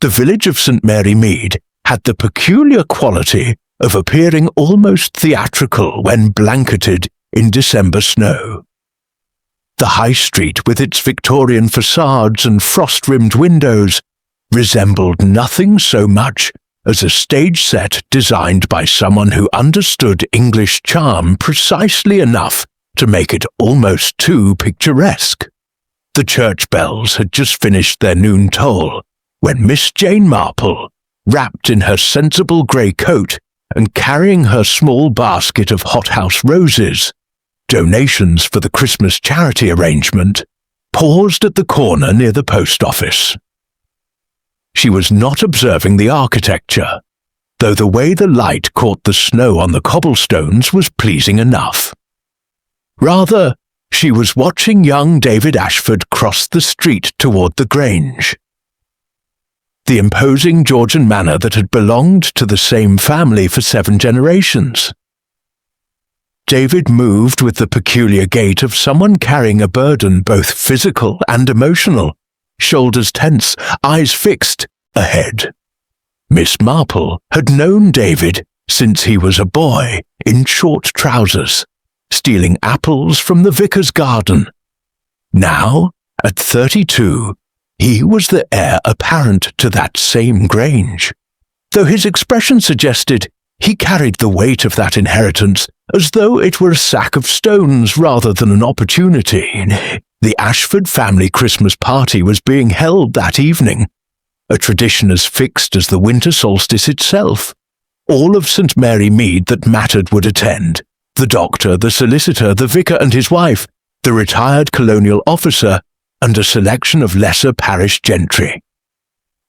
the village of St. Mary Mead had the peculiar quality of appearing almost theatrical when blanketed in December snow. The high street, with its Victorian facades and frost-rimmed windows, resembled nothing so much as a stage set designed by someone who understood English charm precisely enough to make it almost too picturesque. The church bells had just finished their noon toll when Miss Jane Marple, wrapped in her sensible grey coat and carrying her small basket of hothouse roses, donations for the Christmas charity arrangement, paused at the corner near the post office. She was not observing the architecture, though the way the light caught the snow on the cobblestones was pleasing enough. Rather, she was watching young David Ashford cross the street toward the Grange. The imposing Georgian manor that had belonged to the same family for 7 generations. David moved with the peculiar gait of someone carrying a burden both physical and emotional, shoulders tense, eyes fixed, ahead. Miss Marple had known David since he was a boy in short trousers, stealing apples from the vicar's garden. Now, at 32, he was the heir apparent to that same Grange, though his expression suggested he carried the weight of that inheritance as though it were a sack of stones rather than an opportunity. The Ashford family Christmas party was being held that evening, a tradition as fixed as the winter solstice itself. All of St. Mary Mead that mattered would attend: the doctor, the solicitor, the vicar and his wife, the retired colonial officer, and a selection of lesser parish gentry.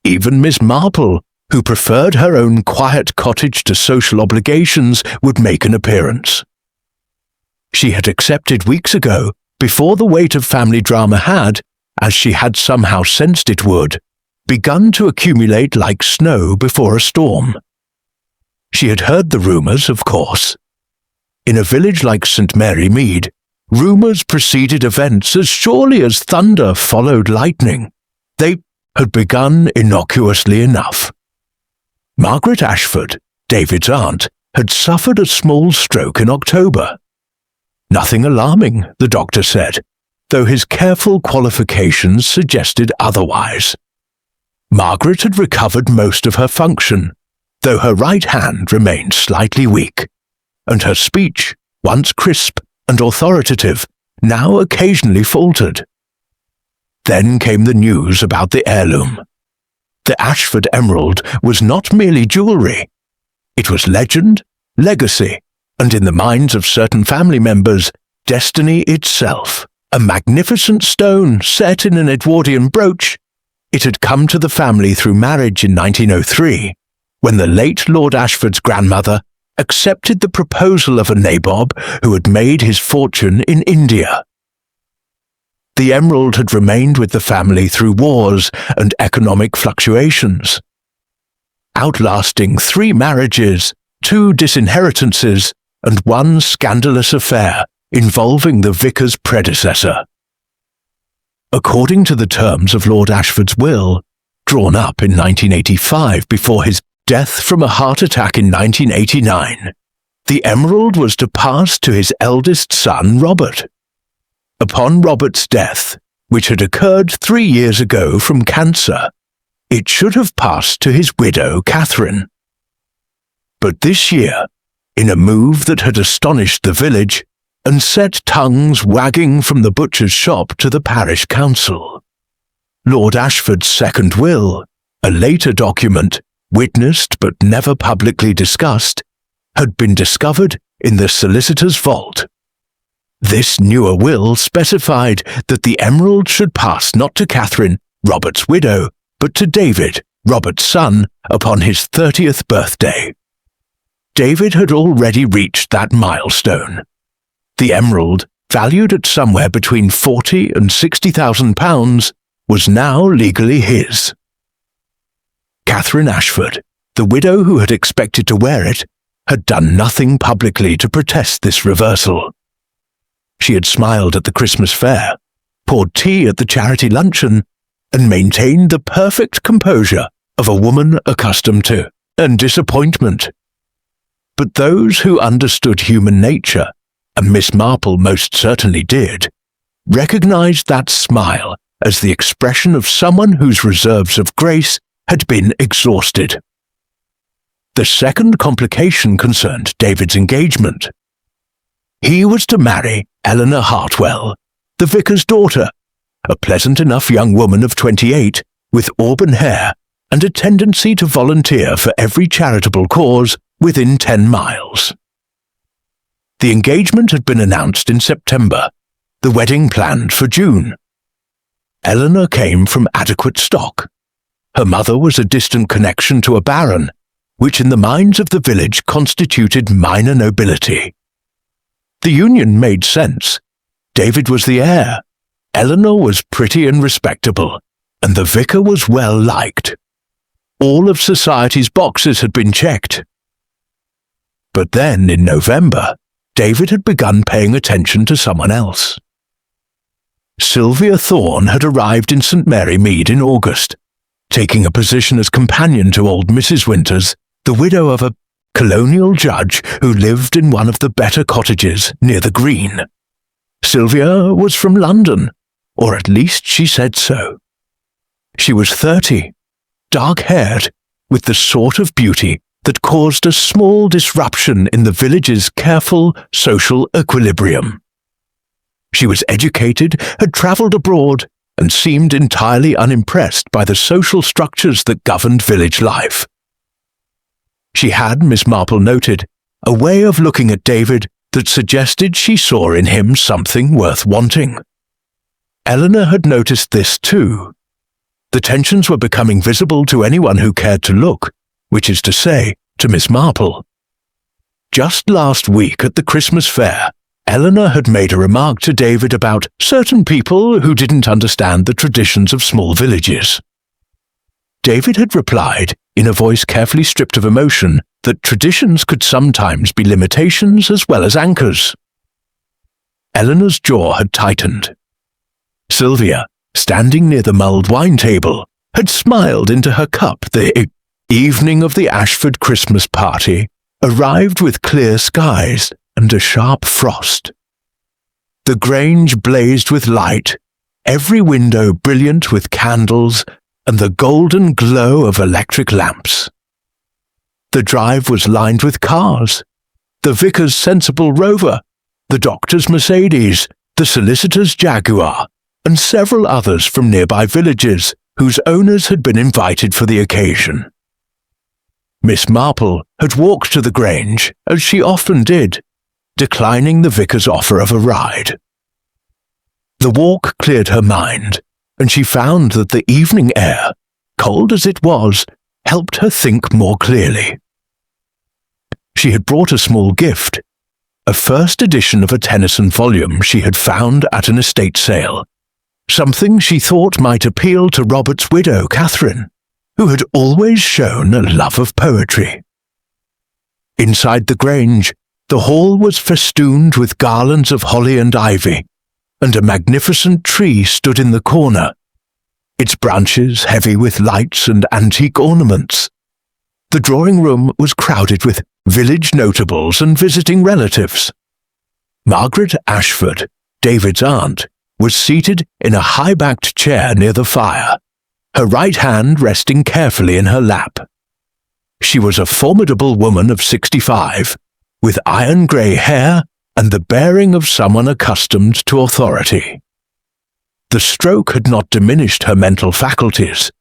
Even Miss Marple, who preferred her own quiet cottage to social obligations, would make an appearance. She had accepted weeks ago, before the weight of family drama had, as she had somehow sensed it would, begun to accumulate like snow before a storm. She had heard the rumours, of course. In a village like St. Mary Mead, rumours preceded events as surely as thunder followed lightning. They had begun innocuously enough. Margaret Ashford, David's aunt, had suffered a small stroke in October. Nothing alarming, the doctor said, though his careful qualifications suggested otherwise. Margaret had recovered most of her function, though her right hand remained slightly weak, and her speech, once crisp and authoritative, now occasionally faltered. Then came the news about the heirloom. The Ashford emerald was not merely jewellery. It was legend, legacy, and in the minds of certain family members, destiny itself. A magnificent stone set in an Edwardian brooch. It had come to the family through marriage in 1903, when the late Lord Ashford's grandmother accepted the proposal of a nabob who had made his fortune in India. The emerald had remained with the family through wars and economic fluctuations, outlasting 3 marriages, 2 disinheritances, and 1 scandalous affair involving the vicar's predecessor. According to the terms of Lord Ashford's will, drawn up in 1985 before his death from a heart attack in 1989, the emerald was to pass to his eldest son, Robert. Upon Robert's death, which had occurred 3 years ago from cancer, it should have passed to his widow, Catherine. But this year, in a move that had astonished the village and set tongues wagging from the butcher's shop to the parish council, Lord Ashford's second will, a later document, witnessed but never publicly discussed, had been discovered in the solicitor's vault. This newer will specified that the emerald should pass not to Catherine, Robert's widow, but to David, Robert's son, upon his 30th birthday. David had already reached that milestone. The emerald, valued at somewhere between £40,000 and £60,000, was now legally his. Catherine Ashford, the widow who had expected to wear it, had done nothing publicly to protest this reversal. She had smiled at the Christmas fair, poured tea at the charity luncheon, and maintained the perfect composure of a woman accustomed to and disappointment. But those who understood human nature, and Miss Marple most certainly did, recognized that smile as the expression of someone whose reserves of grace had been exhausted. The second complication concerned David's engagement. He was to marry Eleanor Hartwell, the vicar's daughter, a pleasant enough young woman of 28 with auburn hair and a tendency to volunteer for every charitable cause within 10 miles. The engagement had been announced in September, the wedding planned for June. Eleanor came from adequate stock. Her mother was a distant connection to a baron, which in the minds of the village constituted minor nobility. The union made sense. David was the heir, Eleanor was pretty and respectable, and the vicar was well liked. All of society's boxes had been checked. But then, in November, David had begun paying attention to someone else. Sylvia Thorne had arrived in St. Mary Mead in August, taking a position as companion to old Mrs. Winters, the widow of a colonial judge who lived in one of the better cottages near the Green. Sylvia was from London, or at least she said so. She was 30, dark-haired, with the sort of beauty that caused a small disruption in the village's careful social equilibrium. She was educated, had travelled abroad, and seemed entirely unimpressed by the social structures that governed village life. She had, Miss Marple noted, a way of looking at David that suggested she saw in him something worth wanting. Eleanor had noticed this too. The tensions were becoming visible to anyone who cared to look, which is to say, to Miss Marple. Just last week at the Christmas fair, Eleanor had made a remark to David about certain people who didn't understand the traditions of small villages. David had replied, in a voice carefully stripped of emotion, that traditions could sometimes be limitations as well as anchors. Eleanor's jaw had tightened. Sylvia, standing near the mulled wine table, had smiled into her cup. The evening of the Ashford Christmas party arrived with clear skies and a sharp frost. The grange blazed with light, every window brilliant with candles and the golden glow of electric lamps. The drive was lined with cars, the vicar's sensible Rover, the doctor's Mercedes, the solicitor's Jaguar, and several others from nearby villages whose owners had been invited for the occasion. Miss Marple had walked to the Grange, as she often did, declining the vicar's offer of a ride. The walk cleared her mind, and she found that the evening air, cold as it was, helped her think more clearly. She had brought a small gift, a first edition of a Tennyson volume she had found at an estate sale, something she thought might appeal to Robert's widow, Catherine, who had always shown a love of poetry. Inside the Grange, the hall was festooned with garlands of holly and ivy, and a magnificent tree stood in the corner, its branches heavy with lights and antique ornaments. The drawing-room was crowded with village notables and visiting relatives. Margaret Ashford, David's aunt, was seated in a high-backed chair near the fire, her right hand resting carefully in her lap. She was a formidable woman of 65, with iron-grey hair and the bearing of someone accustomed to authority. The stroke had not diminished her mental faculties,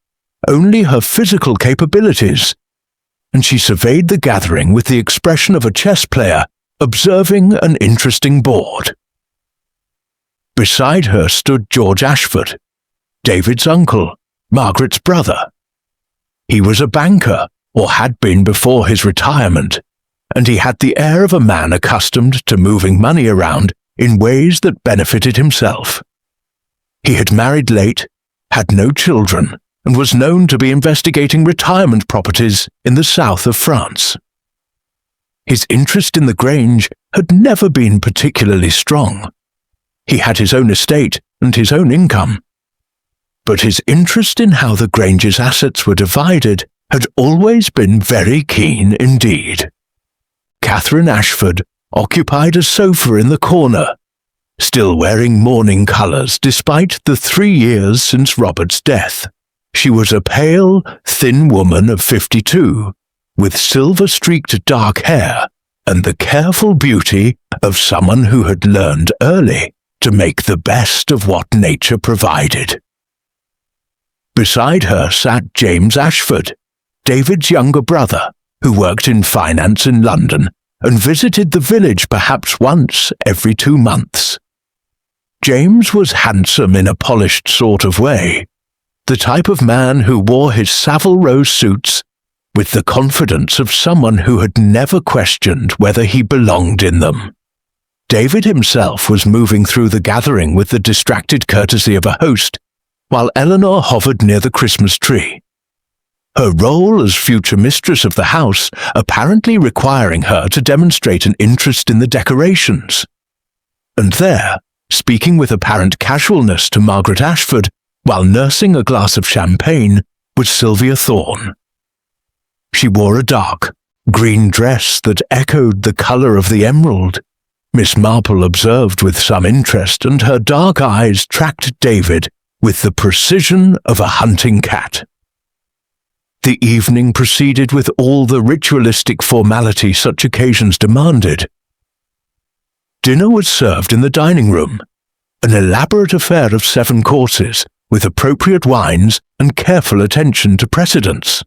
only her physical capabilities, and she surveyed the gathering with the expression of a chess player observing an interesting board. Beside her stood George Ashford, David's uncle, Margaret's brother. He was a banker, or had been before his retirement, and he had the air of a man accustomed to moving money around in ways that benefited himself. He had married late, had no children, and was known to be investigating retirement properties in the south of France. His interest in the Grange had never been particularly strong. He had his own estate and his own income. but his interest in how the Grange's assets were divided had always been very keen indeed. Catherine Ashford occupied a sofa in the corner, still wearing mourning colours despite the 3 years since Robert's death. She was a pale, thin woman of 52, with silver-streaked dark hair and the careful beauty of someone who had learned early to make the best of what nature provided. Beside her sat James Ashford, David's younger brother, who worked in finance in London and visited the village perhaps once every 2 months. James was handsome in a polished sort of way, the type of man who wore his Savile Row suits with the confidence of someone who had never questioned whether he belonged in them. David himself was moving through the gathering with the distracted courtesy of a host, while Eleanor hovered near the Christmas tree, her role as future mistress of the house apparently requiring her to demonstrate an interest in the decorations. And there, speaking with apparent casualness to Margaret Ashford while nursing a glass of champagne, was Sylvia Thorne. She wore a dark, green dress that echoed the colour of the emerald. Miss Marple observed with some interest, and her dark eyes tracked David with the precision of a hunting cat. The evening proceeded with all the ritualistic formality such occasions demanded. Dinner was served in the dining room, an elaborate affair of 7 courses, with appropriate wines and careful attention to precedence.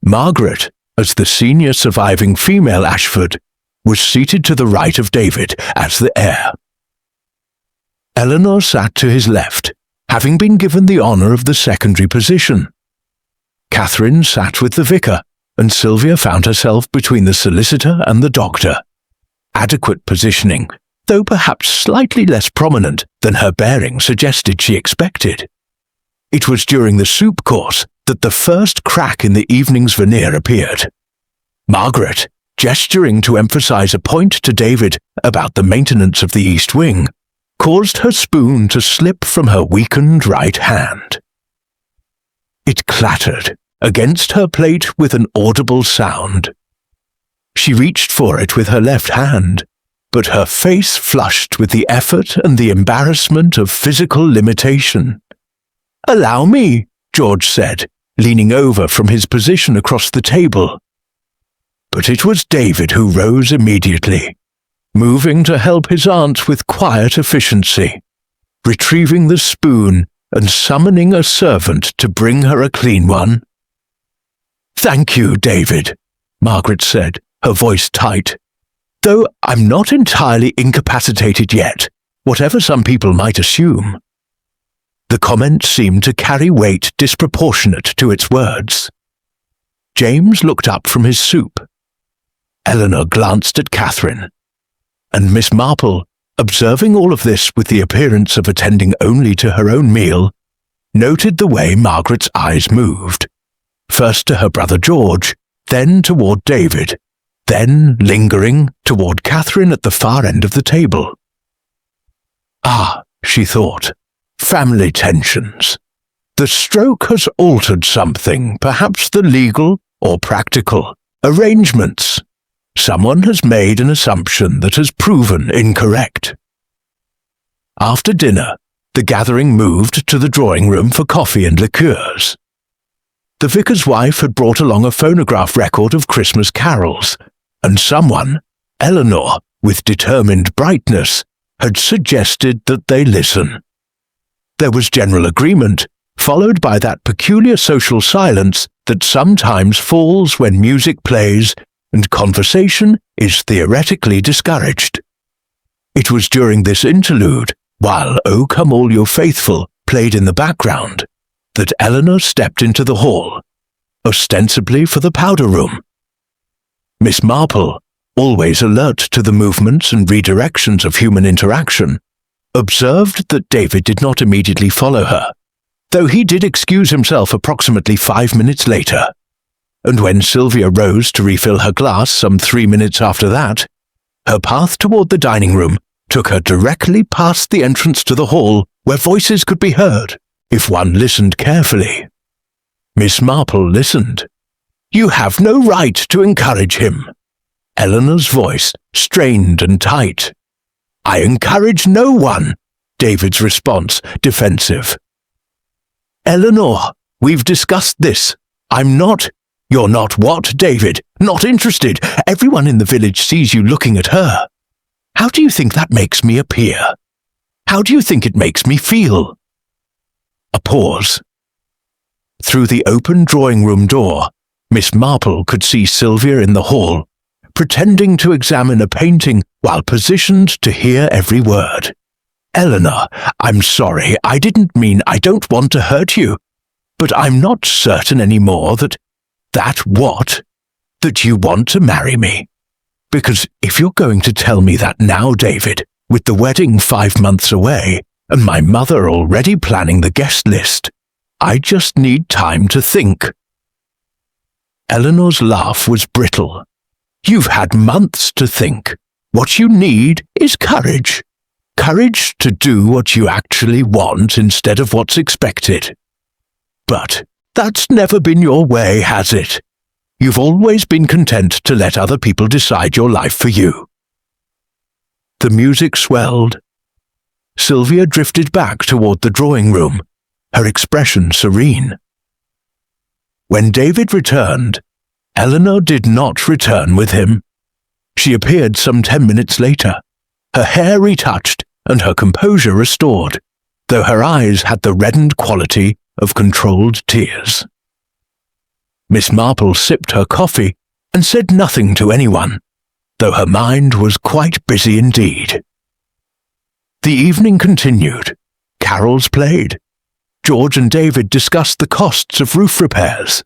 Margaret, as the senior surviving female Ashford, was seated to the right of David as the heir. Eleanor sat to his left, having been given the honour of the secondary position. Catherine sat with the vicar, and Sylvia found herself between the solicitor and the doctor. Adequate positioning, though perhaps slightly less prominent than her bearing suggested she expected. It was during the soup course that the first crack in the evening's veneer appeared. Margaret, gesturing to emphasize a point to David about the maintenance of the East Wing, caused her spoon to slip from her weakened right hand. It clattered against her plate with an audible sound. She reached for it with her left hand, but her face flushed with the effort and the embarrassment of physical limitation. "Allow me," George said, leaning over from his position across the table. But it was David who rose immediately, moving to help his aunt with quiet efficiency, retrieving the spoon and summoning a servant to bring her a clean one. "Thank you, David," Margaret said, her voice tight. "Though I'm not entirely incapacitated yet, whatever some people might assume." The comment seemed to carry weight disproportionate to its words. James looked up from his soup. Eleanor glanced at Catherine, and Miss Marple, observing all of this with the appearance of attending only to her own meal, noted the way Margaret's eyes moved, first to her brother George, then toward David, then lingering toward Catherine at the far end of the table. "Ah," she thought, "family tensions. The stroke has altered something, perhaps the legal or practical arrangements. Someone has made an assumption that has proven incorrect." After dinner, the gathering moved to the drawing room for coffee and liqueurs. The vicar's wife had brought along a phonograph record of Christmas carols, and someone, Eleanor, with determined brightness, had suggested that they listen. There was general agreement, followed by that peculiar social silence that sometimes falls when music plays and conversation is theoretically discouraged. It was during this interlude, while "O Come All You Faithful" played in the background, that Eleanor stepped into the hall, ostensibly for the powder room. Miss Marple, always alert to the movements and redirections of human interaction, observed that David did not immediately follow her, though he did excuse himself approximately 5 minutes later, and when Sylvia rose to refill her glass some 3 minutes after that, her path toward the dining room took her directly past the entrance to the hall where voices could be heard. if one listened carefully. Miss Marple listened. "You have no right to encourage him." Eleanor's voice strained and tight. "I encourage no one," David's response, defensive. "Eleanor, we've discussed this. I'm not—" "You're not what, David? Not interested. Everyone in the village sees you looking at her. How do you think that makes me appear? How do you think it makes me feel?" A pause. Through the open drawing-room door, Miss Marple could see Sylvia in the hall, pretending to examine a painting while positioned to hear every word. "Eleanor, I'm sorry, I didn't mean I don't want to hurt you, but I'm not certain anymore that you want to marry me. Because if you're going to tell me that now, David, with the wedding 5 months away, and my mother already planning the guest list, I just need time to think." Eleanor's laugh was brittle. "You've had months to think. What you need is courage. Courage to do what you actually want instead of what's expected. But that's never been your way, has it? You've always been content to let other people decide your life for you." The music swelled. Sylvia drifted back toward the drawing room, her expression serene. When David returned, Eleanor did not return with him. She appeared some 10 minutes later, her hair retouched and her composure restored, though her eyes had the reddened quality of controlled tears. Miss Marple sipped her coffee and said nothing to anyone, though her mind was quite busy indeed. The evening continued. Carols played. George and David discussed the costs of roof repairs.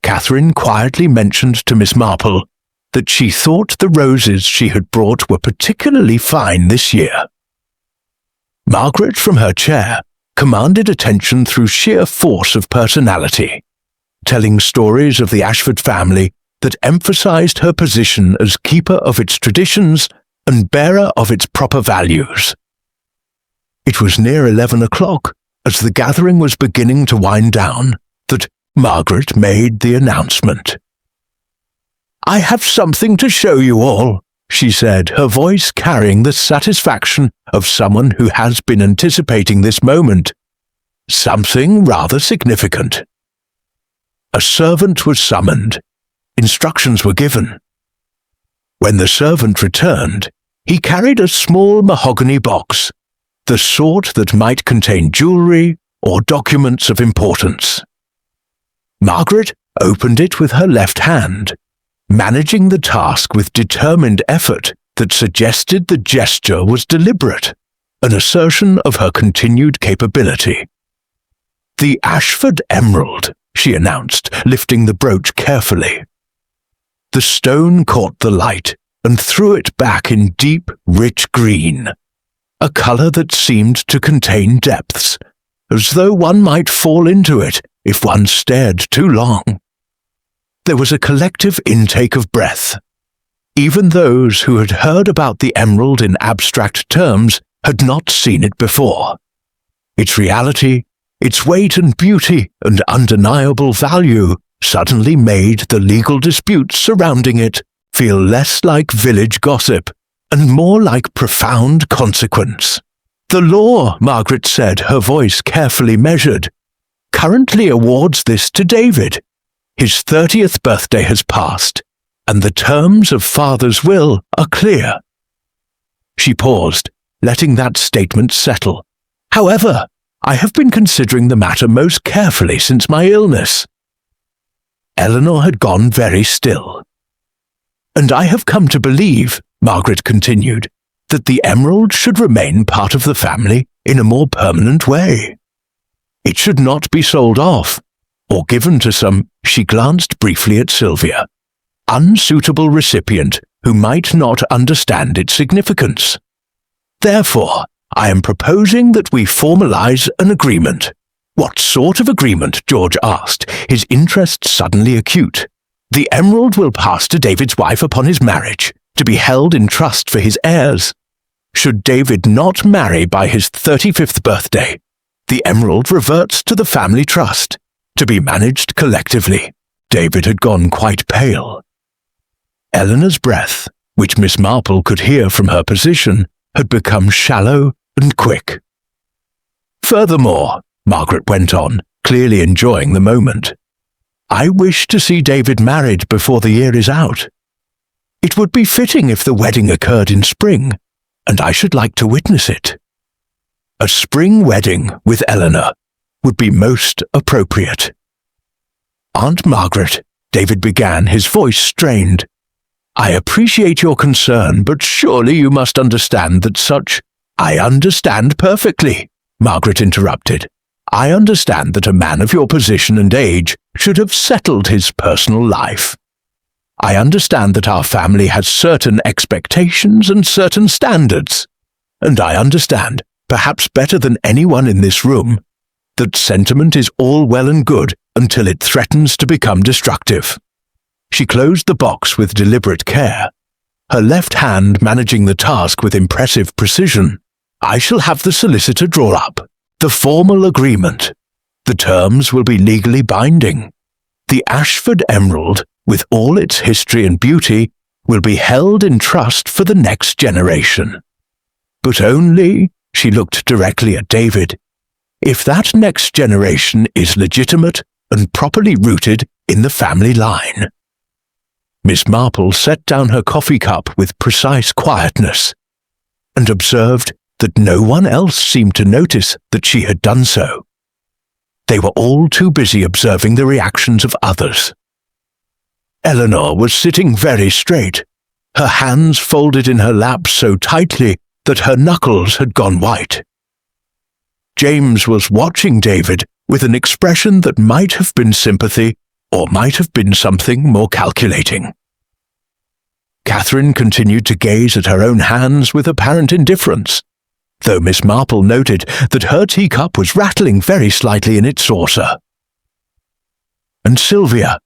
Catherine quietly mentioned to Miss Marple that she thought the roses she had brought were particularly fine this year. Margaret, from her chair, commanded attention through sheer force of personality, telling stories of the Ashford family that emphasized her position as keeper of its traditions and bearer of its proper values. It was near 11 o'clock, as the gathering was beginning to wind down, that Margaret made the announcement. "I have something to show you all," she said, her voice carrying the satisfaction of someone who has been anticipating this moment. "Something rather significant." A servant was summoned. Instructions were given. When the servant returned, he carried a small mahogany box, the sort that might contain jewelry or documents of importance. Margaret opened it with her left hand, managing the task with determined effort that suggested the gesture was deliberate, an assertion of her continued capability. "The Ashford emerald," she announced, lifting the brooch carefully. The stone caught the light and threw it back in deep, rich green, a colour that seemed to contain depths, as though one might fall into it if one stared too long. There was a collective intake of breath. Even those who had heard about the emerald in abstract terms had not seen it before. Its reality, its weight and beauty and undeniable value suddenly made the legal disputes surrounding it feel less like village gossip and more like profound consequence. "The law," Margaret said, her voice carefully measured, "currently awards this to David. His 30th birthday has passed, and the terms of father's will are clear." She paused, letting that statement settle. "However, I have been considering the matter most carefully since my illness." Eleanor had gone very still. "And I have come to believe," Margaret continued, "that the emerald should remain part of the family in a more permanent way. It should not be sold off, or given to some," she glanced briefly at Sylvia, "unsuitable recipient who might not understand its significance. Therefore, I am proposing that we formalize an agreement." "What sort of agreement?" George asked, his interest suddenly acute. "The emerald will pass to David's wife upon his marriage, to be held in trust for his heirs. Should David not marry by his 35th birthday, The emerald reverts to the family trust, to be managed collectively. David had gone quite pale. Eleanor's breath, which Miss Marple could hear from her position, had become shallow and quick. Furthermore, Margaret went on, clearly enjoying the moment, I wish to see David married before the year is out. It would be fitting if the wedding occurred in spring, and I should like to witness it. A spring wedding with Eleanor would be most appropriate. Aunt Margaret, David began, his voice strained. I appreciate your concern, but surely you must understand that such— I understand perfectly, Margaret interrupted. I understand that a man of your position and age should have settled his personal life. I understand that our family has certain expectations and certain standards. And I understand, perhaps better than anyone in this room, that sentiment is all well and good until it threatens to become destructive. She closed the box with deliberate care, her left hand managing the task with impressive precision. I shall have the solicitor draw up the formal agreement. The terms will be legally binding. The Ashford Emerald, with all its history and beauty, will be held in trust for the next generation. But only, she looked directly at David, if that next generation is legitimate and properly rooted in the family line. Miss Marple set down her coffee cup with precise quietness, and observed that no one else seemed to notice that she had done so. They were all too busy observing the reactions of others. Eleanor was sitting very straight, her hands folded in her lap so tightly that her knuckles had gone white. James was watching David with an expression that might have been sympathy or might have been something more calculating. Catherine continued to gaze at her own hands with apparent indifference, though Miss Marple noted that her teacup was rattling very slightly in its saucer. And Sylvia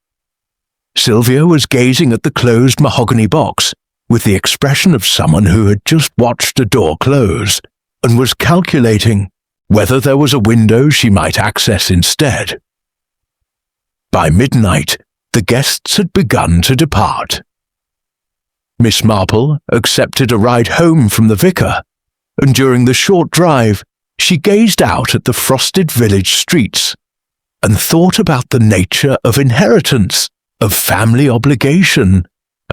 was gazing at the closed mahogany box with the expression of someone who had just watched a door close and was calculating whether there was a window she might access instead. By midnight, the guests had begun to depart. Miss Marple accepted a ride home from the vicar, and during the short drive, she gazed out at the frosted village streets and thought about the nature of inheritance, of family obligation,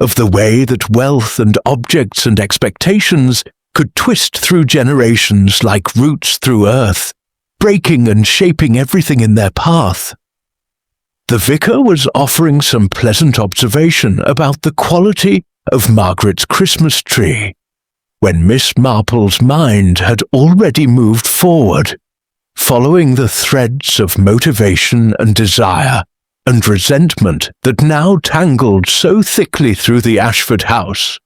of the way that wealth and objects and expectations could twist through generations like roots through earth, breaking and shaping everything in their path. The vicar was offering some pleasant observation about the quality of Margaret's Christmas tree, when Miss Marple's mind had already moved forward, following the threads of motivation and desire and resentment that now tangled so thickly through the Ashford house.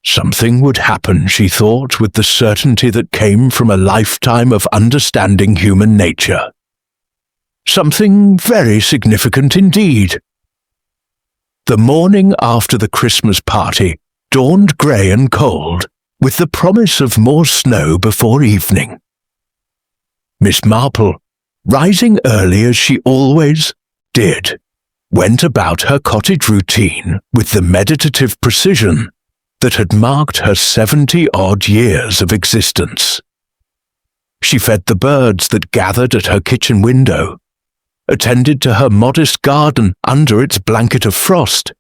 Something would happen, she thought, with the certainty that came from a lifetime of understanding human nature. Something very significant indeed. The morning after the Christmas party dawned grey and cold, with the promise of more snow before evening. Miss Marple, rising early as she always did, went about her cottage routine with the meditative precision that had marked her 70-odd years of existence. She fed the birds that gathered at her kitchen window, attended to her modest garden under its blanket of frost,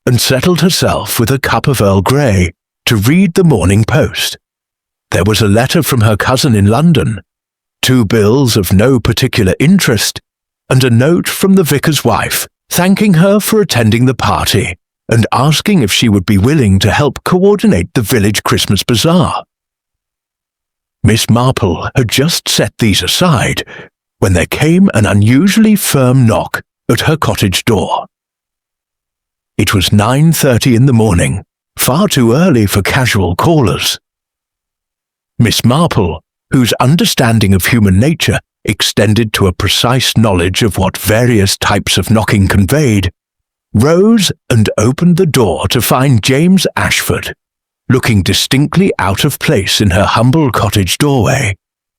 and settled herself with a cup of Earl Grey to read the Morning Post. There was a letter from her cousin in London, 2 bills of no particular interest, and a note from the vicar's wife thanking her for attending the party and asking if she would be willing to help coordinate the village Christmas bazaar. Miss Marple had just set these aside when there came an unusually firm knock at her cottage door. It was 9:30 in the morning, far too early for casual callers. Miss Marple, whose understanding of human nature extended to a precise knowledge of what various types of knocking conveyed, rose and opened the door to find James Ashford, looking distinctly out of place in her humble cottage doorway,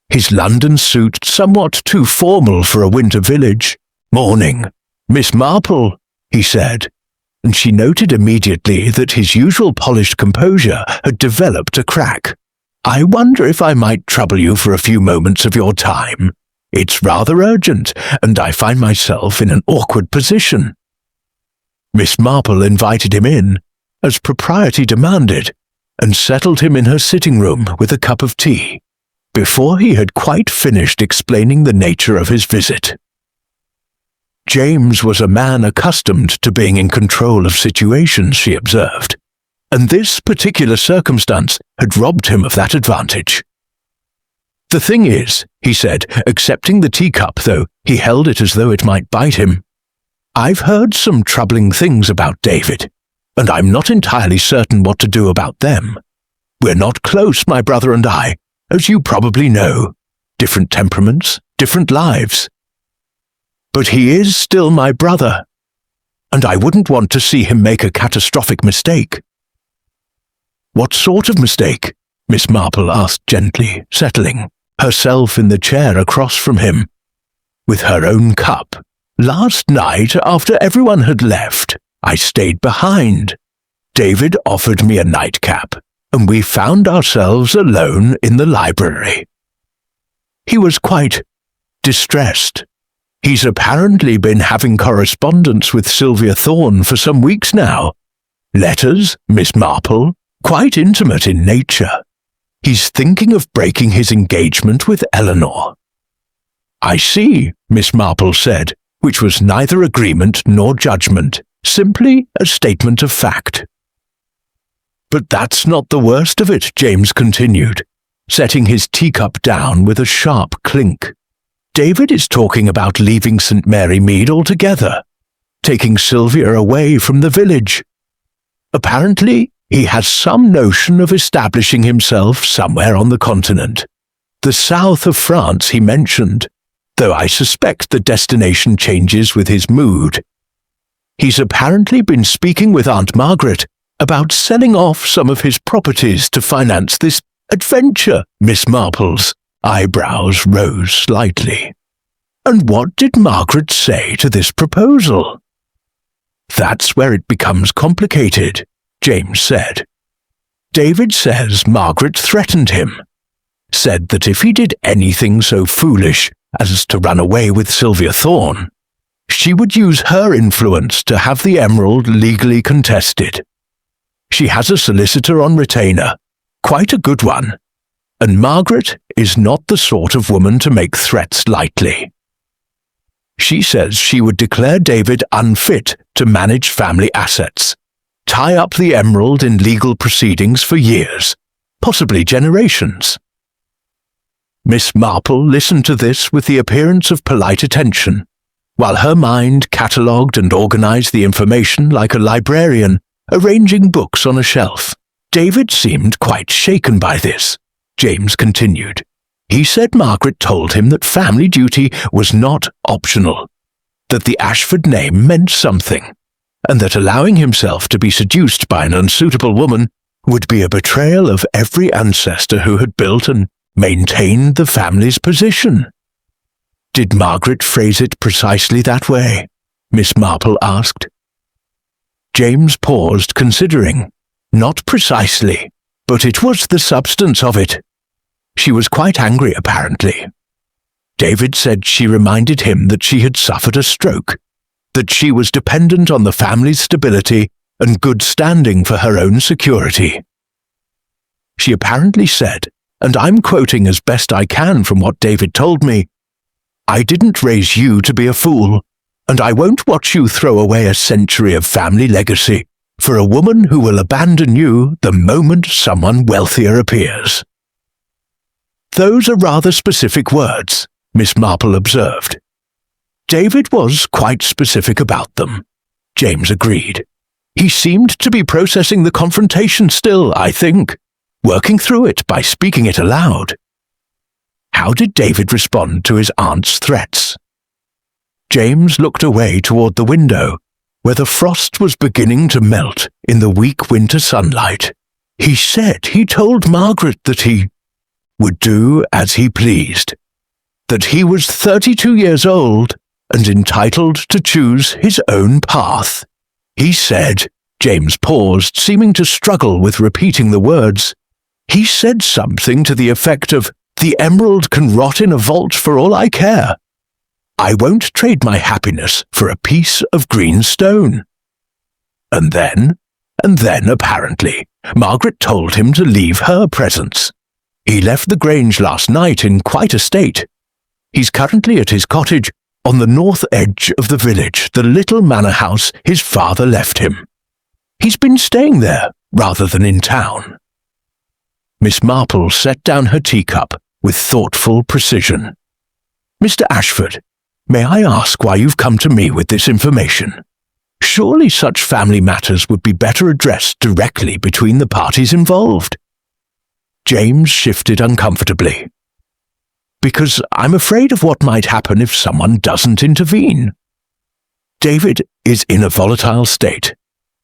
his London suit somewhat too formal for a winter village. "Morning, Miss Marple," he said, and she noted immediately that his usual polished composure had developed a crack. "I wonder if I might trouble you for a few moments of your time. It's rather urgent, and I find myself in an awkward position." Miss Marple invited him in, as propriety demanded, and settled him in her sitting room with a cup of tea, before he had quite finished explaining the nature of his visit. James was a man accustomed to being in control of situations, she observed, and this particular circumstance had robbed him of that advantage. "The thing is," he said, accepting the teacup, though he held it as though it might bite him, "I've heard some troubling things about David, and I'm not entirely certain what to do about them. We're not close, my brother and I, as you probably know. Different temperaments, different lives. But he is still my brother, and I wouldn't want to see him make a catastrophic mistake." "What sort of mistake?" Miss Marple asked gently, settling herself in the chair across from him, with her own cup. "Last night, after everyone had left, I stayed behind. David offered me a nightcap, and we found ourselves alone in the library. He was quite distressed. He's apparently been having correspondence with Sylvia Thorne for some weeks now. Letters, Miss Marple, quite intimate in nature. He's thinking of breaking his engagement with Eleanor." "I see," Miss Marple said, which was neither agreement nor judgment, simply a statement of fact. "But that's not the worst of it," James continued, setting his teacup down with a sharp clink. "David is talking about leaving St. Mary Mead altogether, taking Sylvia away from the village. Apparently, he has some notion of establishing himself somewhere on the continent. The south of France he mentioned, though I suspect the destination changes with his mood. He's apparently been speaking with Aunt Margaret about selling off some of his properties to finance this adventure." Miss Marple's eyebrows rose slightly. "And what did Margaret say to this proposal?" "That's where it becomes complicated," James said. "David says Margaret threatened him, said that if he did anything so foolish as to run away with Sylvia Thorne, she would use her influence to have the emerald legally contested. She has a solicitor on retainer, quite a good one, and Margaret is not the sort of woman to make threats lightly. She says she would declare David unfit to manage family assets, tie up the emerald in legal proceedings for years, possibly generations." Miss Marple listened to this with the appearance of polite attention, while her mind catalogued and organized the information like a librarian arranging books on a shelf. "David seemed quite shaken by this," James continued. "He said Margaret told him that family duty was not optional, that the Ashford name meant something, and that allowing himself to be seduced by an unsuitable woman would be a betrayal of every ancestor who had built and maintained the family's position." "Did Margaret phrase it precisely that way?" Miss Marple asked. James paused, considering. "Not precisely, but it was the substance of it. She was quite angry, apparently. David said she reminded him that she had suffered a stroke, that she was dependent on the family's stability and good standing for her own security. She apparently said, and I'm quoting as best I can from what David told me, 'I didn't raise you to be a fool, and I won't watch you throw away a century of family legacy for a woman who will abandon you the moment someone wealthier appears.'" "Those are rather specific words," Miss Marple observed. "David was quite specific about them," James agreed. "He seemed to be processing the confrontation still, I think, working through it by speaking it aloud." "How did David respond to his aunt's threats?" James looked away toward the window, where the frost was beginning to melt in the weak winter sunlight. "He said he told Margaret that he would do as he pleased, that he was 32 years old and entitled to choose his own path. He said, James paused, seeming to struggle with repeating the words. He said something to the effect of, "The emerald can rot in a vault for all I care. I won't trade my happiness for a piece of green stone." And then, apparently, Margaret told him to leave her presence. He left the Grange last night in quite a state. He's currently at his cottage on the north edge of the village, the little manor house his father left him. He's been staying there rather than in town. Miss Marple set down her teacup with thoughtful precision. "Mr. Ashford, may I ask why you've come to me with this information? Surely such family matters would be better addressed directly between the parties involved." James shifted uncomfortably. "Because I'm afraid of what might happen if someone doesn't intervene. David is in a volatile state.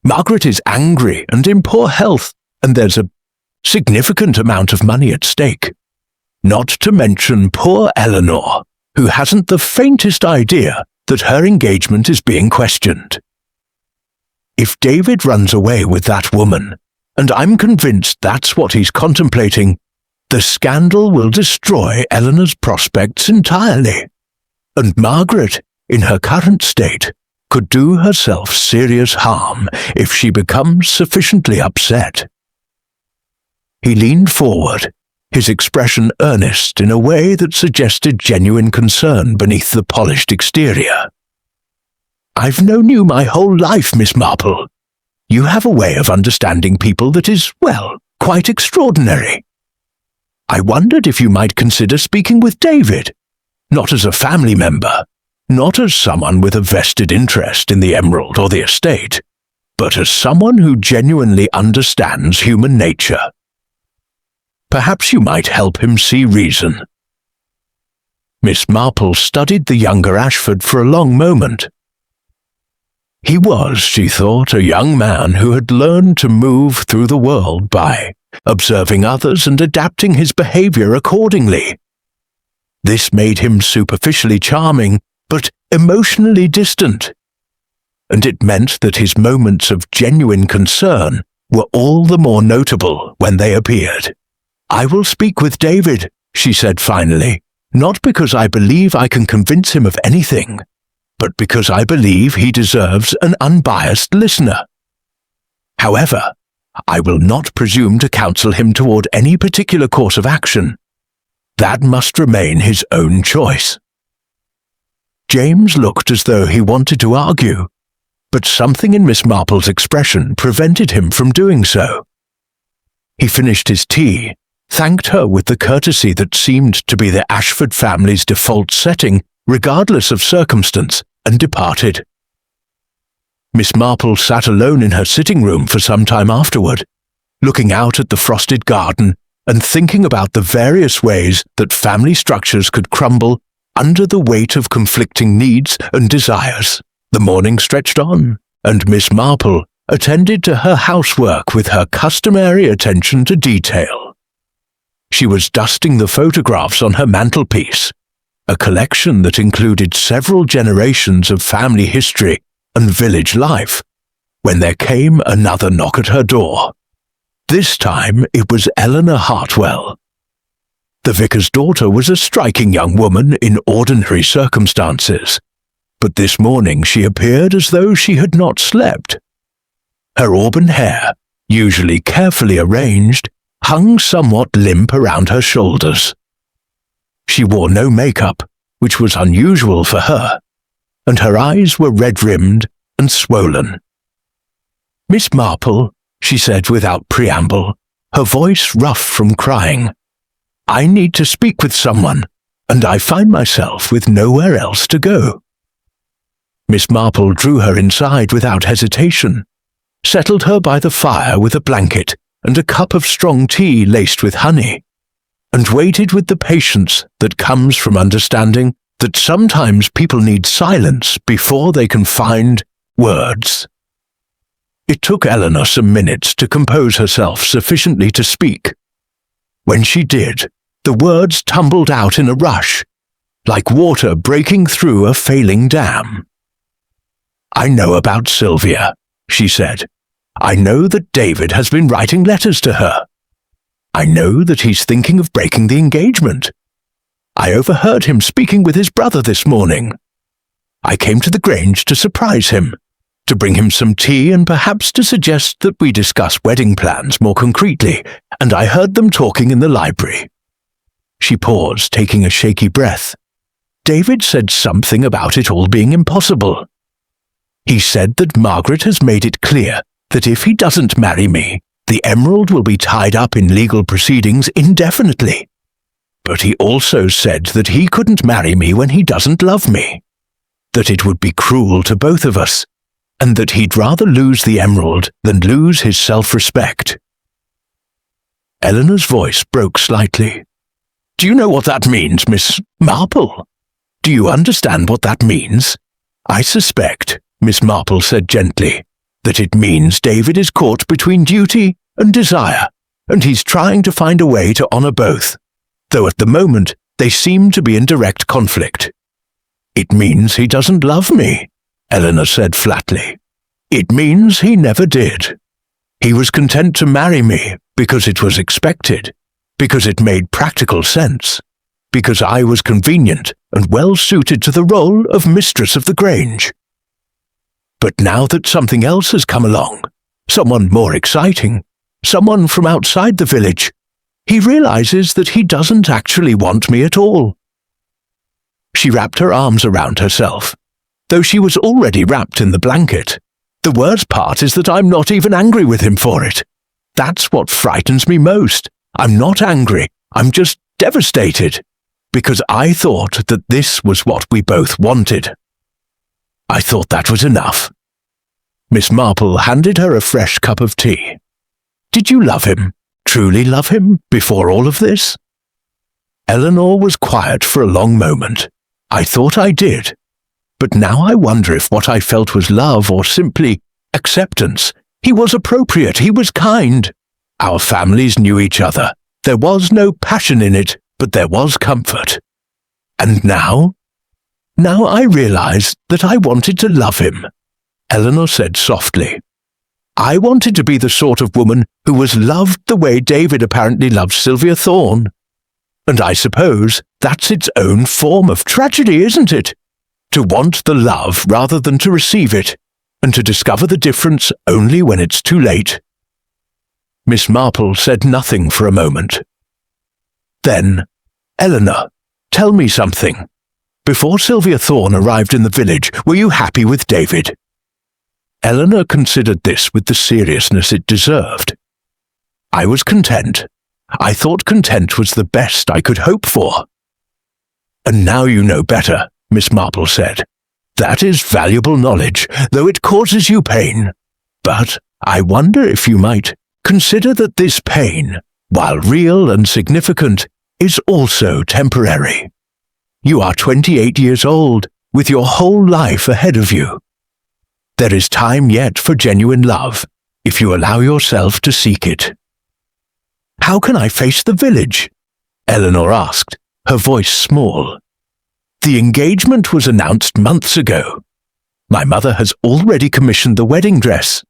Margaret is angry and in poor health, and there's a significant amount of money at stake. Not to mention poor Eleanor, who hasn't the faintest idea that her engagement is being questioned. If David runs away with that woman, and I'm convinced that's what he's contemplating, the scandal will destroy Eleanor's prospects entirely. And Margaret, in her current state, could do herself serious harm if she becomes sufficiently upset." He leaned forward, his expression earnest in a way that suggested genuine concern beneath the polished exterior. "I've known you my whole life, Miss Marple. You have a way of understanding people that is, well, quite extraordinary. I wondered if you might consider speaking with David, not as a family member, not as someone with a vested interest in the emerald or the estate, but as someone who genuinely understands human nature. Perhaps you might help him see reason." Miss Marple studied the younger Ashford for a long moment. He was, she thought, a young man who had learned to move through the world by observing others and adapting his behavior accordingly. This made him superficially charming, but emotionally distant, and it meant that his moments of genuine concern were all the more notable when they appeared. "I will speak with David," she said finally, "not because I believe I can convince him of anything, but because I believe he deserves an unbiased listener. However, I will not presume to counsel him toward any particular course of action. That must remain his own choice." James looked as though he wanted to argue, but something in Miss Marple's expression prevented him from doing so. He finished his tea, thanked her with the courtesy that seemed to be the Ashford family's default setting, regardless of circumstance, and departed. Miss Marple sat alone in her sitting room for some time afterward, looking out at the frosted garden and thinking about the various ways that family structures could crumble under the weight of conflicting needs and desires. The morning stretched on, and Miss Marple attended to her housework with her customary attention to detail. She was dusting the photographs on her mantelpiece, a collection that included several generations of family history and village life, when there came another knock at her door. This time it was Eleanor Hartwell. The vicar's daughter was a striking young woman in ordinary circumstances, but this morning she appeared as though she had not slept. Her auburn hair, usually carefully arranged, hung somewhat limp around her shoulders. She wore no makeup, which was unusual for her, and her eyes were red-rimmed and swollen. "Miss Marple," she said without preamble, her voice rough from crying, "I need to speak with someone, and I find myself with nowhere else to go." Miss Marple drew her inside without hesitation, settled her by the fire with a blanket and a cup of strong tea laced with honey, and waited with the patience that comes from understanding that sometimes people need silence before they can find words. It took Eleanor some minutes to compose herself sufficiently to speak. When she did, The words tumbled out in a rush, like water breaking through a failing dam. "I know about Sylvia," she said. "I know that David has been writing letters to her. I know that he's thinking of breaking the engagement. I overheard him speaking with his brother this morning. I came to the Grange to surprise him, to bring him some tea and perhaps to suggest that we discuss wedding plans more concretely, and I heard them talking in the library." She paused, taking a shaky breath. "David said something about it all being impossible. He said that Margaret has made it clear that if he doesn't marry me, the emerald will be tied up in legal proceedings indefinitely. But he also said that he couldn't marry me when he doesn't love me, that it would be cruel to both of us, and that he'd rather lose the emerald than lose his self-respect." Eleanor's voice broke slightly. "Do you know what that means, Miss Marple? Do you understand what that means?" "I suspect," Miss Marple said gently, "that it means David is caught between duty and desire, and he's trying to find a way to honour both, though at the moment they seem to be in direct conflict." "It means he doesn't love me," Eleanor said flatly. "It means he never did. He was content to marry me because it was expected, because it made practical sense, because I was convenient and well suited to the role of mistress of the Grange. But now that something else has come along, someone more exciting, someone from outside the village, he realizes that he doesn't actually want me at all." She wrapped her arms around herself, though she was already wrapped in the blanket. "The worst part is that I'm not even angry with him for it. That's what frightens me most. I'm not angry, I'm just devastated, because I thought that this was what we both wanted. I thought that was enough." Miss Marple handed her a fresh cup of tea. "Did you love him, truly love him, before all of this?" Eleanor was quiet for a long moment. "I thought I did, but now I wonder if what I felt was love or simply acceptance. He was appropriate, he was kind. Our families knew each other. There was no passion in it, but there was comfort. And now? Now I realize that I wanted to love him," Eleanor said softly. "I wanted to be the sort of woman who was loved the way David apparently loved Sylvia Thorne. And I suppose that's its own form of tragedy, isn't it? To want the love rather than to receive it, and to discover the difference only when it's too late." Miss Marple said nothing for a moment. Then, "Eleanor, tell me something. Before Sylvia Thorne arrived in the village, were you happy with David?" Eleanor considered this with the seriousness it deserved. "I was content. I thought content was the best I could hope for." "And now you know better," Miss Marple said. "That is valuable knowledge, though it causes you pain. But I wonder if you might consider that this pain, while real and significant, is also temporary. You are 28 years old, with your whole life ahead of you. There is time yet for genuine love, if you allow yourself to seek it." "How can I face the village?" Eleanor asked, her voice small. "The engagement was announced months ago. My mother has already commissioned the wedding dress.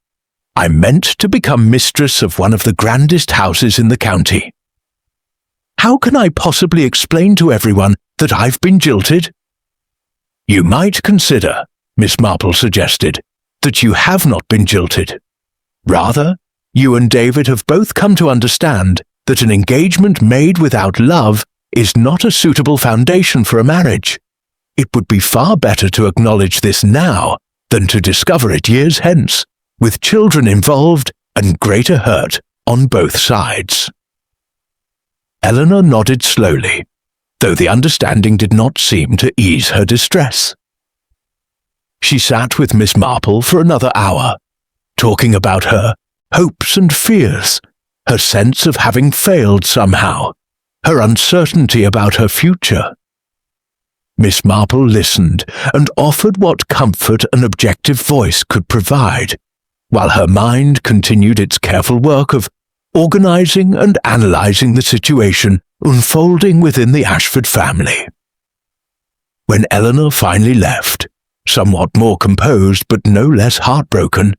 I'm meant to become mistress of one of the grandest houses in the county. How can I possibly explain to everyone that I've been jilted?" "You might consider," Miss Marple suggested, "that you have not been jilted. Rather, you and David have both come to understand that an engagement made without love is not a suitable foundation for a marriage. It would be far better to acknowledge this now than to discover it years hence, with children involved and greater hurt on both sides." Eleanor nodded slowly, though the understanding did not seem to ease her distress. She sat with Miss Marple for another hour, talking about her hopes and fears, her sense of having failed somehow, her uncertainty about her future. Miss Marple listened and offered what comfort an objective voice could provide, while her mind continued its careful work of organizing and analyzing the situation unfolding within the Ashford family. When Eleanor finally left, somewhat more composed but no less heartbroken,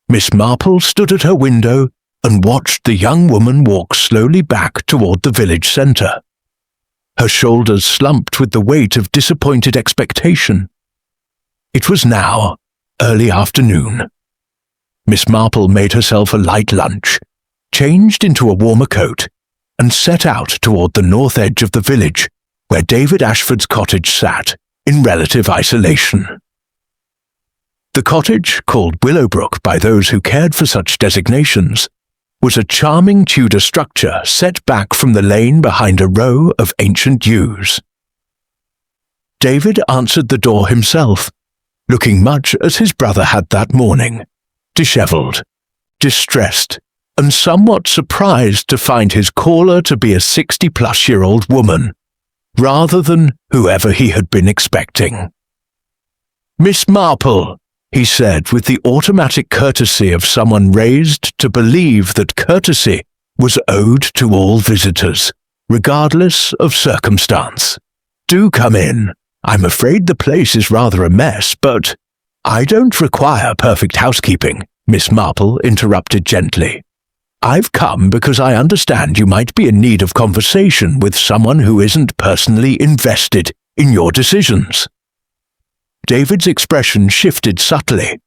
Miss Marple stood at her window and watched the young woman walk slowly back toward the village centre. Her shoulders slumped with the weight of disappointed expectation. It was now early afternoon. Miss Marple made herself a light lunch, changed into a warmer coat, and set out toward the north edge of the village, where David Ashford's cottage sat, in relative isolation. The cottage, called Willowbrook by those who cared for such designations, was a charming Tudor structure set back from the lane behind a row of ancient yews. David answered the door himself, looking much as his brother had that morning, dishevelled, distressed, and somewhat surprised to find his caller to be a 60-plus-year-old woman, rather than whoever he had been expecting. "Miss Marple," he said with the automatic courtesy of someone raised to believe that courtesy was owed to all visitors, regardless of circumstance. "Do come in. I'm afraid the place is rather a mess, but—" "I don't require perfect housekeeping," Miss Marple interrupted gently. "I've come because I understand you might be in need of conversation with someone who isn't personally invested in your decisions." David's expression shifted subtly.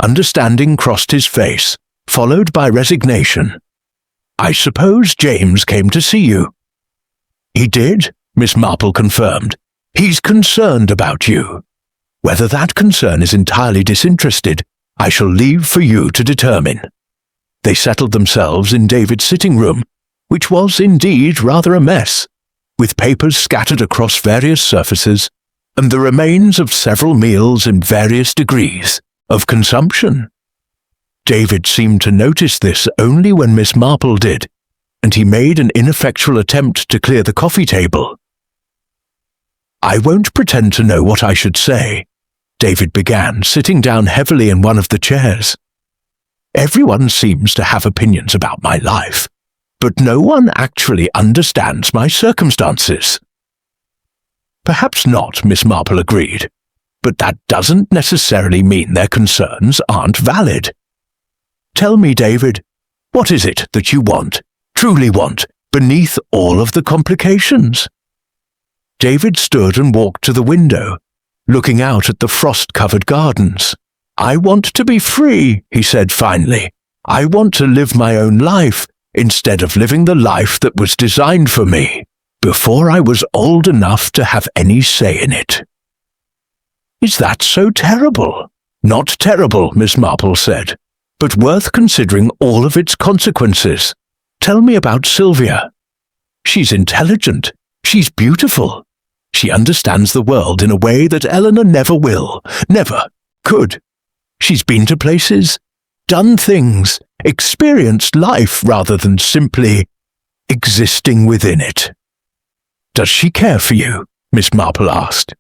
Understanding crossed his face, followed by resignation. "I suppose James came to see you." "He did," Miss Marple confirmed. "He's concerned about you. Whether that concern is entirely disinterested, I shall leave for you to determine." They settled themselves in David's sitting room, which was indeed rather a mess, with papers scattered across various surfaces, and the remains of several meals in various degrees of consumption. David seemed to notice this only when Miss Marple did, and he made an ineffectual attempt to clear the coffee table. "I won't pretend to know what I should say," David began, sitting down heavily in one of the chairs. "Everyone seems to have opinions about my life, but no one actually understands my circumstances." "Perhaps not," Miss Marple agreed, "but that doesn't necessarily mean their concerns aren't valid. Tell me, David, what is it that you want, truly want, beneath all of the complications?" David stood and walked to the window, looking out at the frost-covered gardens. "I want to be free," he said finally. "I want to live my own life instead of living the life that was designed for me before I was old enough to have any say in it." "Is that so terrible?" "Not terrible," Miss Marple said, "but worth considering all of its consequences. Tell me about Sylvia. She's intelligent. She's beautiful. She understands the world in a way that Eleanor never will, never could. She's been to places, done things, experienced life rather than simply existing within it." "Does she care for you?" Miss Marple asked.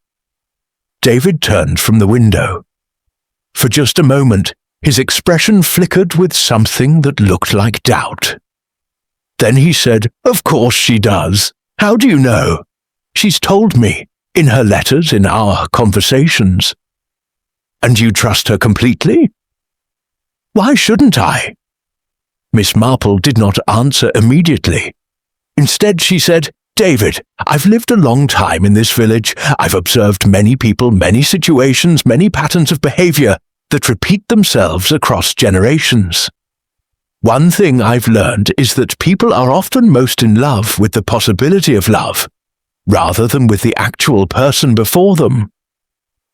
David turned from the window. For just a moment, his expression flickered with something that looked like doubt. Then he said, "Of course she does. How do you know? She's told me, in her letters, in our conversations." "And you trust her completely?" "Why shouldn't I?" Miss Marple did not answer immediately. Instead she said, "David, I've lived a long time in this village. I've observed many people, many situations, many patterns of behavior that repeat themselves across generations. One thing I've learned is that people are often most in love with the possibility of love, rather than with the actual person before them.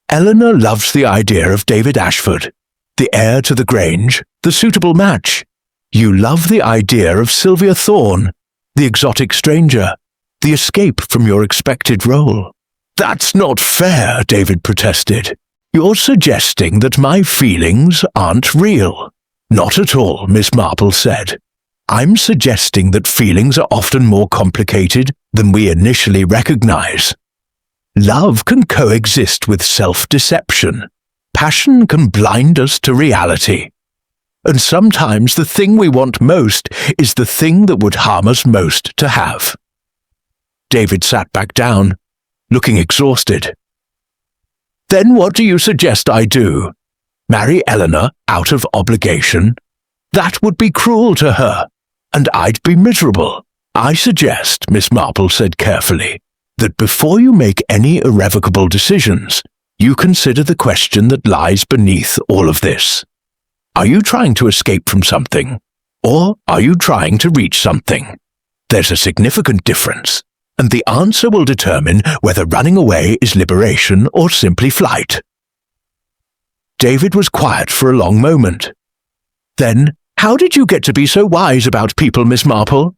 Eleanor loves the idea of David Ashford, the heir to the Grange, the suitable match. You love the idea of Sylvia Thorne, the exotic stranger, the escape from your expected role." "That's not fair," David protested. "You're suggesting that my feelings aren't real." "Not at all," Miss Marple said. "I'm suggesting that feelings are often more complicated than we initially recognize. Love can coexist with self-deception. Passion can blind us to reality. And sometimes the thing we want most is the thing that would harm us most to have. David sat back down, looking exhausted. "Then what do you suggest I do? Marry Eleanor out of obligation? That would be cruel to her, and I'd be miserable. I suggest," Miss Marple said carefully, "that before you make any irrevocable decisions, you consider the question that lies beneath all of this. Are you trying to escape from something, or are you trying to reach something? There's a significant difference, and the answer will determine whether running away is liberation or simply flight." David was quiet for a long moment. "Then, how did you get to be so wise about people, Miss Marple?"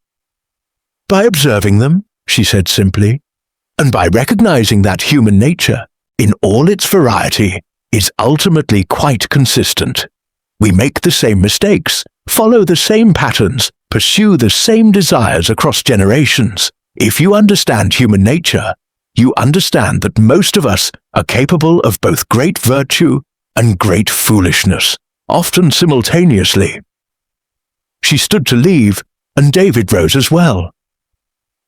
"By observing them," she said simply, "and by recognizing that human nature, in all its variety, is ultimately quite consistent. We make the same mistakes, follow the same patterns, pursue the same desires across generations. If you understand human nature, you understand that most of us are capable of both great virtue and great foolishness, often simultaneously." She stood to leave, and David rose as well.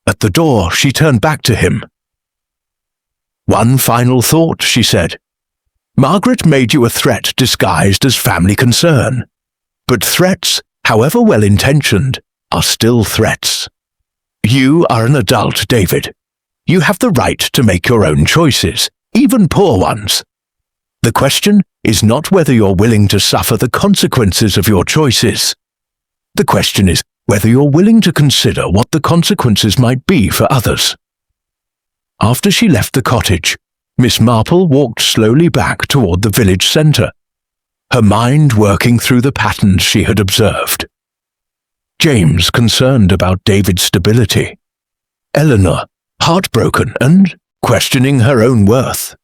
At the door, she turned back to him. "One final thought," she said. "Margaret made you a threat disguised as family concern. But threats, however well-intentioned, are still threats. You are an adult, David. You have the right to make your own choices, even poor ones. The question is not whether you're willing to suffer the consequences of your choices. The question is whether you're willing to consider what the consequences might be for others." After she left the cottage, Miss Marple walked slowly back toward the village centre, her mind working through the patterns she had observed. James concerned about David's stability. Eleanor heartbroken and questioning her own worth.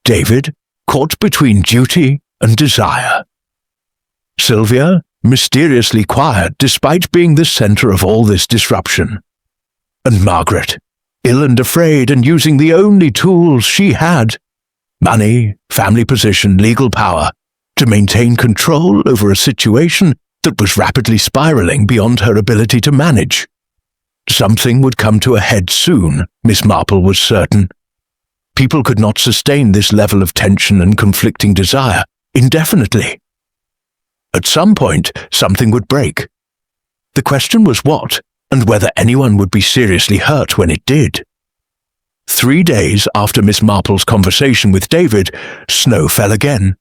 David caught between duty and desire. Sylvia mysteriously quiet despite being the centre of all this disruption. And Margaret, ill and afraid and using the only tools she had, money, family position, legal power, to maintain control over a situation that was rapidly spiraling beyond her ability to manage. Something would come to a head soon, Miss Marple was certain. People could not sustain this level of tension and conflicting desire indefinitely. At some point, something would break. The question was what, and whether anyone would be seriously hurt when it did. 3 days after Miss Marple's conversation with David, snow fell again,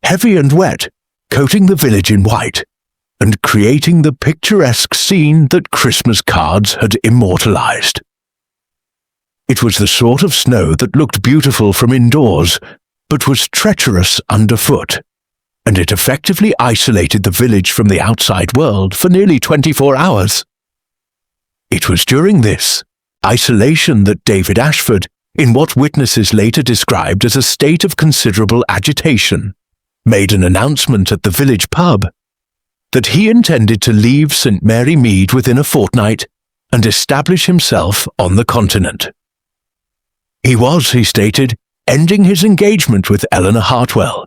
heavy and wet, coating the village in white, and creating the picturesque scene that Christmas cards had immortalized. It was the sort of snow that looked beautiful from indoors, but was treacherous underfoot, and it effectively isolated the village from the outside world for nearly 24 hours. It was during this isolation that David Ashford, in what witnesses later described as a state of considerable agitation, made an announcement at the village pub that he intended to leave St. Mary Mead within a fortnight and establish himself on the continent. He was, he stated, ending his engagement with Eleanor Hartwell,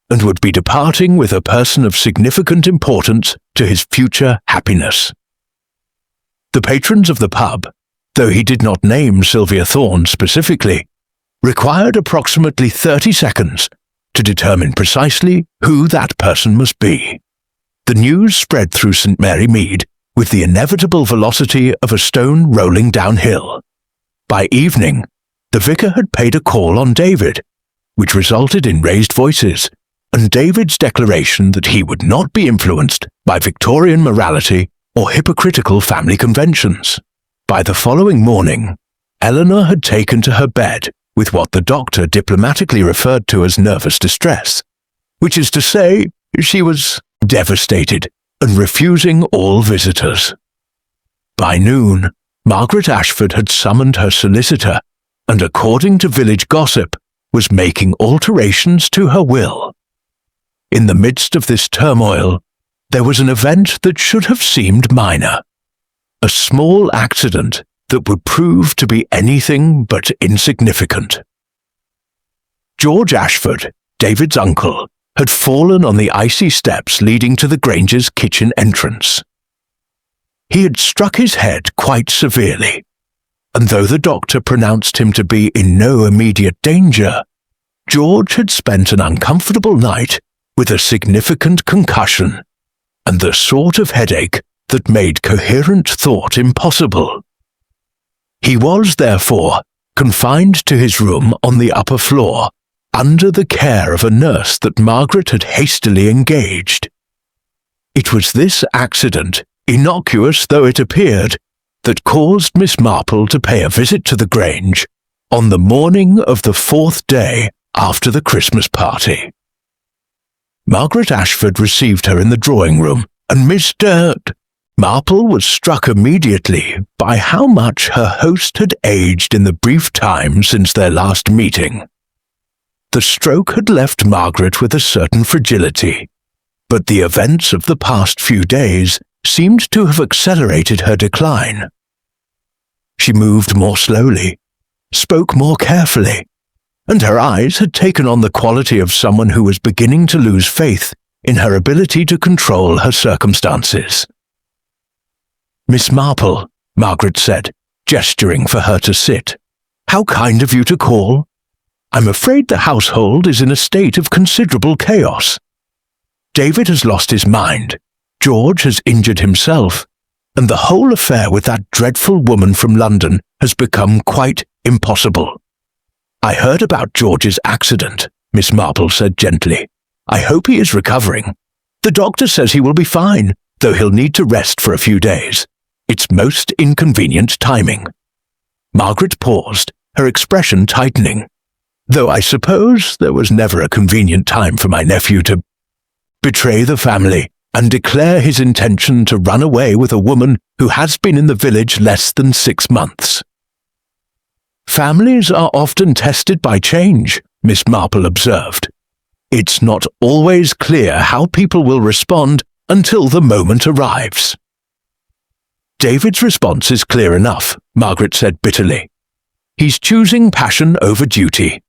and would be departing with a person of significant importance to his future happiness. The patrons of the pub, though he did not name Sylvia Thorne specifically, required approximately 30 seconds to determine precisely who that person must be. The news spread through St. Mary Mead with the inevitable velocity of a stone rolling downhill. By evening, the vicar had paid a call on David, which resulted in raised voices, and David's declaration that he would not be influenced by Victorian morality or hypocritical family conventions. By the following morning, Eleanor had taken to her bed with what the doctor diplomatically referred to as nervous distress, which is to say, she was devastated and refusing all visitors. By noon, Margaret Ashford had summoned her solicitor and, according to village gossip, was making alterations to her will. In the midst of this turmoil, there was an event that should have seemed minor. A small accident that would prove to be anything but insignificant. George Ashford, David's uncle, had fallen on the icy steps leading to the Granger's kitchen entrance. He had struck his head quite severely, and though the doctor pronounced him to be in no immediate danger, George had spent an uncomfortable night with a significant concussion and the sort of headache that made coherent thought impossible. He was, therefore, confined to his room on the upper floor, under the care of a nurse that Margaret had hastily engaged. It was this accident, innocuous though it appeared, that caused Miss Marple to pay a visit to the Grange on the morning of the 4th day after the Christmas party. Margaret Ashford received her in the drawing-room, and Mr. Marple was struck immediately by how much her host had aged in the brief time since their last meeting. The stroke had left Margaret with a certain fragility, but the events of the past few days seemed to have accelerated her decline. She moved more slowly, spoke more carefully, and her eyes had taken on the quality of someone who was beginning to lose faith in her ability to control her circumstances. "Miss Marple," Margaret said, gesturing for her to sit, "how kind of you to call. I'm afraid the household is in a state of considerable chaos. David has lost his mind, George has injured himself, and the whole affair with that dreadful woman from London has become quite impossible." "I heard about George's accident," Miss Marple said gently. "I hope he is recovering. The doctor says he will be fine, though he'll need to rest for a few days. It's most inconvenient timing." Margaret paused, her expression tightening. "Though I suppose there was never a convenient time for my nephew to betray the family and declare his intention to run away with a woman who has been in the village less than 6 months. Families are often tested by change," Miss Marple observed. "It's not always clear how people will respond until the moment arrives." "David's response is clear enough," Margaret said bitterly. "He's choosing passion over duty.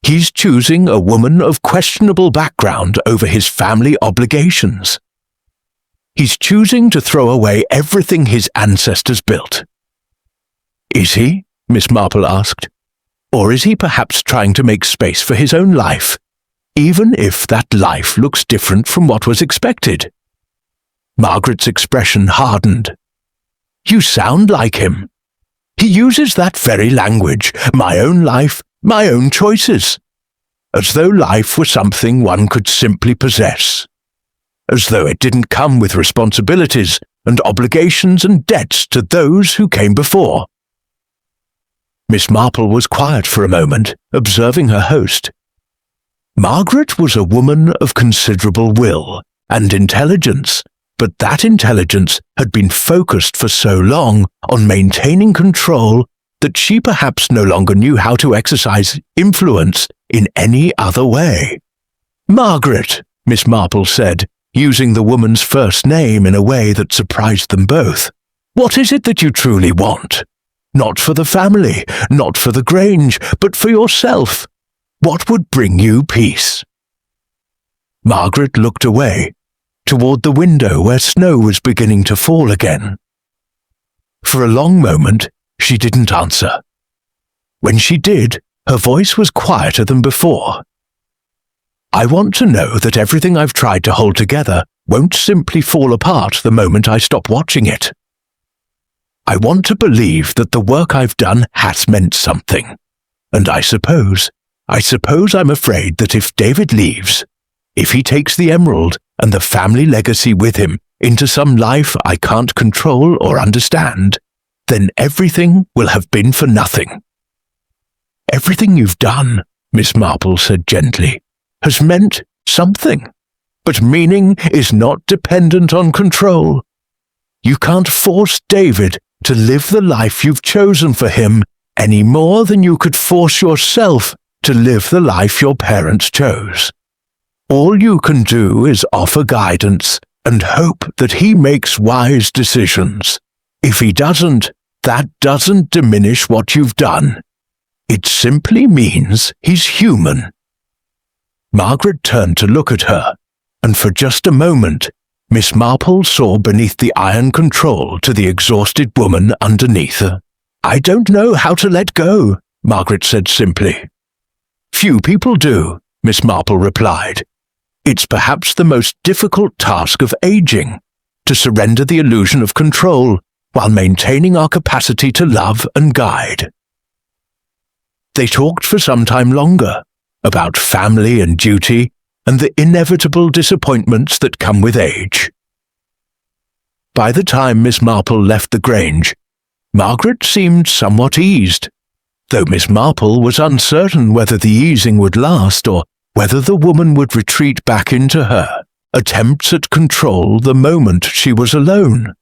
He's choosing a woman of questionable background over his family obligations. He's choosing to throw away everything his ancestors built." "Is he?" Miss Marple asked. "Or is he perhaps trying to make space for his own life, even if that life looks different from what was expected?" Margaret's expression hardened. "You sound like him. He uses that very language, my own life, my own choices, as though life were something one could simply possess, as though it didn't come with responsibilities and obligations and debts to those who came before." Miss Marple was quiet for a moment, observing her host. Margaret was a woman of considerable will and intelligence, but that intelligence had been focused for so long on maintaining control that she perhaps no longer knew how to exercise influence in any other way. "Margaret," Miss Marple said, using the woman's first name in a way that surprised them both, "what is it that you truly want? Not for the family, not for the Grange, but for yourself. What would bring you peace?" Margaret looked away, toward the window where snow was beginning to fall again. For a long moment, she didn't answer. When she did, her voice was quieter than before. "I want to know that everything I've tried to hold together won't simply fall apart the moment I stop watching it. I want to believe that the work I've done has meant something, and I suppose I'm afraid that if David leaves, if he takes the emerald and the family legacy with him into some life I can't control or understand, then everything will have been for nothing." "Everything you've done," Miss Marple said gently, "has meant something, but meaning is not dependent on control. You can't force David to live the life you've chosen for him any more than you could force yourself to live the life your parents chose. All you can do is offer guidance and hope that he makes wise decisions. If he doesn't, that doesn't diminish what you've done. It simply means he's human." Margaret turned to look at her, and for just a moment, Miss Marple saw beneath the iron control to the exhausted woman underneath her I don't know how to let go, Margaret said simply. Few people do, Miss Marple replied. It's perhaps the most difficult task of aging, to surrender the illusion of control while maintaining our capacity to love and guide. They talked for some time longer, about family and duty and the inevitable disappointments that come with age. By the time Miss Marple left the Grange, Margaret seemed somewhat eased, though Miss Marple was uncertain whether the easing would last or whether the woman would retreat back into her attempts at control the moment she was alone.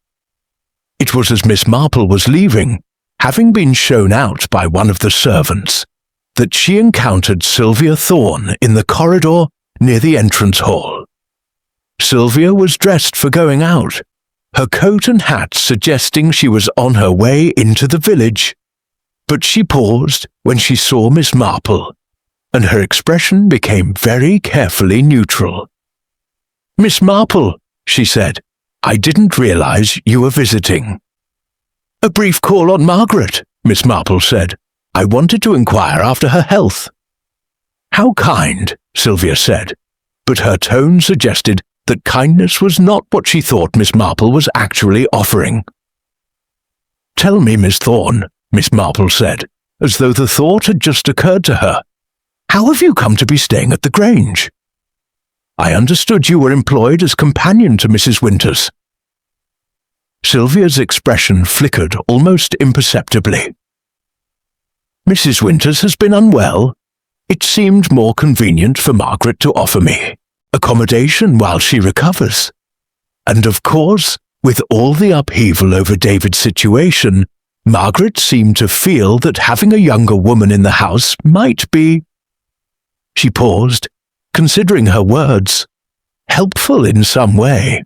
It was as Miss Marple was leaving, having been shown out by one of the servants, that she encountered Sylvia Thorne in the corridor near the entrance hall. Sylvia was dressed for going out, her coat and hat suggesting she was on her way into the village, but she paused when she saw Miss Marple, and her expression became very carefully neutral. "Miss Marple," she said, "I didn't realize you were visiting." "A brief call on Margaret," Miss Marple said. "I wanted to inquire after her health." "How kind," Sylvia said, but her tone suggested that kindness was not what she thought Miss Marple was actually offering. "Tell me, Miss Thorne," Miss Marple said, as though the thought had just occurred to her. "How have you come to be staying at the Grange? I understood you were employed as companion to Mrs. Winters." Sylvia's expression flickered almost imperceptibly. "Mrs. Winters has been unwell. It seemed more convenient for Margaret to offer me accommodation while she recovers. And of course, with all the upheaval over David's situation, Margaret seemed to feel that having a younger woman in the house might be—" She paused, considering her words, "helpful in some way."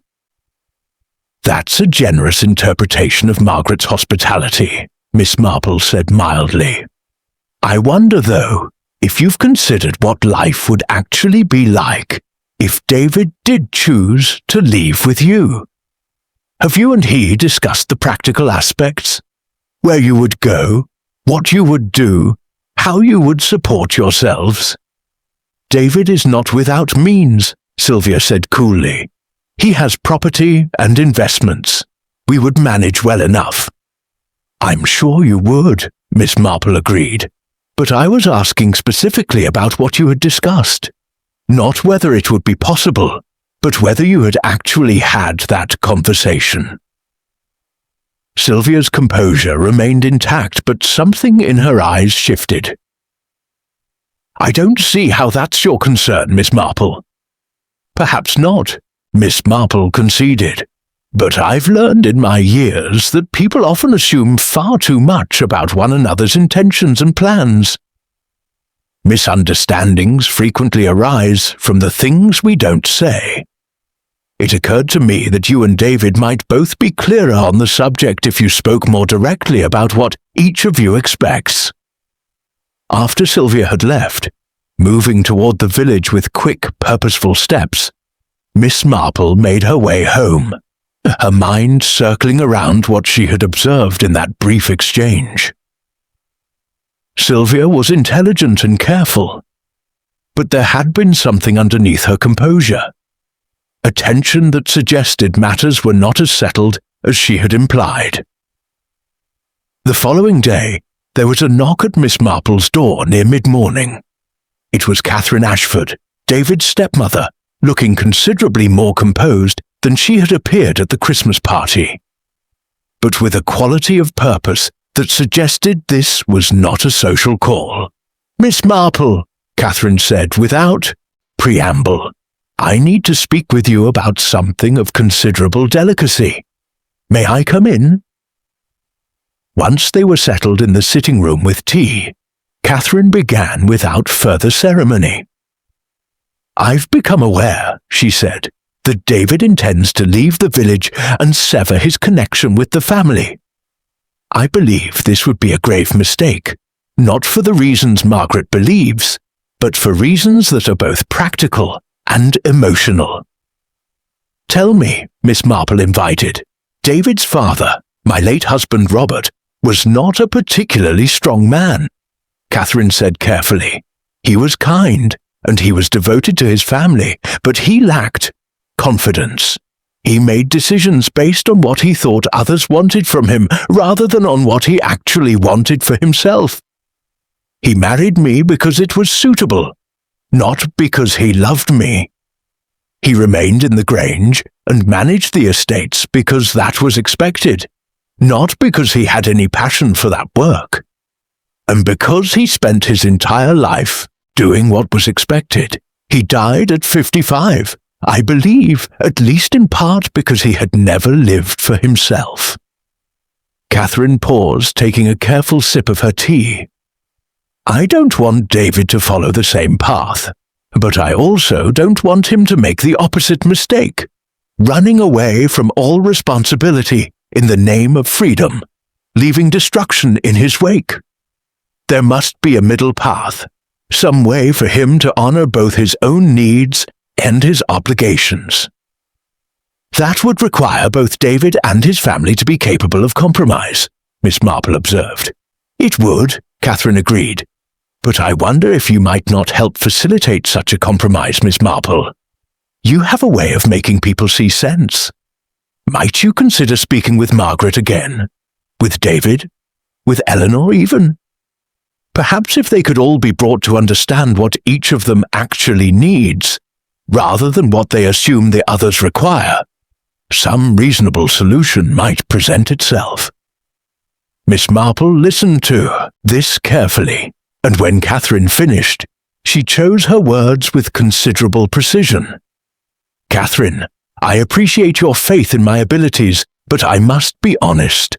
"That's a generous interpretation of Margaret's hospitality," Miss Marple said mildly. "I wonder, though, if you've considered what life would actually be like if David did choose to leave with you. Have you and he discussed the practical aspects? Where you would go, what you would do, how you would support yourselves?" "David is not without means," Sylvia said coolly. "He has property and investments. We would manage well enough." "I'm sure you would," Miss Marple agreed. "But I was asking specifically about what you had discussed. Not whether it would be possible, but whether you had actually had that conversation." Sylvia's composure remained intact, but something in her eyes shifted. "I don't see how that's your concern, Miss Marple." "Perhaps not," Miss Marple conceded. "But I've learned in my years that people often assume far too much about one another's intentions and plans. Misunderstandings frequently arise from the things we don't say. It occurred to me that you and David might both be clearer on the subject if you spoke more directly about what each of you expects." After Sylvia had left, moving toward the village with quick, purposeful steps, Miss Marple made her way home, her mind circling around what she had observed in that brief exchange. Sylvia was intelligent and careful, but there had been something underneath her composure, a tension that suggested matters were not as settled as she had implied. The following day, there was a knock at Miss Marple's door near mid-morning. It was Catherine Ashford, David's stepmother, looking considerably more composed than she had appeared at the Christmas party, but with a quality of purpose that suggested this was not a social call. "Miss Marple," Catherine said without preamble, "I need to speak with you about something of considerable delicacy. May I come in?" Once they were settled in the sitting room with tea, Catherine began without further ceremony. "I've become aware," she said, "that David intends to leave the village and sever his connection with the family. I believe this would be a grave mistake, not for the reasons Margaret believes, but for reasons that are both practical and emotional." "Tell me," Miss Marple invited. "David's father, my late husband Robert, was not a particularly strong man, Catherine said carefully. He was kind, and he was devoted to his family, but he lacked confidence. He made decisions based on what he thought others wanted from him, rather than on what he actually wanted for himself. He married me because it was suitable, not because he loved me. He remained in the Grange and managed the estates because that was expected, not because he had any passion for that work. And because he spent his entire life doing what was expected, he died at 55, I believe, at least in part because he had never lived for himself. Catherine paused, taking a careful sip of her tea. I don't want David to follow the same path, but I also don't want him to make the opposite mistake, running away from all responsibility in the name of freedom, leaving destruction in his wake. There must be a middle path, some way for him to honor both his own needs and his obligations. That would require both David and his family to be capable of compromise, Miss Marple observed. It would, Catherine agreed. But I wonder if you might not help facilitate such a compromise, Miss Marple. You have a way of making people see sense. Might you consider speaking with Margaret again? With David? With Eleanor even? Perhaps if they could all be brought to understand what each of them actually needs, rather than what they assume the others require, some reasonable solution might present itself. Miss Marple listened to this carefully, and when Catherine finished, she chose her words with considerable precision. Catherine, I appreciate your faith in my abilities, but I must be honest.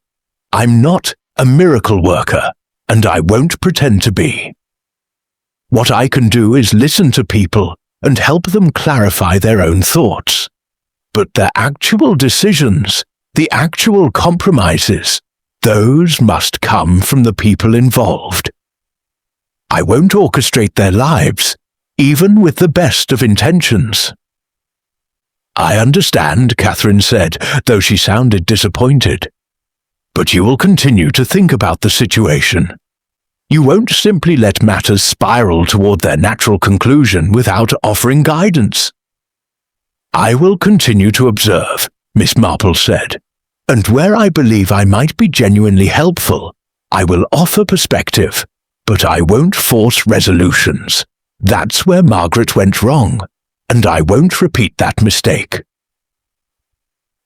I'm not a miracle worker, and I won't pretend to be. What I can do is listen to people and help them clarify their own thoughts. But their actual decisions, the actual compromises, those must come from the people involved. I won't orchestrate their lives, even with the best of intentions. I understand, Catherine said, though she sounded disappointed. But you will continue to think about the situation. You won't simply let matters spiral toward their natural conclusion without offering guidance. I will continue to observe, Miss Marple said, and where I believe I might be genuinely helpful, I will offer perspective. But I won't force resolutions. That's where Margaret went wrong, and I won't repeat that mistake.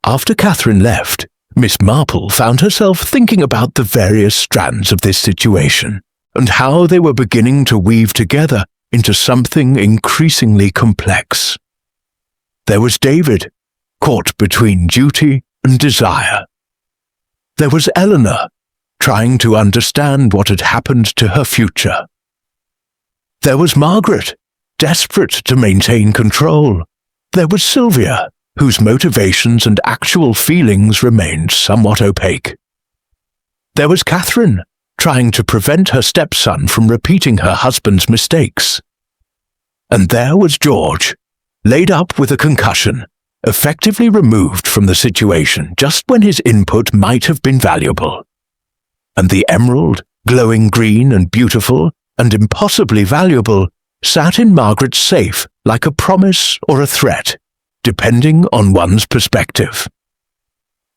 After Catherine left, Miss Marple found herself thinking about the various strands of this situation, and how they were beginning to weave together into something increasingly complex. There was David, caught between duty and desire. There was Eleanor, trying to understand what had happened to her future. There was Margaret, desperate to maintain control. There was Sylvia, whose motivations and actual feelings remained somewhat opaque. There was Catherine, trying to prevent her stepson from repeating her husband's mistakes. And there was George, laid up with a concussion, effectively removed from the situation just when his input might have been valuable. And the emerald, glowing green and beautiful, and impossibly valuable, sat in Margaret's safe like a promise or a threat, depending on one's perspective.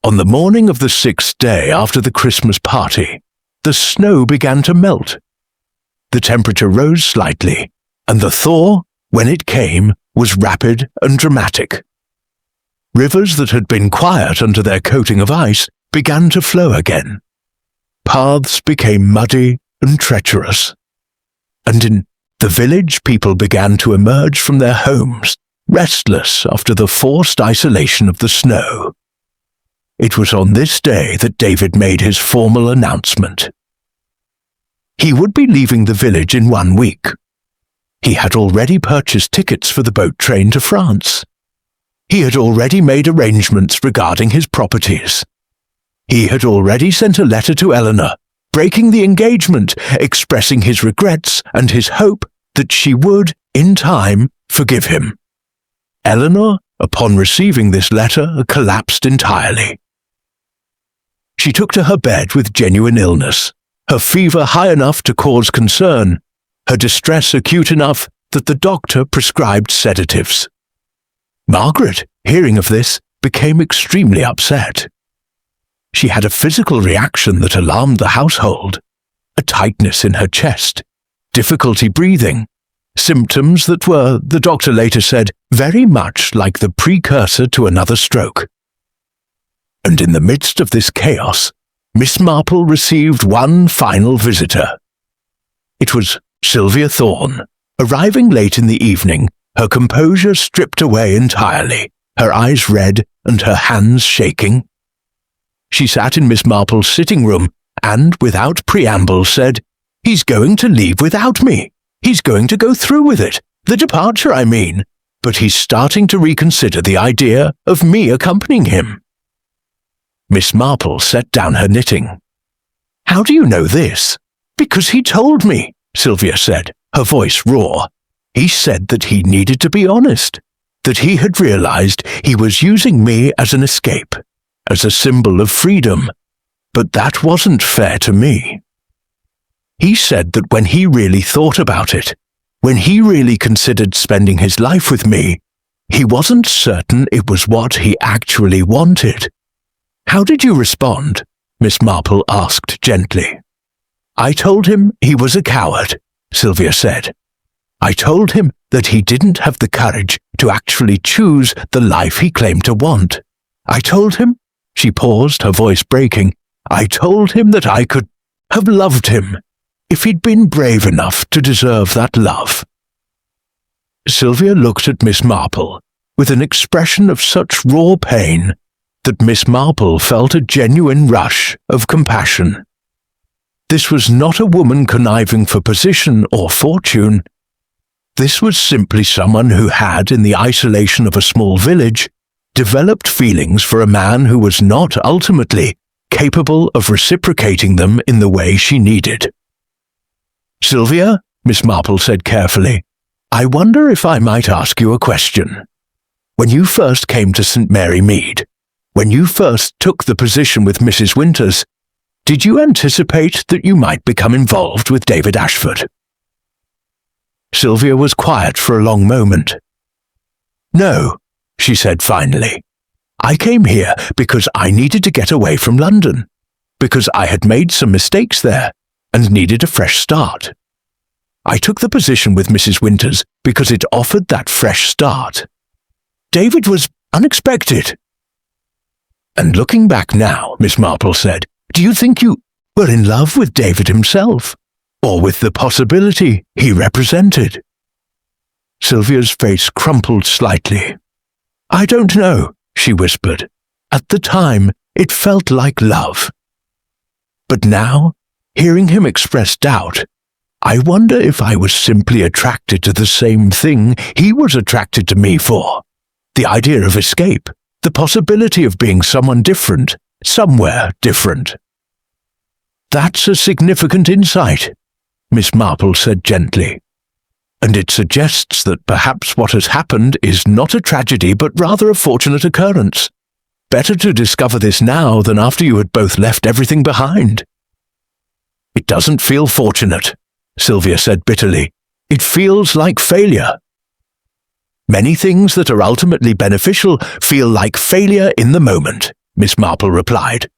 On the morning of the 6th day after the Christmas party, the snow began to melt. The temperature rose slightly, and the thaw, when it came, was rapid and dramatic. Rivers that had been quiet under their coating of ice began to flow again. Paths became muddy and treacherous. And in the village, people began to emerge from their homes, restless after the forced isolation of the snow. It was on this day that David made his formal announcement. He would be leaving the village in 1 week. He had already purchased tickets for the boat train to France. He had already made arrangements regarding his properties. He had already sent a letter to Eleanor, breaking the engagement, expressing his regrets and his hope that she would, in time, forgive him. Eleanor, upon receiving this letter, collapsed entirely. She took to her bed with genuine illness, her fever high enough to cause concern, her distress acute enough that the doctor prescribed sedatives. Margaret, hearing of this, became extremely upset. She had a physical reaction that alarmed the household, a tightness in her chest, difficulty breathing, symptoms that were, the doctor later said, very much like the precursor to another stroke. And in the midst of this chaos, Miss Marple received one final visitor. It was Sylvia Thorne, arriving late in the evening, her composure stripped away entirely, her eyes red and her hands shaking. She sat in Miss Marple's sitting room and, without preamble, said, "He's going to leave without me. He's going to go through with it. The departure, I mean. But he's starting to reconsider the idea of me accompanying him." Miss Marple set down her knitting. "How do you know this?" "Because he told me," Sylvia said, her voice raw. "He said that he needed to be honest, that he had realized he was using me as an escape, as a symbol of freedom, but that wasn't fair to me. He said that when he really thought about it, when he really considered spending his life with me, he wasn't certain it was what he actually wanted." "How did you respond?" Miss Marple asked gently. "I told him he was a coward," Sylvia said. "I told him that he didn't have the courage to actually choose the life he claimed to want. I told him," she paused, her voice breaking, "I told him that I could have loved him if he'd been brave enough to deserve that love." Sylvia looked at Miss Marple with an expression of such raw pain that Miss Marple felt a genuine rush of compassion. This was not a woman conniving for position or fortune. This was simply someone who had, in the isolation of a small village, developed feelings for a man who was not ultimately capable of reciprocating them in the way she needed. "Sylvia," Miss Marple said carefully, "I wonder if I might ask you a question. When you first came to St. Mary Mead, when you first took the position with Mrs. Winters, did you anticipate that you might become involved with David Ashford?" Sylvia was quiet for a long moment. "No," she said finally. "I came here because I needed to get away from London, because I had made some mistakes there and needed a fresh start. I took the position with Mrs. Winters because it offered that fresh start. David was unexpected." "And looking back now," Miss Marple said, "do you think you were in love with David himself, or with the possibility he represented?" Sylvia's face crumpled slightly. "I don't know," she whispered. "At the time, it felt like love. But now, hearing him express doubt, I wonder if I was simply attracted to the same thing he was attracted to me for. The idea of escape, the possibility of being someone different, somewhere different." "That's a significant insight," Miss Marple said gently. "And it suggests that perhaps what has happened is not a tragedy but rather a fortunate occurrence. Better to discover this now than after you had both left everything behind." "It doesn't feel fortunate," Sylvia said bitterly. "It feels like failure." "Many things that are ultimately beneficial feel like failure in the moment," Miss Marple replied.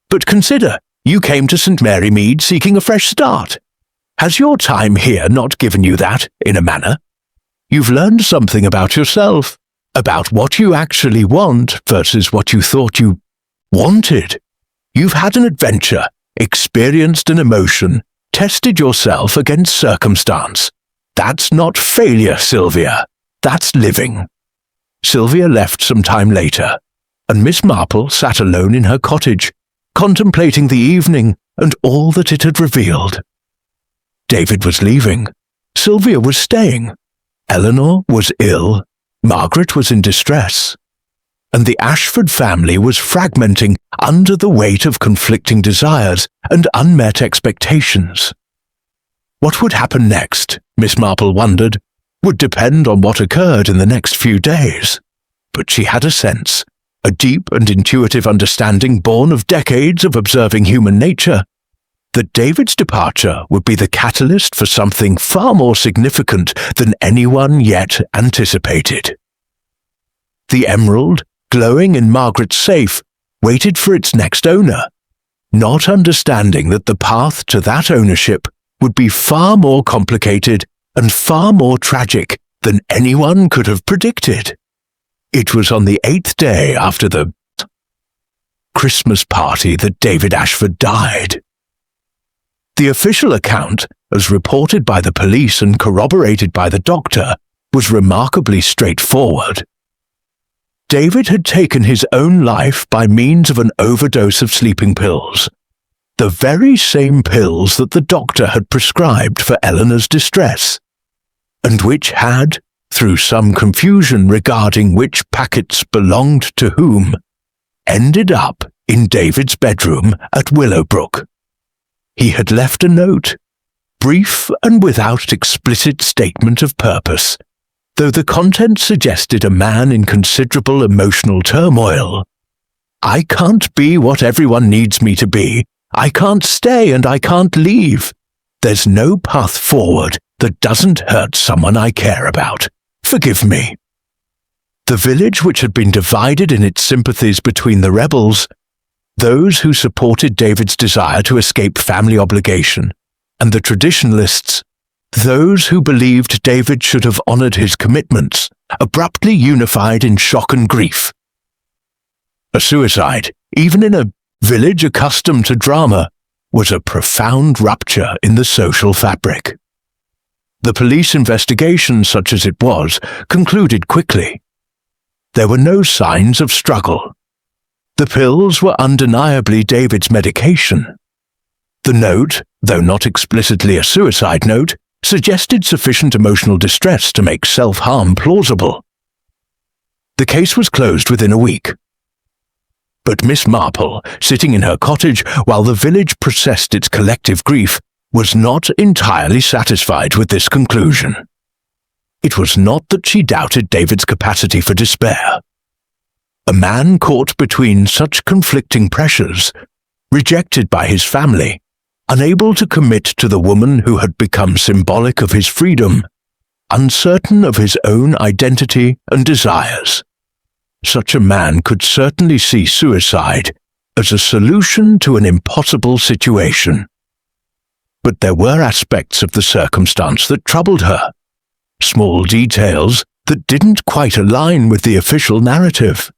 "But consider, you came to St. Mary Mead seeking a fresh start. Has your time here not given you that, in a manner? You've learned something about yourself, about what you actually want versus what you thought you wanted. You've had an adventure, experienced an emotion, tested yourself against circumstance. That's not failure, Sylvia. That's living." Sylvia left some time later, and Miss Marple sat alone in her cottage, contemplating the evening and all that it had revealed. David was leaving. Sylvia was staying. Eleanor was ill. Margaret was in distress. And the Ashford family was fragmenting under the weight of conflicting desires and unmet expectations. What would happen next, Miss Marple wondered, would depend on what occurred in the next few days. But she had a sense a deep and intuitive understanding born of decades of observing human nature, that David's departure would be the catalyst for something far more significant than anyone yet anticipated. The emerald, glowing in Margaret's safe, waited for its next owner, not understanding that the path to that ownership would be far more complicated and far more tragic than anyone could have predicted. It was on the 8th day after the Christmas party that David Ashford died. The official account, as reported by the police and corroborated by the doctor, was remarkably straightforward. David had taken his own life by means of an overdose of sleeping pills, the very same pills that the doctor had prescribed for Eleanor's distress, and which had, through some confusion regarding which packets belonged to whom, ended up in David's bedroom at Willowbrook. He had left a note, brief and without explicit statement of purpose, though the content suggested a man in considerable emotional turmoil. "I can't be what everyone needs me to be. I can't stay and I can't leave. There's no path forward that doesn't hurt someone I care about. Forgive me." The village, which had been divided in its sympathies between the rebels, those who supported David's desire to escape family obligation, and the traditionalists, those who believed David should have honored his commitments, abruptly unified in shock and grief. A suicide, even in a village accustomed to drama, was a profound rupture in the social fabric. The police investigation, such as it was, concluded quickly. There were no signs of struggle. The pills were undeniably David's medication. The note, though not explicitly a suicide note, suggested sufficient emotional distress to make self-harm plausible. The case was closed within a week. But Miss Marple, sitting in her cottage while the village processed its collective grief, was not entirely satisfied with this conclusion. It was not that she doubted David's capacity for despair. A man caught between such conflicting pressures, rejected by his family, unable to commit to the woman who had become symbolic of his freedom, uncertain of his own identity and desires. Such a man could certainly see suicide as a solution to an impossible situation. But there were aspects of the circumstance that troubled her, small details that didn't quite align with the official narrative.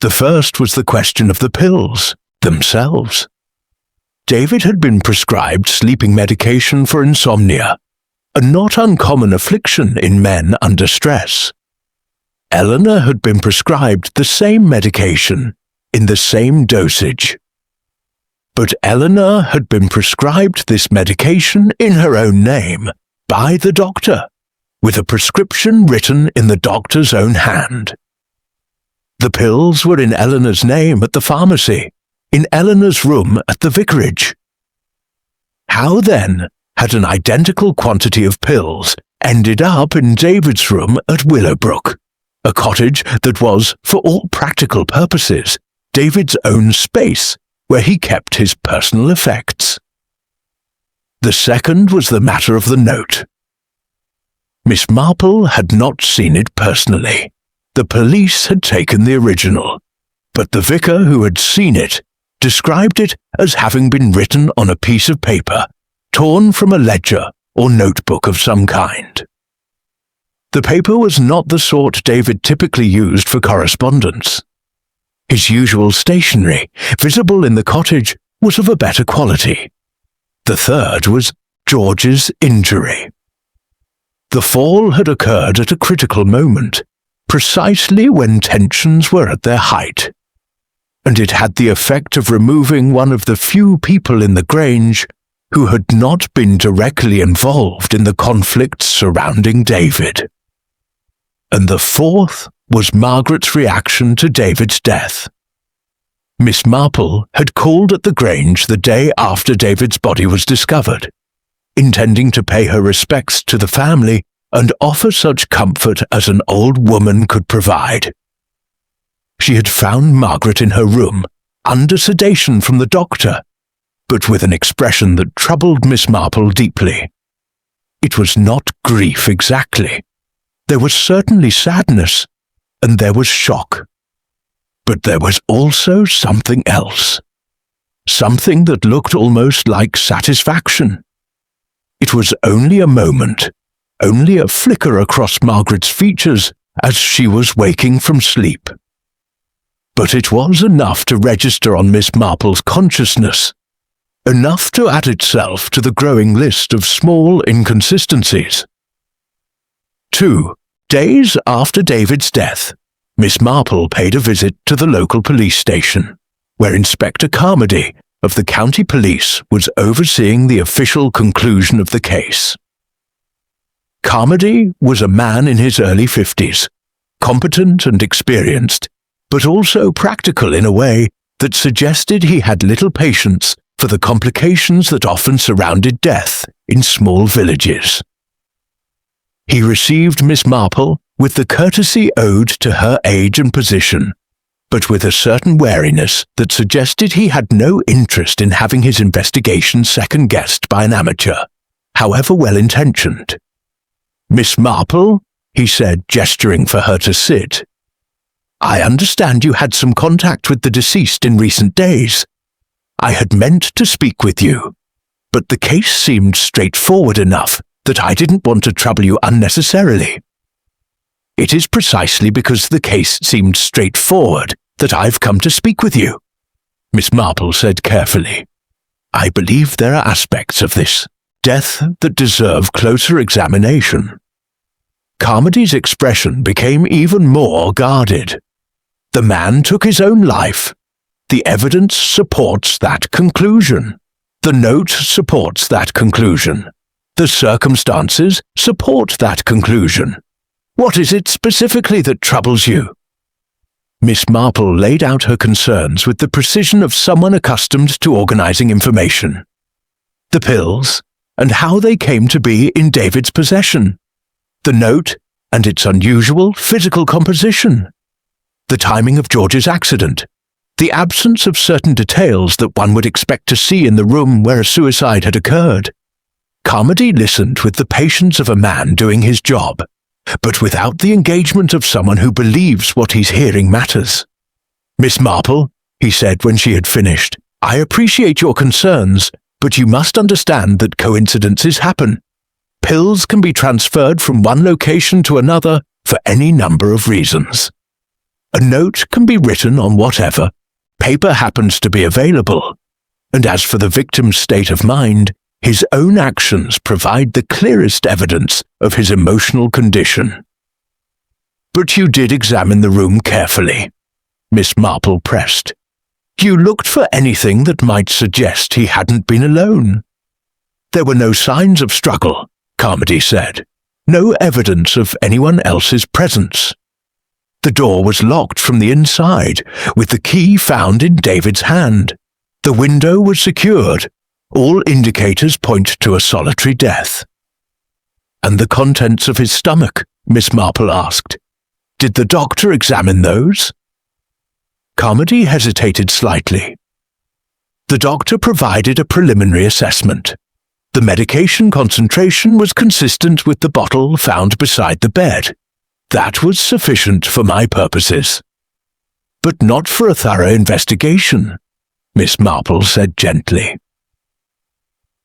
The first was the question of the pills themselves. David had been prescribed sleeping medication for insomnia, a not uncommon affliction in men under stress. Eleanor had been prescribed the same medication in the same dosage. But Eleanor had been prescribed this medication in her own name by the doctor, with a prescription written in the doctor's own hand. The pills were in Eleanor's name at the pharmacy, in Eleanor's room at the vicarage. How then had an identical quantity of pills ended up in David's room at Willowbrook, a cottage that was, for all practical purposes, David's own space where he kept his personal effects? The second was the matter of the note. Miss Marple had not seen it personally. The police had taken the original, but the vicar who had seen it described it as having been written on a piece of paper, torn from a ledger or notebook of some kind. The paper was not the sort David typically used for correspondence. His usual stationery, visible in the cottage, was of a better quality. The third was George's injury. The fall had occurred at a critical moment, precisely when tensions were at their height, and it had the effect of removing one of the few people in the Grange who had not been directly involved in the conflicts surrounding David. And the fourth was Margaret's reaction to David's death. Miss Marple had called at the Grange the day after David's body was discovered, intending to pay her respects to the family and offer such comfort as an old woman could provide. She she had found Margaret in her room, under sedation from the doctor, but with an expression that troubled Miss Marple deeply. It was not grief exactly. There was certainly sadness, and there was shock. But there was also something else. Something that looked almost like satisfaction. It was only a moment, only a flicker across Margaret's features as she was waking from sleep. But it was enough to register on Miss Marple's consciousness, enough to add itself to the growing list of small inconsistencies. 2 days after David's death, Miss Marple paid a visit to the local police station, where Inspector Carmody of the county police was overseeing the official conclusion of the case. Carmody was a man in his early 50s, competent and experienced, but also practical in a way that suggested he had little patience for the complications that often surrounded death in small villages. He received Miss Marple with the courtesy owed to her age and position, but with a certain wariness that suggested he had no interest in having his investigation second-guessed by an amateur, however well-intentioned. "Miss Marple," he said, gesturing for her to sit, "I understand you had some contact with the deceased in recent days. I had meant to speak with you, but the case seemed straightforward enough that I didn't want to trouble you unnecessarily." "It is precisely because the case seemed straightforward that I've come to speak with you," Miss Marple said carefully. "I believe there are aspects of this death that deserve closer examination." Carmody's expression became even more guarded. "The man took his own life. The evidence supports that conclusion. The note supports that conclusion. The circumstances support that conclusion. What is it specifically that troubles you?" Miss Marple laid out her concerns with the precision of someone accustomed to organizing information. The pills, and how they came to be in David's possession. The note, and its unusual physical composition. The timing of George's accident. The absence of certain details that one would expect to see in the room where a suicide had occurred. Carmody listened with the patience of a man doing his job, but without the engagement of someone who believes what he's hearing matters. "Miss Marple," he said when she had finished, "I appreciate your concerns, but you must understand that coincidences happen. Pills can be transferred from one location to another for any number of reasons. A note can be written on whatever. Paper happens to be available. And as for the victim's state of mind, his own actions provide the clearest evidence of his emotional condition." "But you did examine the room carefully," Miss Marple pressed. "You looked for anything that might suggest he hadn't been alone." "There were no signs of struggle," Carmody said. "No evidence of anyone else's presence. The door was locked from the inside, with the key found in David's hand. The window was secured. All indicators point to a solitary death." "And the contents of his stomach?" Miss Marple asked. "Did the doctor examine those?" Carmody hesitated slightly. "The doctor provided a preliminary assessment. The medication concentration was consistent with the bottle found beside the bed. That was sufficient for my purposes." "But not for a thorough investigation," Miss Marple said gently.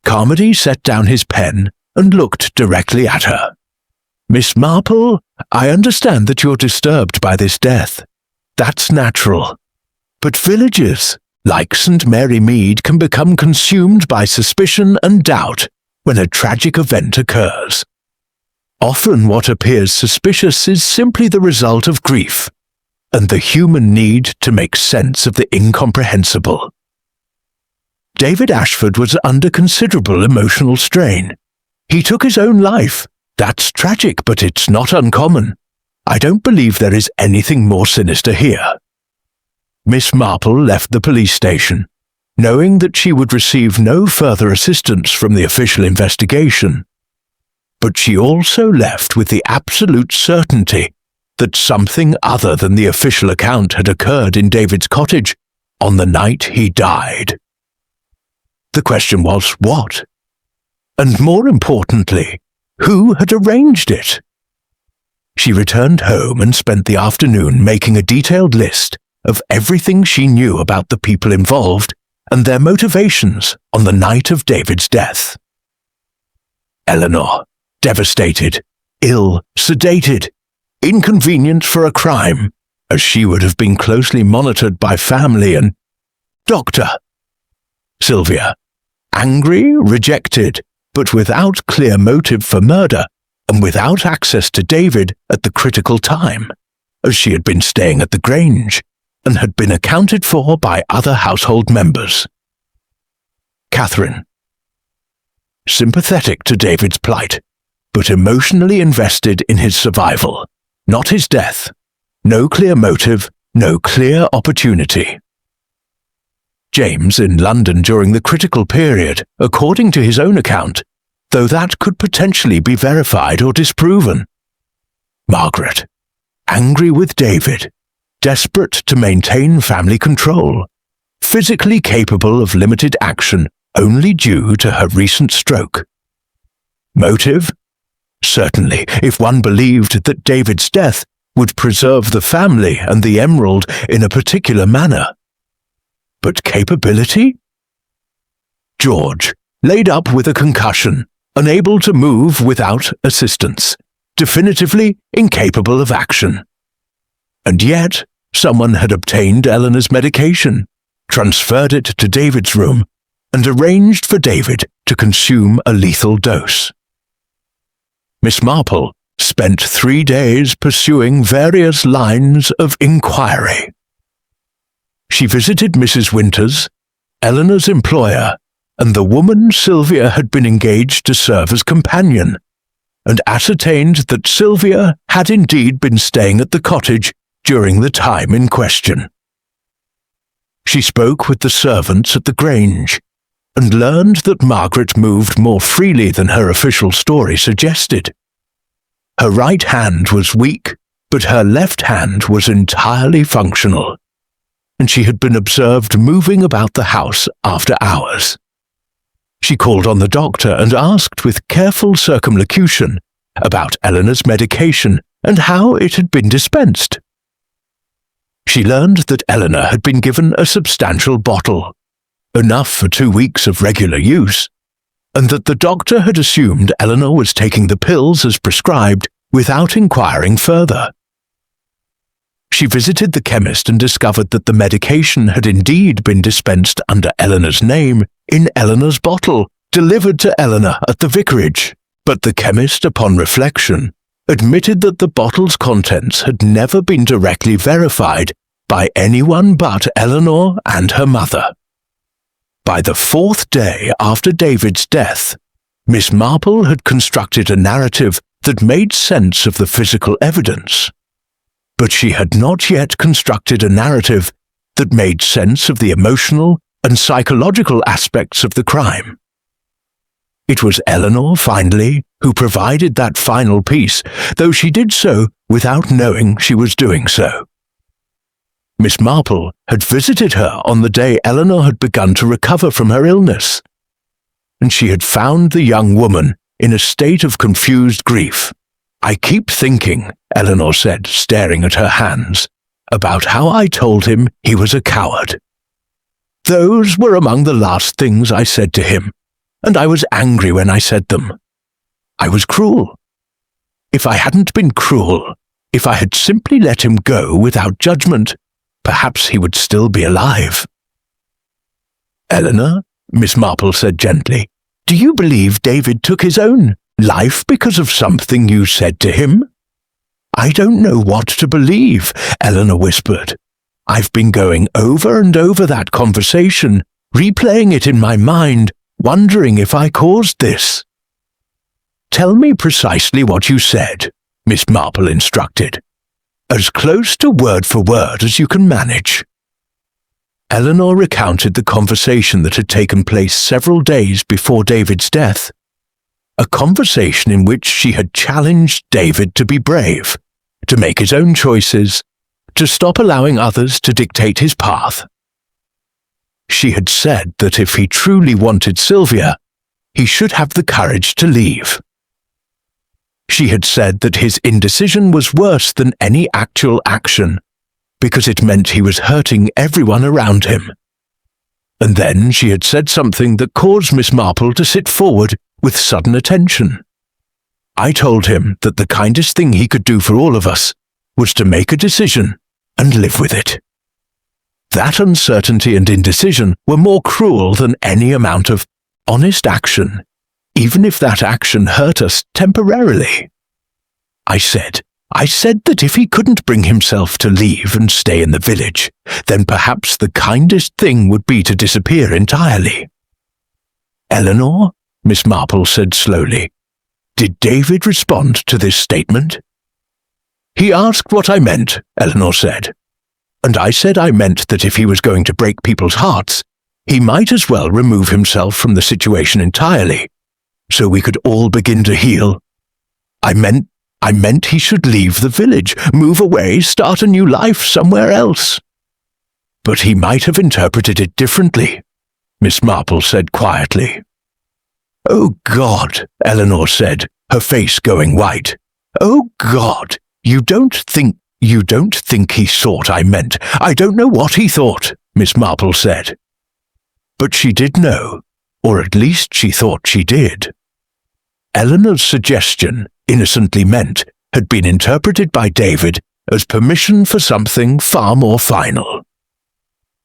Carmody set down his pen and looked directly at her. "Miss Marple, I understand that you're disturbed by this death. That's natural. But villages, like St. Mary Mead, can become consumed by suspicion and doubt when a tragic event occurs. Often what appears suspicious is simply the result of grief, and the human need to make sense of the incomprehensible. David Ashford was under considerable emotional strain. He took his own life. That's tragic, but it's not uncommon. I don't believe there is anything more sinister here." Miss Marple left the police station, knowing that she would receive no further assistance from the official investigation. But she also left with the absolute certainty that something other than the official account had occurred in David's cottage on the night he died. The question was, what? And more importantly, who had arranged it? She returned home and spent the afternoon making a detailed list of everything she knew about the people involved and their motivations on the night of David's death. Eleanor, devastated, ill, sedated, inconvenient for a crime, as she would have been closely monitored by family and doctor. Sylvia, angry, rejected, but without clear motive for murder and without access to David at the critical time, as she had been staying at the Grange and had been accounted for by other household members. Catherine, sympathetic to David's plight, but emotionally invested in his survival, not his death. No clear motive, no clear opportunity. James in London during the critical period, according to his own account, though that could potentially be verified or disproven. Margaret, angry with David, desperate to maintain family control, physically capable of limited action only due to her recent stroke. Motive? Certainly, if one believed that David's death would preserve the family and the emerald in a particular manner. But capability? George, laid up with a concussion, unable to move without assistance, definitively incapable of action. And yet, someone had obtained Eleanor's medication, transferred it to David's room, and arranged for David to consume a lethal dose. Miss Marple spent 3 days pursuing various lines of inquiry. She visited Mrs. Winters, Eleanor's employer, and the woman Sylvia had been engaged to serve as companion, and ascertained that Sylvia had indeed been staying at the cottage during the time in question. She spoke with the servants at the Grange, and learned that Margaret moved more freely than her official story suggested. Her right hand was weak, but her left hand was entirely functional, and she had been observed moving about the house after hours. She called on the doctor and asked with careful circumlocution about Eleanor's medication and how it had been dispensed. She learned that Eleanor had been given a substantial bottle, enough for 2 weeks of regular use, and that the doctor had assumed Eleanor was taking the pills as prescribed without inquiring further. She visited the chemist and discovered that the medication had indeed been dispensed under Eleanor's name in Eleanor's bottle, delivered to Eleanor at the vicarage, but the chemist, upon reflection, admitted that the bottle's contents had never been directly verified by anyone but Eleanor and her mother. By the 4th day after David's death, Miss Marple had constructed a narrative that made sense of the physical evidence, but she had not yet constructed a narrative that made sense of the emotional and psychological aspects of the crime. It was Eleanor, finally, who provided that final piece, though she did so without knowing she was doing so. Miss Marple had visited her on the day Eleanor had begun to recover from her illness, and she had found the young woman in a state of confused grief. "I keep thinking," Eleanor said, staring at her hands, "about how I told him he was a coward. Those were among the last things I said to him, and I was angry when I said them. I was cruel. If I hadn't been cruel, if I had simply let him go without judgment, perhaps he would still be alive." "Eleanor," Miss Marple said gently, "do you believe David took his own life because of something you said to him?" "I don't know what to believe," Eleanor whispered. "I've been going over and over that conversation, replaying it in my mind, wondering if I caused this." "Tell me precisely what you said," Miss Marple instructed. "As close to word for word as you can manage." Eleanor recounted the conversation that had taken place several days before David's death, a conversation in which she had challenged David to be brave, to make his own choices, to stop allowing others to dictate his path. She had said that if he truly wanted Sylvia, he should have the courage to leave. She had said that his indecision was worse than any actual action, because it meant he was hurting everyone around him. And then she had said something that caused Miss Marple to sit forward with sudden attention. I told him that the kindest thing he could do for all of us was to make a decision and live with it. That uncertainty and indecision were more cruel than any amount of honest action, even if that action hurt us temporarily. I said that if he couldn't bring himself to leave and stay in the village, then perhaps the kindest thing would be to disappear entirely. Eleanor, Miss Marple said slowly, did David respond to this statement? He asked what I meant, Eleanor said. And I said I meant that if he was going to break people's hearts, he might as well remove himself from the situation entirely, so we could all begin to heal. I meant he should leave the village, move away, start a new life somewhere else. But he might have interpreted it differently, Miss Marple said quietly. Oh God, Eleanor said, her face going white. Oh God, you don't think he thought I meant. I don't know what he thought, Miss Marple said. But she did know, or at least she thought she did. Eleanor's suggestion, innocently meant, had been interpreted by David as permission for something far more final.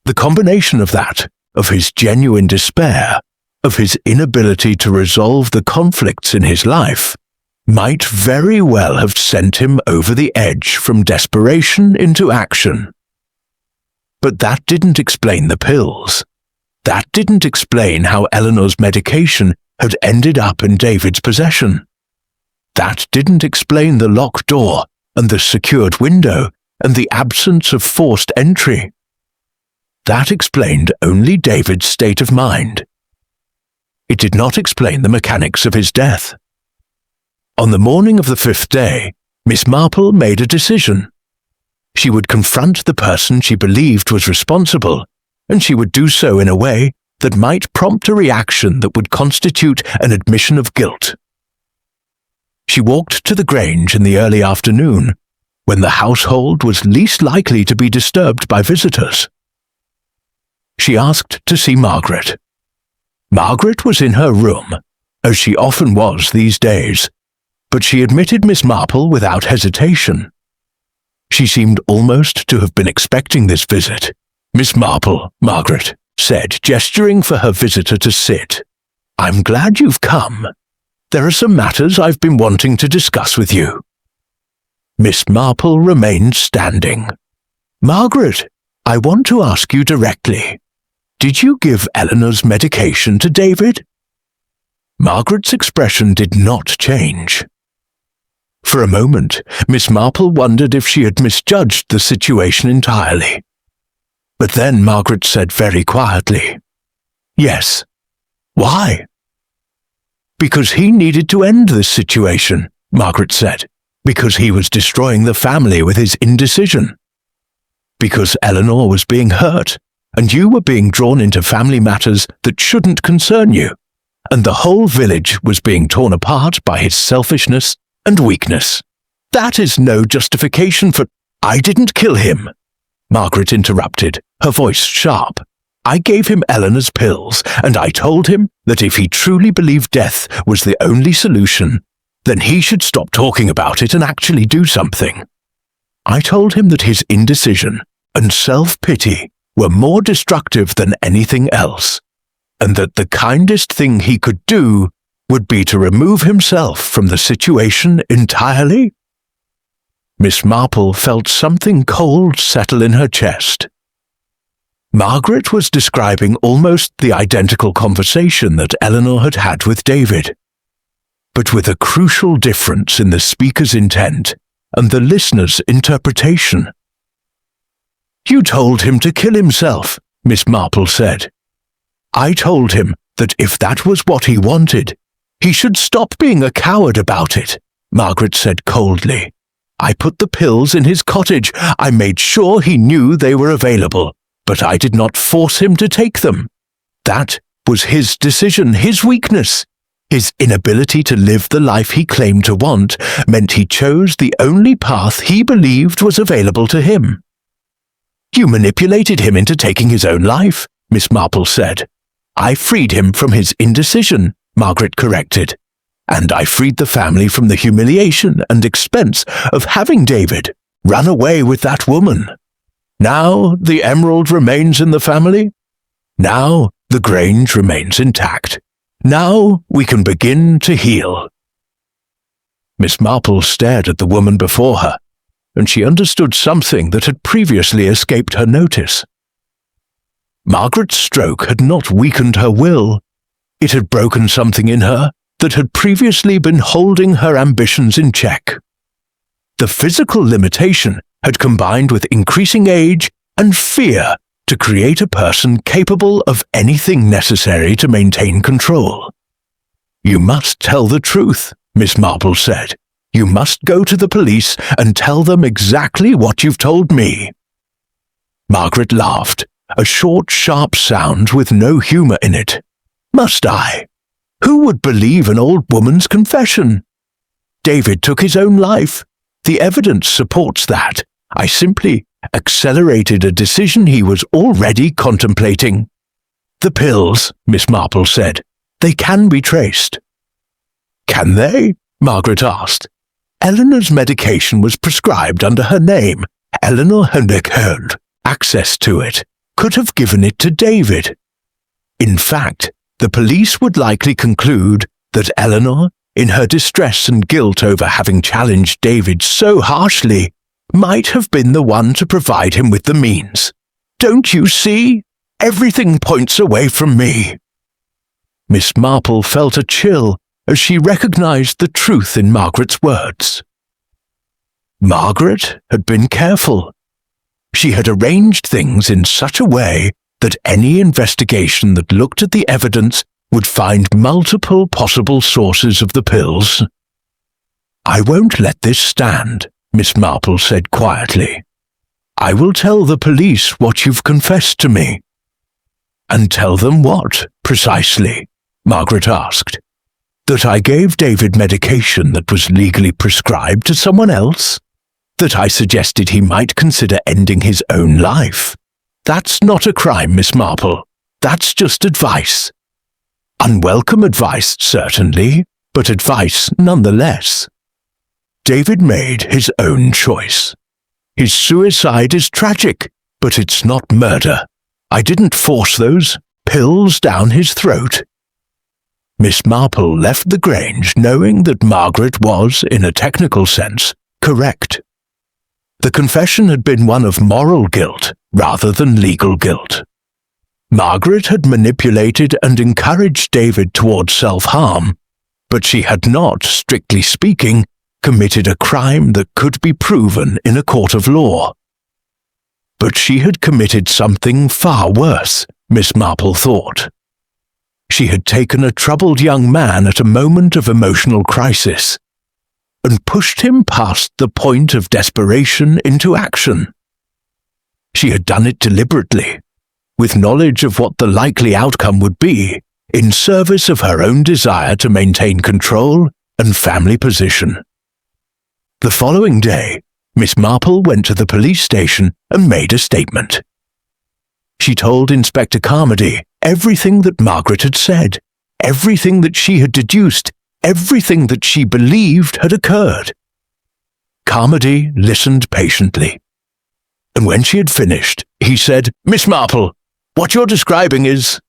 The combination of that, of his genuine despair, of his inability to resolve the conflicts in his life, might very well have sent him over the edge from desperation into action. But that didn't explain the pills. That didn't explain how Eleanor's medication had ended up in David's possession. That didn't explain the locked door and the secured window and the absence of forced entry. That explained only David's state of mind. It did not explain the mechanics of his death. On the morning of the 5th day, Miss Marple made a decision. She would confront the person she believed was responsible, and she would do so in a way that might prompt a reaction that would constitute an admission of guilt. She walked to the Grange in the early afternoon, when the household was least likely to be disturbed by visitors. She asked to see Margaret. Margaret was in her room, as she often was these days, but she admitted Miss Marple without hesitation. She seemed almost to have been expecting this visit. Miss Marple, Margaret said, gesturing for her visitor to sit. I'm glad you've come. There are some matters I've been wanting to discuss with you. Miss Marple remained standing. Margaret, I want to ask you directly. Did you give Eleanor's medication to David? Margaret's expression did not change. For a moment, Miss Marple wondered if she had misjudged the situation entirely. But then Margaret said very quietly, Yes. Why? Because he needed to end this situation, Margaret said, because he was destroying the family with his indecision. Because Eleanor was being hurt, and you were being drawn into family matters that shouldn't concern you, and the whole village was being torn apart by his selfishness and weakness. That is no justification for— I didn't kill him, Margaret interrupted, her voice sharp. I gave him Eleanor's pills, and I told him that if he truly believed death was the only solution, then he should stop talking about it and actually do something. I told him that his indecision and self-pity were more destructive than anything else, and that the kindest thing he could do would be to remove himself from the situation entirely. Miss Marple felt something cold settle in her chest. Margaret was describing almost the identical conversation that Eleanor had had with David, but with a crucial difference in the speaker's intent and the listener's interpretation. You told him to kill himself, Miss Marple said. I told him that if that was what he wanted, he should stop being a coward about it, Margaret said coldly. I put the pills in his cottage. I made sure he knew they were available, but I did not force him to take them. That was his decision, his weakness. His inability to live the life he claimed to want meant he chose the only path he believed was available to him. You manipulated him into taking his own life, Miss Marple said. I freed him from his indecision, Margaret corrected. And I freed the family from the humiliation and expense of having David run away with that woman. Now the emerald remains in the family. Now the Grange remains intact. Now we can begin to heal. Miss Marple stared at the woman before her, and she understood something that had previously escaped her notice. Margaret's stroke had not weakened her will. It had broken something in her that had previously been holding her ambitions in check. The physical limitation had combined with increasing age and fear to create a person capable of anything necessary to maintain control. You must tell the truth, Miss Marple said. You must go to the police and tell them exactly what you've told me. Margaret laughed, a short, sharp sound with no humour in it. Must I? Who would believe an old woman's confession? David took his own life. The evidence supports that. I simply accelerated a decision he was already contemplating. The pills, Miss Marple said. They can be traced. Can they? Margaret asked. Eleanor's medication was prescribed under her name. Eleanor Heirloom. Access to it could have given it to David. In fact, the police would likely conclude that Eleanor, in her distress and guilt over having challenged David so harshly, might have been the one to provide him with the means. Don't you see? Everything points away from me. Miss Marple felt a chill as she recognized the truth in Margaret's words. Margaret had been careful. She had arranged things in such a way that any investigation that looked at the evidence would find multiple possible sources of the pills. I won't let this stand, Miss Marple said quietly. I will tell the police what you've confessed to me. And tell them what, precisely? Margaret asked. That I gave David medication that was legally prescribed to someone else? That I suggested he might consider ending his own life? That's not a crime, Miss Marple. That's just advice. Unwelcome advice, certainly, but advice nonetheless. David made his own choice. His suicide is tragic, but it's not murder. I didn't force those pills down his throat. Miss Marple left the Grange knowing that Margaret was, in a technical sense, correct. The confession had been one of moral guilt rather than legal guilt. Margaret had manipulated and encouraged David towards self-harm, but she had not, strictly speaking, committed a crime that could be proven in a court of law. But she had committed something far worse, Miss Marple thought. She had taken a troubled young man at a moment of emotional crisis and pushed him past the point of desperation into action. She had done it deliberately, with knowledge of what the likely outcome would be, in service of her own desire to maintain control and family position. The following day, Miss Marple went to the police station and made a statement. She told Inspector Carmody everything that Margaret had said, everything that she had deduced, everything that she believed had occurred. Carmody listened patiently, and when she had finished, he said, Miss Marple, what you're describing is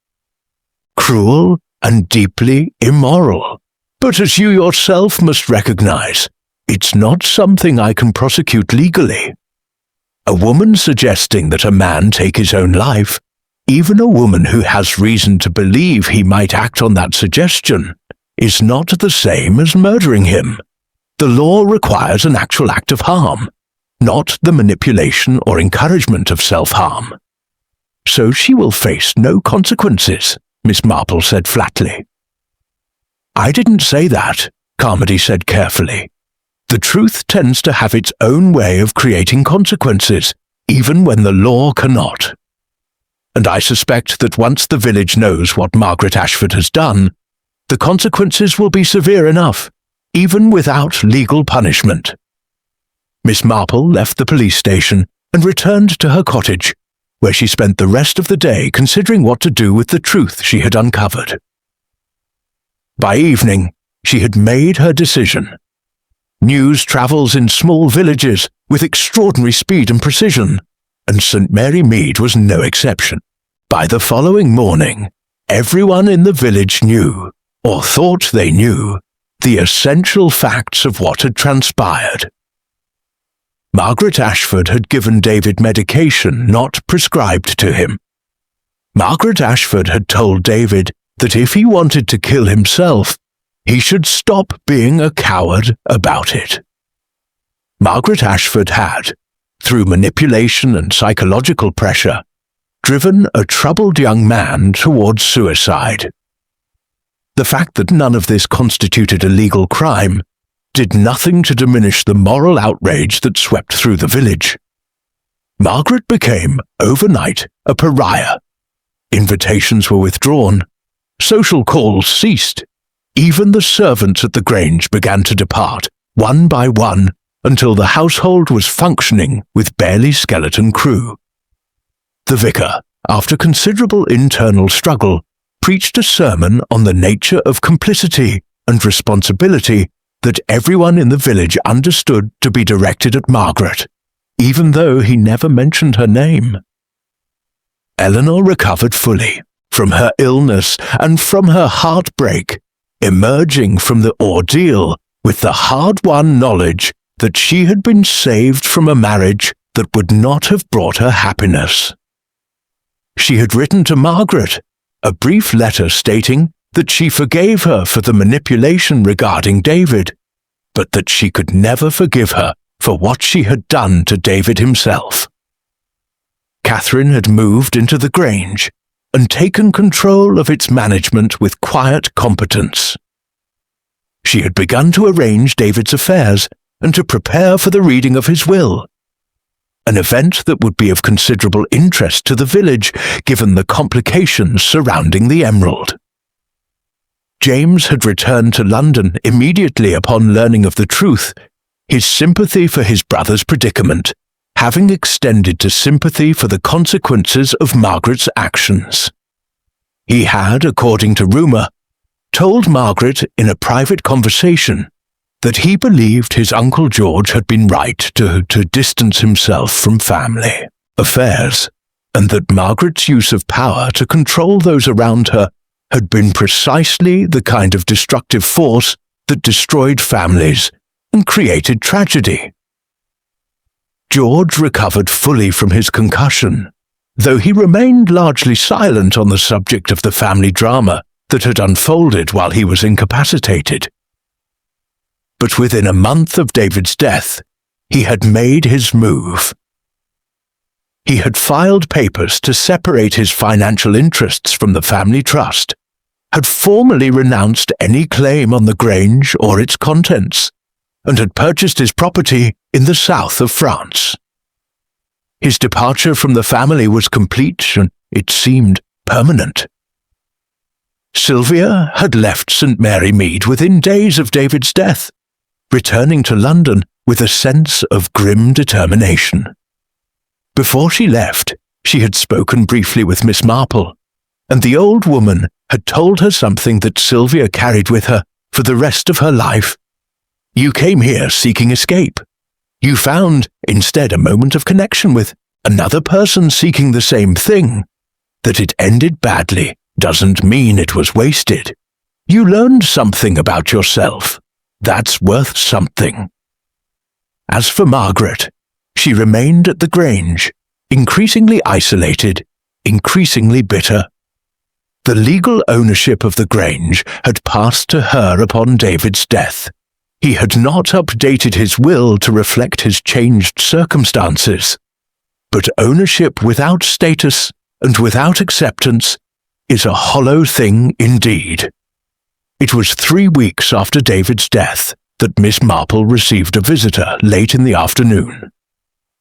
cruel and deeply immoral, but as you yourself must recognize, it's not something I can prosecute legally. A woman suggesting that a man take his own life, even a woman who has reason to believe he might act on that suggestion, is not the same as murdering him. The law requires an actual act of harm, not the manipulation or encouragement of self-harm. So she will face no consequences, Miss Marple said flatly. I didn't say that, Carmody said carefully. The truth tends to have its own way of creating consequences, even when the law cannot. And I suspect that once the village knows what Margaret Ashford has done, the consequences will be severe enough, even without legal punishment. Miss Marple left the police station and returned to her cottage, where she spent the rest of the day considering what to do with the truth she had uncovered. By evening, she had made her decision. News travels in small villages with extraordinary speed and precision, and St. Mary Mead was no exception. By the following morning, everyone in the village knew, or thought they knew, the essential facts of what had transpired. Margaret Ashford had given David medication not prescribed to him. Margaret Ashford had told David that if he wanted to kill himself, he should stop being a coward about it. Margaret Ashford had, through manipulation and psychological pressure, driven a troubled young man towards suicide. The fact that none of this constituted a legal crime did nothing to diminish the moral outrage that swept through the village. Margaret became, overnight, a pariah. Invitations were withdrawn. Social calls ceased. Even the servants at the Grange began to depart, one by one, until the household was functioning with barely skeleton crew. The vicar, after considerable internal struggle, preached a sermon on the nature of complicity and responsibility that everyone in the village understood to be directed at Margaret, even though he never mentioned her name. Eleanor recovered fully from her illness and from her heartbreak, emerging from the ordeal with the hard-won knowledge that she had been saved from a marriage that would not have brought her happiness. She had written to Margaret a brief letter stating that she forgave her for the manipulation regarding David, but that she could never forgive her for what she had done to David himself. Catherine had moved into the Grange and taken control of its management with quiet competence. She had begun to arrange David's affairs and to prepare for the reading of his will, an event that would be of considerable interest to the village given the complications surrounding the emerald. James had returned to London immediately upon learning of the truth, his sympathy for his brother's predicament having extended to sympathy for the consequences of Margaret's actions. He had, according to rumour, told Margaret in a private conversation that he believed his Uncle George had been right to distance himself from family affairs, and that Margaret's use of power to control those around her had been precisely the kind of destructive force that destroyed families and created tragedy. George recovered fully from his concussion, though he remained largely silent on the subject of the family drama that had unfolded while he was incapacitated. But within a month of David's death, he had made his move. He had filed papers to separate his financial interests from the family trust, had formally renounced any claim on the Grange or its contents, and had purchased his property in the south of France. His departure from the family was complete and, it seemed, permanent. Sylvia had left St. Mary Mead within days of David's death, returning to London with a sense of grim determination. Before she left, she had spoken briefly with Miss Marple, and the old woman had told her something that Sylvia carried with her for the rest of her life. You came here seeking escape. You found, instead, a moment of connection with another person seeking the same thing. That it ended badly doesn't mean it was wasted. You learned something about yourself. That's worth something. As for Margaret, she remained at the Grange, increasingly isolated, increasingly bitter. The legal ownership of the Grange had passed to her upon David's death. He had not updated his will to reflect his changed circumstances. But ownership without status and without acceptance is a hollow thing indeed. It was 3 weeks after David's death that Miss Marple received a visitor late in the afternoon.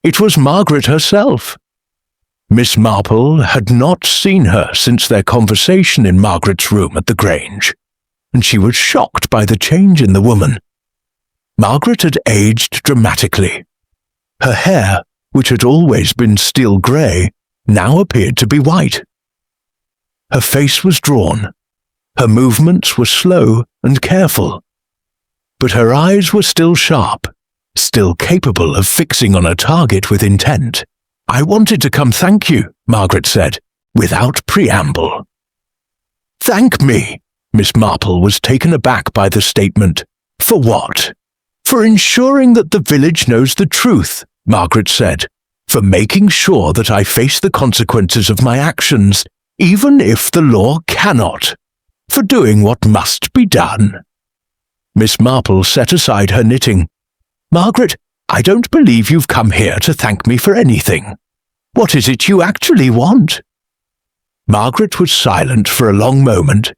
It was Margaret herself. Miss Marple had not seen her since their conversation in Margaret's room at the Grange, and she was shocked by the change in the woman. Margaret had aged dramatically. Her hair, which had always been steel grey, now appeared to be white. Her face was drawn. Her movements were slow and careful. But her eyes were still sharp, still capable of fixing on a target with intent. "I wanted to come thank you," Margaret said, without preamble. "Thank me?" Miss Marple was taken aback by the statement. "For what?" "For ensuring that the village knows the truth," Margaret said. "For making sure that I face the consequences of my actions, even if the law cannot. For doing what must be done." Miss Marple set aside her knitting. "Margaret, I don't believe you've come here to thank me for anything. What is it you actually want?" Margaret was silent for a long moment.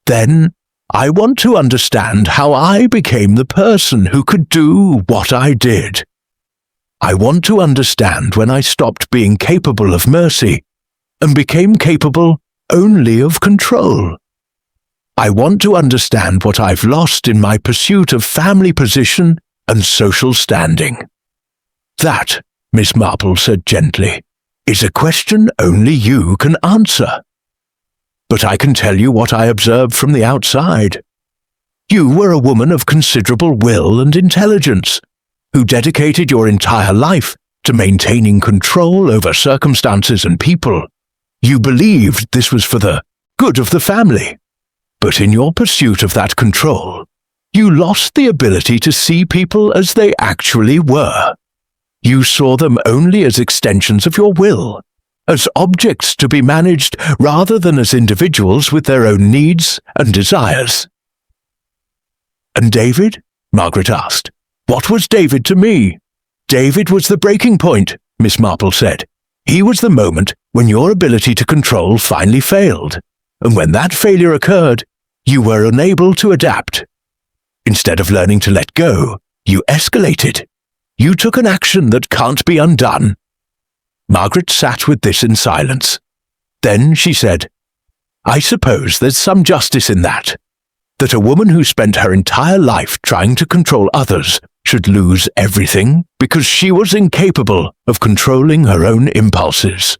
"Then, I want to understand how I became the person who could do what I did. I want to understand when I stopped being capable of mercy and became capable only of control. I want to understand what I've lost in my pursuit of family position and social standing." "That," Miss Marple said gently, "is a question only you can answer. But I can tell you what I observed from the outside. You were a woman of considerable will and intelligence, who dedicated your entire life to maintaining control over circumstances and people. You believed this was for the good of the family. But in your pursuit of that control, you lost the ability to see people as they actually were. You saw them only as extensions of your will, as objects to be managed rather than as individuals with their own needs and desires." "And David?" Margaret asked. "What was David to me?" "David was the breaking point," Miss Marple said. "He was the moment when your ability to control finally failed, and when that failure occurred, you were unable to adapt. Instead of learning to let go, you escalated. You took an action that can't be undone." Margaret sat with this in silence. Then she said, "I suppose there's some justice in that. That a woman who spent her entire life trying to control others should lose everything because she was incapable of controlling her own impulses."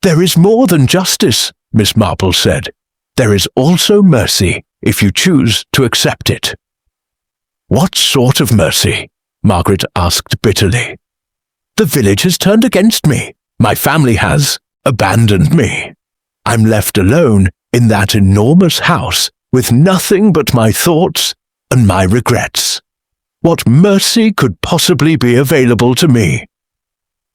"There is more than justice," Miss Marple said. "There is also mercy, if you choose to accept it." "What sort of mercy?" Margaret asked bitterly. "The village has turned against me. My family has abandoned me. I'm left alone in that enormous house with nothing but my thoughts and my regrets. What mercy could possibly be available to me?"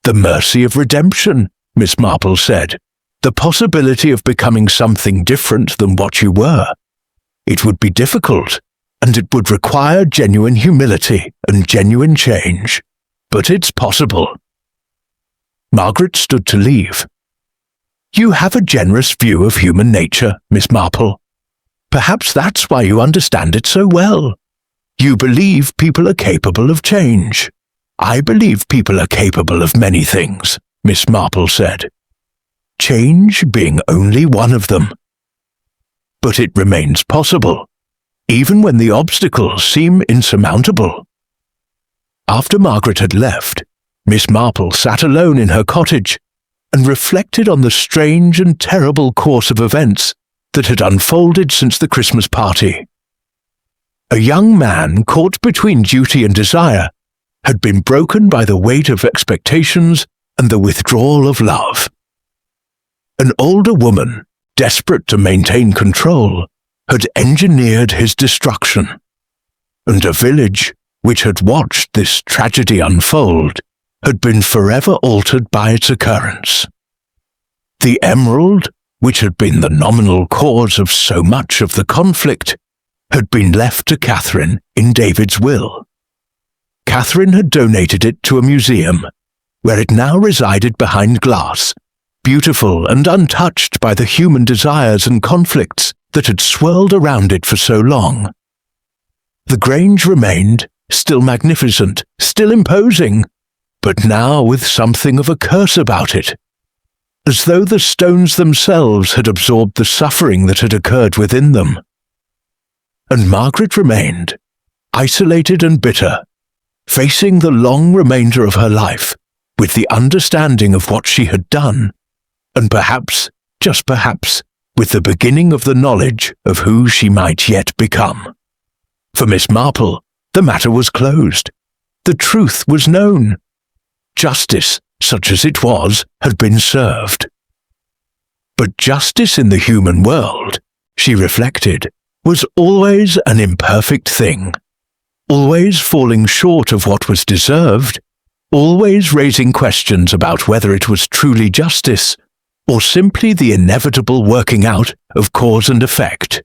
"The mercy of redemption," Miss Marple said. "The possibility of becoming something different than what you were. It would be difficult, and it would require genuine humility and genuine change. But it's possible." Margaret stood to leave. "You have a generous view of human nature, Miss Marple. Perhaps that's why you understand it so well. You believe people are capable of change." "I believe people are capable of many things," Miss Marple said. "Change being only one of them. But it remains possible, even when the obstacles seem insurmountable." After Margaret had left, Miss Marple sat alone in her cottage and reflected on the strange and terrible course of events that had unfolded since the Christmas party. A young man caught between duty and desire had been broken by the weight of expectations and the withdrawal of love. An older woman, desperate to maintain control, had engineered his destruction. And a village, which had watched this tragedy unfold, had been forever altered by its occurrence. The emerald, which had been the nominal cause of so much of the conflict, had been left to Catherine in David's will. Catherine had donated it to a museum, where it now resided behind glass, beautiful and untouched by the human desires and conflicts that had swirled around it for so long. The Grange remained, still magnificent, still imposing, but now with something of a curse about it, as though the stones themselves had absorbed the suffering that had occurred within them. And Margaret remained, isolated and bitter, facing the long remainder of her life with the understanding of what she had done, and perhaps, just perhaps, with the beginning of the knowledge of who she might yet become. For Miss Marple, the matter was closed. The truth was known. Justice, such as it was, had been served. But justice in the human world, she reflected, was always an imperfect thing, always falling short of what was deserved, always raising questions about whether it was truly justice, or simply the inevitable working out of cause and effect.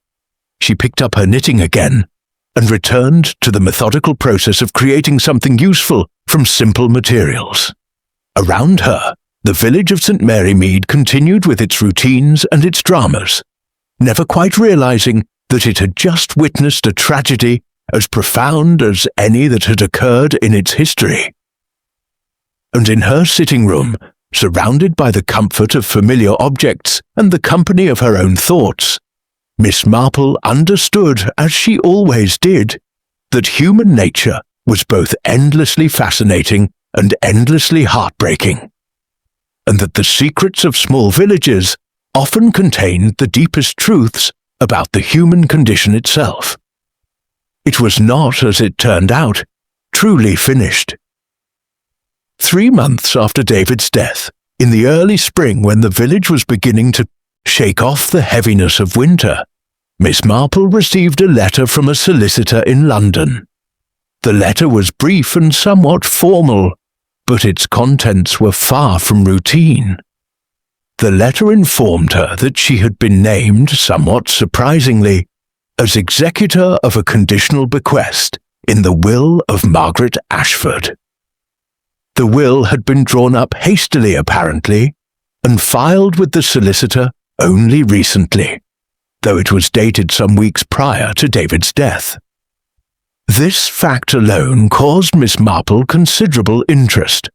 She picked up her knitting again, and returned to the methodical process of creating something useful from simple materials. Around her, the village of St. Mary Mead continued with its routines and its dramas, never quite realizing that it had just witnessed a tragedy as profound as any that had occurred in its history. And in her sitting room, surrounded by the comfort of familiar objects and the company of her own thoughts, Miss Marple understood, as she always did, that human nature was both endlessly fascinating and endlessly heartbreaking, and that the secrets of small villages often contained the deepest truths about the human condition itself. It was not, as it turned out, truly finished. 3 months after David's death, in the early spring when the village was beginning to shake off the heaviness of winter, Miss Marple received a letter from a solicitor in London. The letter was brief and somewhat formal, but its contents were far from routine. The letter informed her that she had been named, somewhat surprisingly, as executor of a conditional bequest in the will of Margaret Ashford. The will had been drawn up hastily, apparently, and filed with the solicitor only recently, though it was dated some weeks prior to David's death. This fact alone caused Miss Marple considerable interest,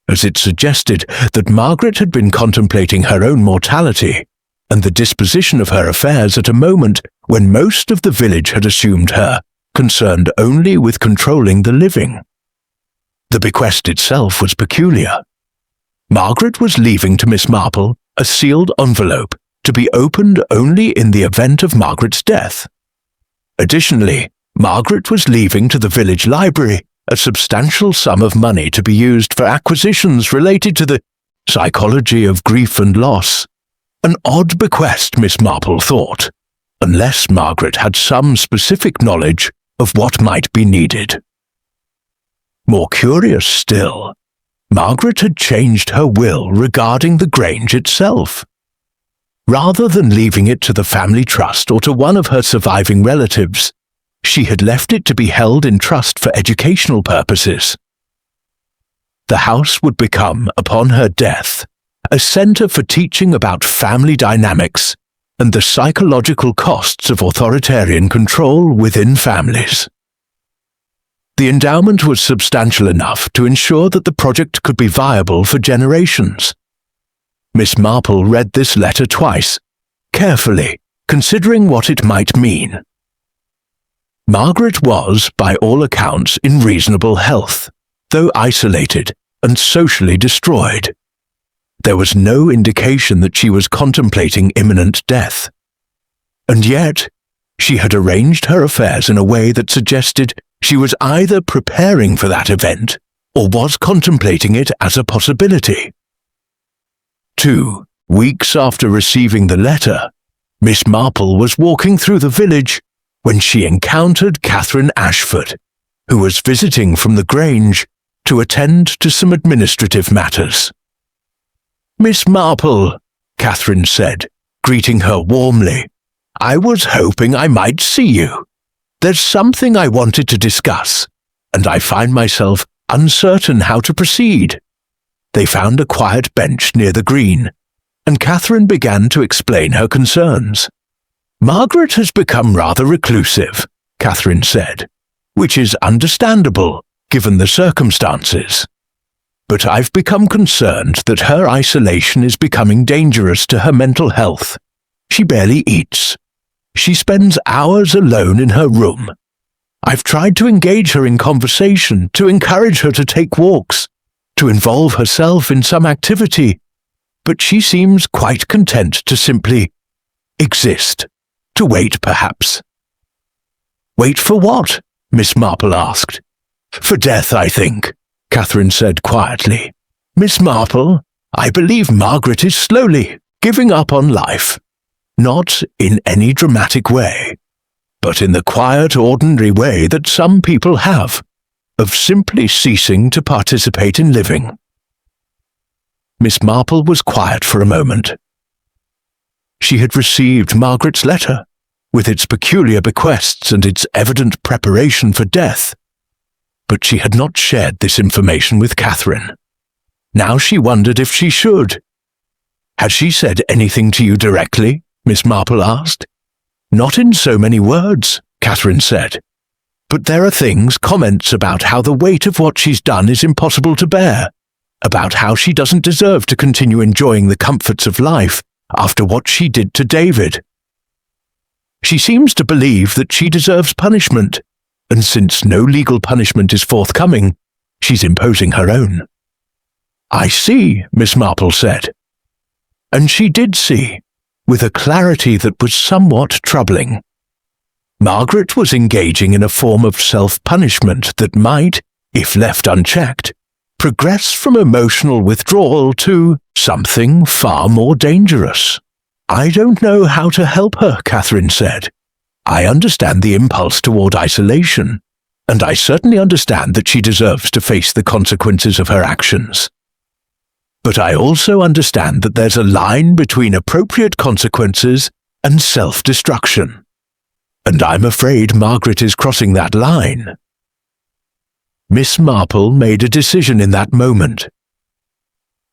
as it suggested that Margaret had been contemplating her own mortality and the disposition of her affairs at a moment when most of the village had assumed her concerned only with controlling the living. The bequest itself was peculiar. Margaret was leaving to Miss Marple a sealed envelope to be opened only in the event of Margaret's death. Additionally, Margaret was leaving to the village library a substantial sum of money to be used for acquisitions related to the psychology of grief and loss. An odd bequest, Miss Marple thought, unless Margaret had some specific knowledge of what might be needed. More curious still, Margaret had changed her will regarding the Grange itself. Rather than leaving it to the family trust or to one of her surviving relatives, she had left it to be held in trust for educational purposes. The house would become, upon her death, a centre for teaching about family dynamics and the psychological costs of authoritarian control within families. The endowment was substantial enough to ensure that the project could be viable for generations. Miss Marple read this letter twice, carefully, considering what it might mean. Margaret was, by all accounts, in reasonable health, though isolated and socially destroyed. There was no indication that she was contemplating imminent death. And yet, she had arranged her affairs in a way that suggested she was either preparing for that event or was contemplating it as a possibility. 2 weeks after receiving the letter, Miss Marple was walking through the village when she encountered Catherine Ashford, who was visiting from the Grange to attend to some administrative matters. "Miss Marple," Catherine said, greeting her warmly, "I was hoping I might see you. There's something I wanted to discuss, and I find myself uncertain how to proceed." They found a quiet bench near the green, and Catherine began to explain her concerns. "Margaret has become rather reclusive, Catherine said, which is understandable given the circumstances. But I've become concerned that her isolation is becoming dangerous to her mental health. She barely eats. She spends hours alone in her room. I've tried to engage her in conversation, to encourage her to take walks, to involve herself in some activity, but she seems quite content to simply exist, to wait perhaps. Wait for what? Miss Marple asked. For death, I think, Catherine said quietly. Miss Marple, I believe Margaret is slowly giving up on life. Not in any dramatic way, but in the quiet, ordinary way that some people have, of simply ceasing to participate in living. Miss Marple was quiet for a moment. She had received Margaret's letter, with its peculiar bequests and its evident preparation for death, but she had not shared this information with Catherine. Now she wondered if she should. Had she said anything to you directly? Miss Marple asked. Not in so many words, Catherine said. But there are things, comments about how the weight of what she's done is impossible to bear, about how she doesn't deserve to continue enjoying the comforts of life after what she did to David. She seems to believe that she deserves punishment, and since no legal punishment is forthcoming, she's imposing her own. I see, Miss Marple said. And she did see, with a clarity that was somewhat troubling. Margaret was engaging in a form of self-punishment that might, if left unchecked, progress from emotional withdrawal to something far more dangerous. I don't know how to help her, Catherine said. I understand the impulse toward isolation, and I certainly understand that she deserves to face the consequences of her actions. But I also understand that there's a line between appropriate consequences and self-destruction. And I'm afraid Margaret is crossing that line. Miss Marple made a decision in that moment.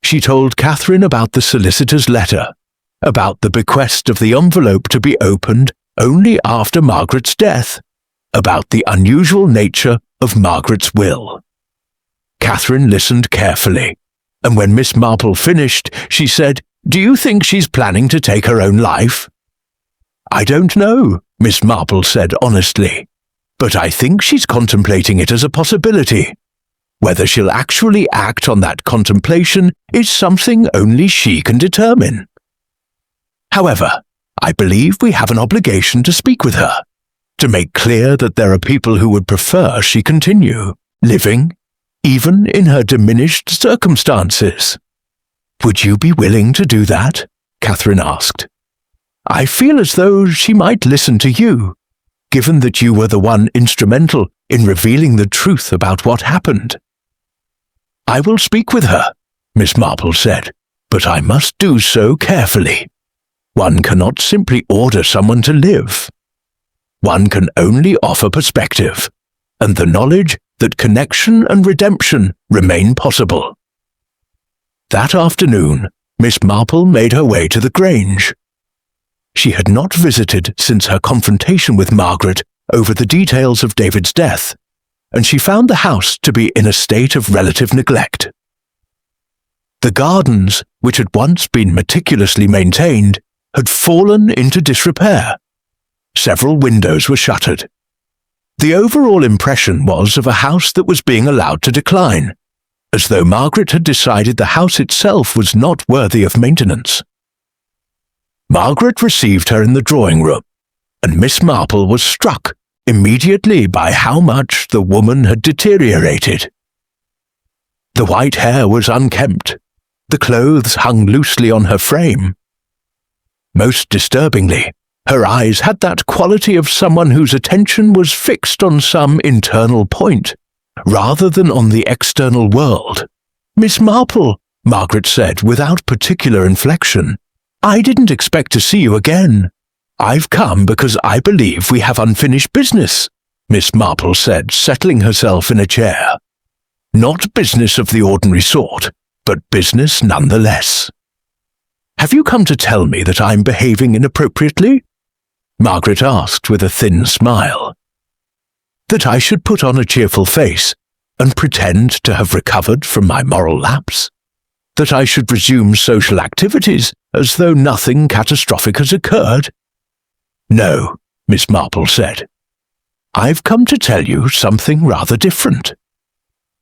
She told Catherine about the solicitor's letter, about the bequest of the envelope to be opened only after Margaret's death, about the unusual nature of Margaret's will. Catherine listened carefully, and when Miss Marple finished, she said, Do you think she's planning to take her own life? I don't know, Miss Marple said honestly, but I think she's contemplating it as a possibility. Whether she'll actually act on that contemplation is something only she can determine. However, I believe we have an obligation to speak with her, to make clear that there are people who would prefer she continue living, even in her diminished circumstances. Would you be willing to do that? Catherine asked. I feel as though she might listen to you, given that you were the one instrumental in revealing the truth about what happened. I will speak with her, Miss Marple said, but I must do so carefully. One cannot simply order someone to live. One can only offer perspective, and the knowledge that connection and redemption remain possible. That afternoon, Miss Marple made her way to the Grange. She had not visited since her confrontation with Margaret over the details of David's death, and she found the house to be in a state of relative neglect. The gardens, which had once been meticulously maintained, had fallen into disrepair. Several windows were shuttered. The overall impression was of a house that was being allowed to decline, as though Margaret had decided the house itself was not worthy of maintenance. Margaret received her in the drawing room, and Miss Marple was struck immediately by how much the woman had deteriorated. The white hair was unkempt, the clothes hung loosely on her frame. Most disturbingly, her eyes had that quality of someone whose attention was fixed on some internal point, rather than on the external world. Miss Marple, Margaret said without particular inflection, I didn't expect to see you again. I've come because I believe we have unfinished business, Miss Marple said, settling herself in a chair. Not business of the ordinary sort, but business nonetheless. Have you come to tell me that I'm behaving inappropriately? Margaret asked with a thin smile. That I should put on a cheerful face and pretend to have recovered from my moral lapse? That I should resume social activities as though nothing catastrophic has occurred? No, Miss Marple said. I've come to tell you something rather different.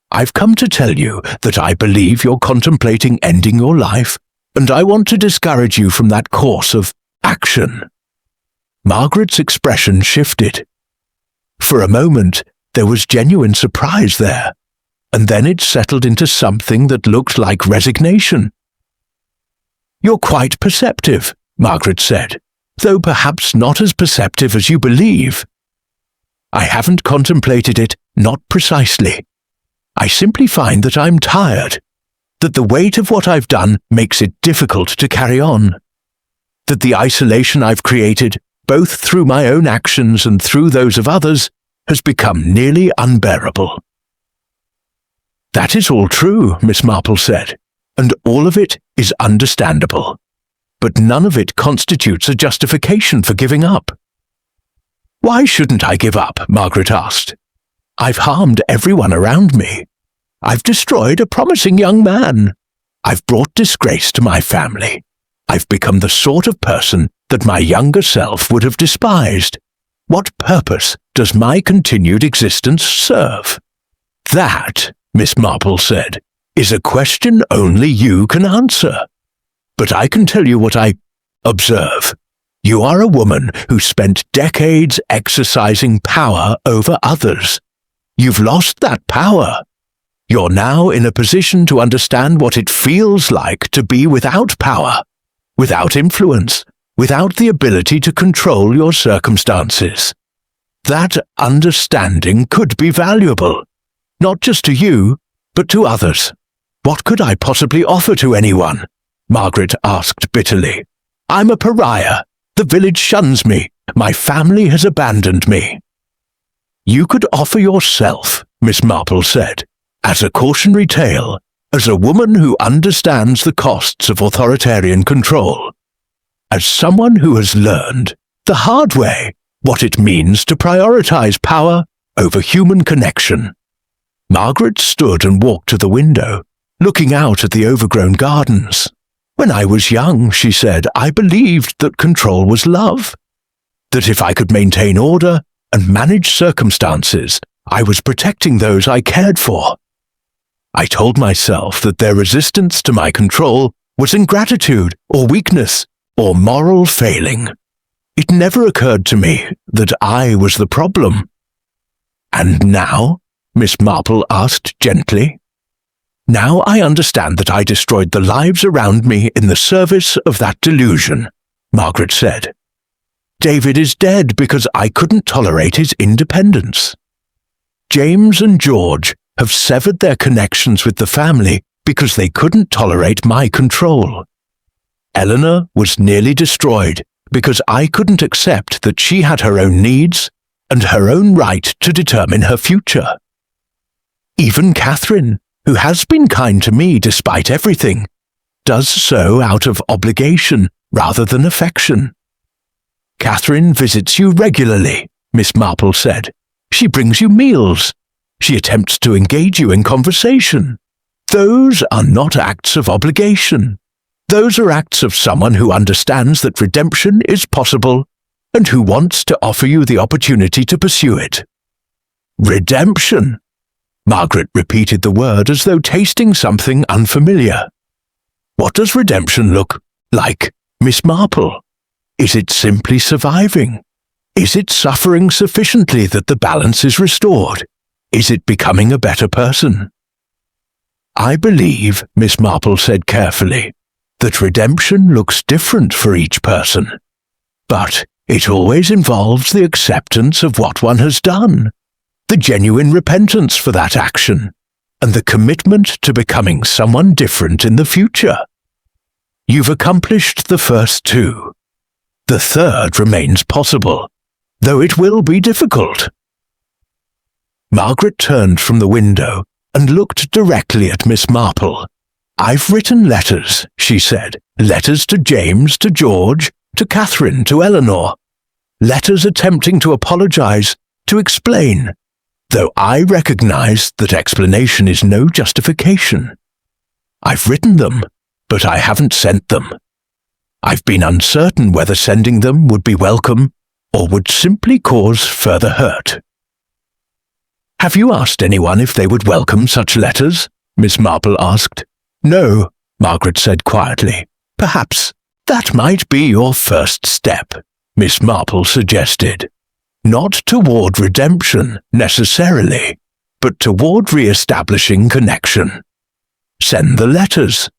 I've come to tell you that I believe you're contemplating ending your life, and I want to discourage you from that course of action. Margaret's expression shifted. For a moment, there was genuine surprise there, and then it settled into something that looked like resignation. You're quite perceptive, Margaret said, though perhaps not as perceptive as you believe. I haven't contemplated it, not precisely. I simply find that I'm tired, that the weight of what I've done makes it difficult to carry on, that the isolation I've created, both through my own actions and through those of others, has become nearly unbearable. That is all true, Miss Marple said, and all of it is understandable, but none of it constitutes a justification for giving up. Why shouldn't I give up? Margaret asked. I've harmed everyone around me. I've destroyed a promising young man. I've brought disgrace to my family. I've become the sort of person that my younger self would have despised. What purpose does my continued existence serve? That, Miss Marple said, is a question only you can answer. But I can tell you what I observe. You are a woman who spent decades exercising power over others. You've lost that power. You're now in a position to understand what it feels like to be without power, without influence, without the ability to control your circumstances. That understanding could be valuable, not just to you, but to others. What could I possibly offer to anyone? Margaret asked bitterly. I'm a pariah. The village shuns me. My family has abandoned me. You could offer yourself, Miss Marple said, as a cautionary tale, as a woman who understands the costs of authoritarian control, as someone who has learned, the hard way, what it means to prioritize power over human connection. Margaret stood and walked to the window, looking out at the overgrown gardens. When I was young, she said, I believed that control was love, that if I could maintain order and manage circumstances, I was protecting those I cared for. I told myself that their resistance to my control was ingratitude or weakness or moral failing. It never occurred to me that I was the problem. And now? Miss Marple asked gently. Now I understand that I destroyed the lives around me in the service of that delusion, Margaret said. David is dead because I couldn't tolerate his independence. James and George have severed their connections with the family because they couldn't tolerate my control. Eleanor was nearly destroyed because I couldn't accept that she had her own needs and her own right to determine her future. Even Catherine, who has been kind to me despite everything, does so out of obligation rather than affection. Catherine visits you regularly, Miss Marple said. She brings you meals. She attempts to engage you in conversation. Those are not acts of obligation. Those are acts of someone who understands that redemption is possible and who wants to offer you the opportunity to pursue it. Redemption. Margaret repeated the word as though tasting something unfamiliar. What does redemption look like, Miss Marple? Is it simply surviving? Is it suffering sufficiently that the balance is restored? Is it becoming a better person? I believe, Miss Marple said carefully, that redemption looks different for each person. But it always involves the acceptance of what one has done, the genuine repentance for that action, and the commitment to becoming someone different in the future. You've accomplished the first two. The third remains possible, though it will be difficult. Margaret turned from the window and looked directly at Miss Marple. I've written letters, she said, letters to James, to George, to Catherine, to Eleanor. Letters attempting to apologize, to explain. though I recognize that explanation is no justification. I've written them, but I haven't sent them. I've been uncertain whether sending them would be welcome or would simply cause further hurt. Have you asked anyone if they would welcome such letters? Miss Marple asked. No, Margaret said quietly. Perhaps that might be your first step, Miss Marple suggested. Not toward redemption, necessarily, but toward re-establishing connection. Send the letters.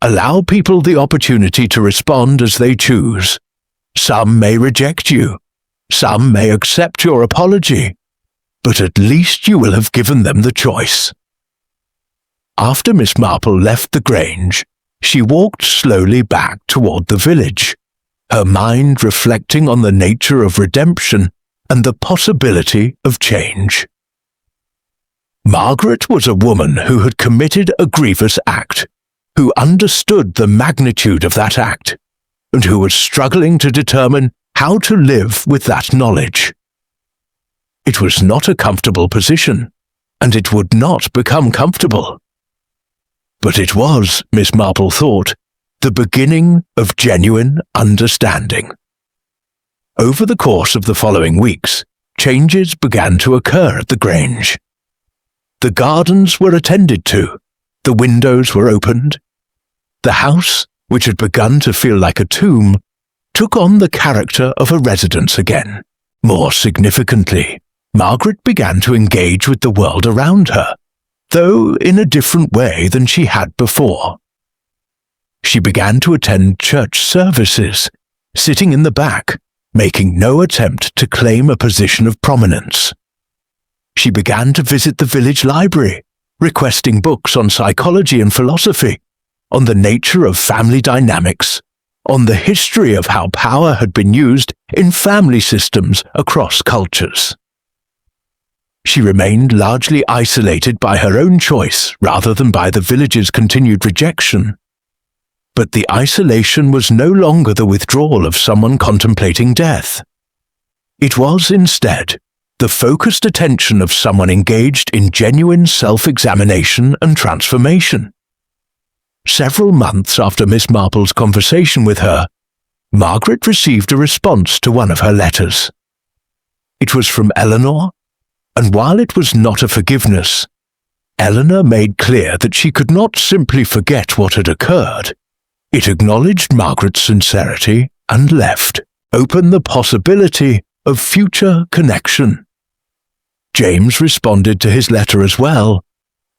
Allow people the opportunity to respond as they choose. Some may reject you. Some may accept your apology. But at least you will have given them the choice. After Miss Marple left the Grange, she walked slowly back toward the village, her mind reflecting on the nature of redemption and the possibility of change. Margaret was a woman who had committed a grievous act, who understood the magnitude of that act, and who was struggling to determine how to live with that knowledge. It was not a comfortable position, and it would not become comfortable. But it was, Miss Marple thought, the beginning of genuine understanding. Over the course of the following weeks, changes began to occur at the Grange. The gardens were attended to, the windows were opened. The house, which had begun to feel like a tomb, took on the character of a residence again. More significantly, Margaret began to engage with the world around her, though in a different way than she had before. She began to attend church services, sitting in the back, making no attempt to claim a position of prominence. She began to visit the village library, requesting books on psychology and philosophy, on the nature of family dynamics, on the history of how power had been used in family systems across cultures. She remained largely isolated by her own choice rather than by the village's continued rejection. But the isolation was no longer the withdrawal of someone contemplating death. It was, instead, the focused attention of someone engaged in genuine self-examination and transformation. Several months after Miss Marple's conversation with her, Margaret received a response to one of her letters. It was from Eleanor, and while it was not a forgiveness, Eleanor made clear that she could not simply forget what had occurred. It acknowledged Margaret's sincerity and left open the possibility of future connection. James responded to his letter as well,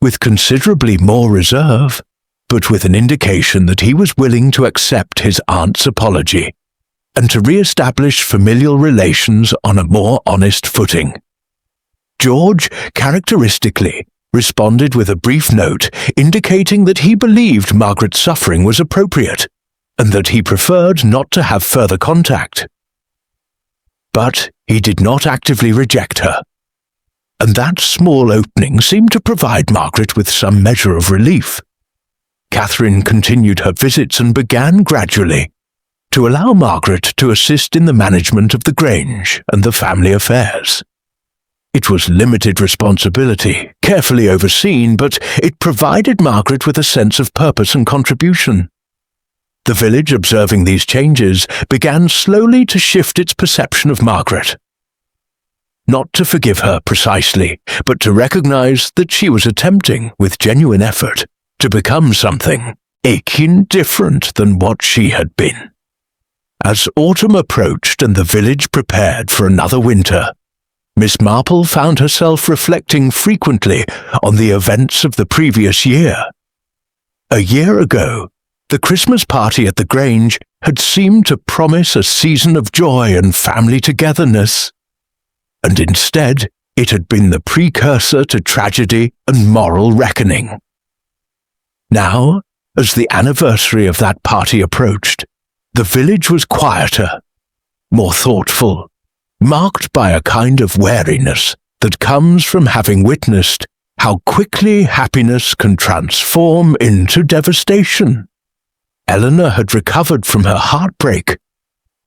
with considerably more reserve, but with an indication that he was willing to accept his aunt's apology and to re-establish familial relations on a more honest footing. George, characteristically, responded with a brief note indicating that he believed Margaret's suffering was appropriate and that he preferred not to have further contact. But he did not actively reject her, and that small opening seemed to provide Margaret with some measure of relief. Catherine continued her visits and began gradually to allow Margaret to assist in the management of the Grange and the family affairs. It was limited responsibility, carefully overseen, but it provided Margaret with a sense of purpose and contribution. The village, observing these changes, began slowly to shift its perception of Margaret. Not to forgive her precisely, but to recognize that she was attempting, with genuine effort, to become something aching different than what she had been. As autumn approached and the village prepared for another winter, Miss Marple found herself reflecting frequently on the events of the previous year. A year ago, the Christmas party at the Grange had seemed to promise a season of joy and family togetherness, and instead it had been the precursor to tragedy and moral reckoning. Now, as the anniversary of that party approached, the village was quieter, more thoughtful, marked by a kind of wariness that comes from having witnessed how quickly happiness can transform into devastation. Eleanor had recovered from her heartbreak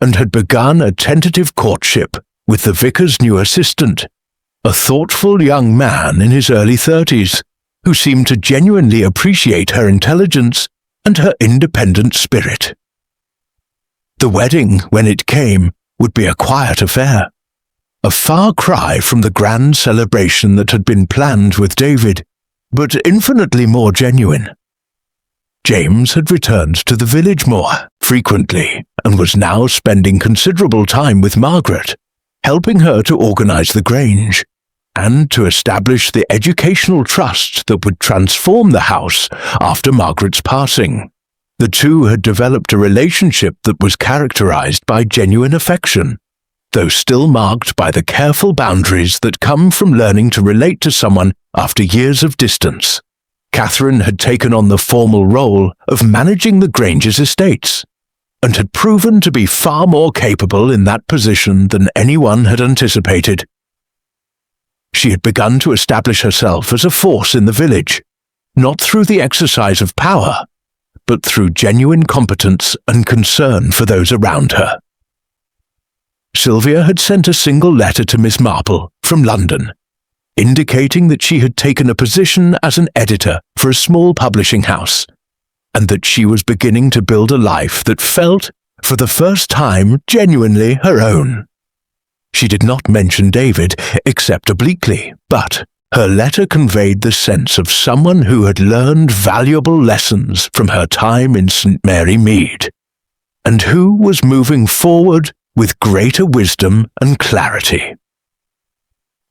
and had begun a tentative courtship with the vicar's new assistant, a thoughtful young man in his early 30s, who seemed to genuinely appreciate her intelligence and her independent spirit. The wedding, when it came, would be a quiet affair, a far cry from the grand celebration that had been planned with David, but infinitely more genuine. James had returned to the village more frequently and was now spending considerable time with Margaret, helping her to organize the Grange and to establish the educational trust that would transform the house after Margaret's passing. The two had developed a relationship that was characterized by genuine affection, though still marked by the careful boundaries that come from learning to relate to someone after years of distance. Catherine had taken on the formal role of managing the Grange's estates, and had proven to be far more capable in that position than anyone had anticipated. She had begun to establish herself as a force in the village, not through the exercise of power, but through genuine competence and concern for those around her. Sylvia had sent a single letter to Miss Marple from London, indicating that she had taken a position as an editor for a small publishing house, and that she was beginning to build a life that felt, for the first time, genuinely her own. She did not mention David, except obliquely, but her letter conveyed the sense of someone who had learned valuable lessons from her time in St. Mary Mead, and who was moving forward with greater wisdom and clarity.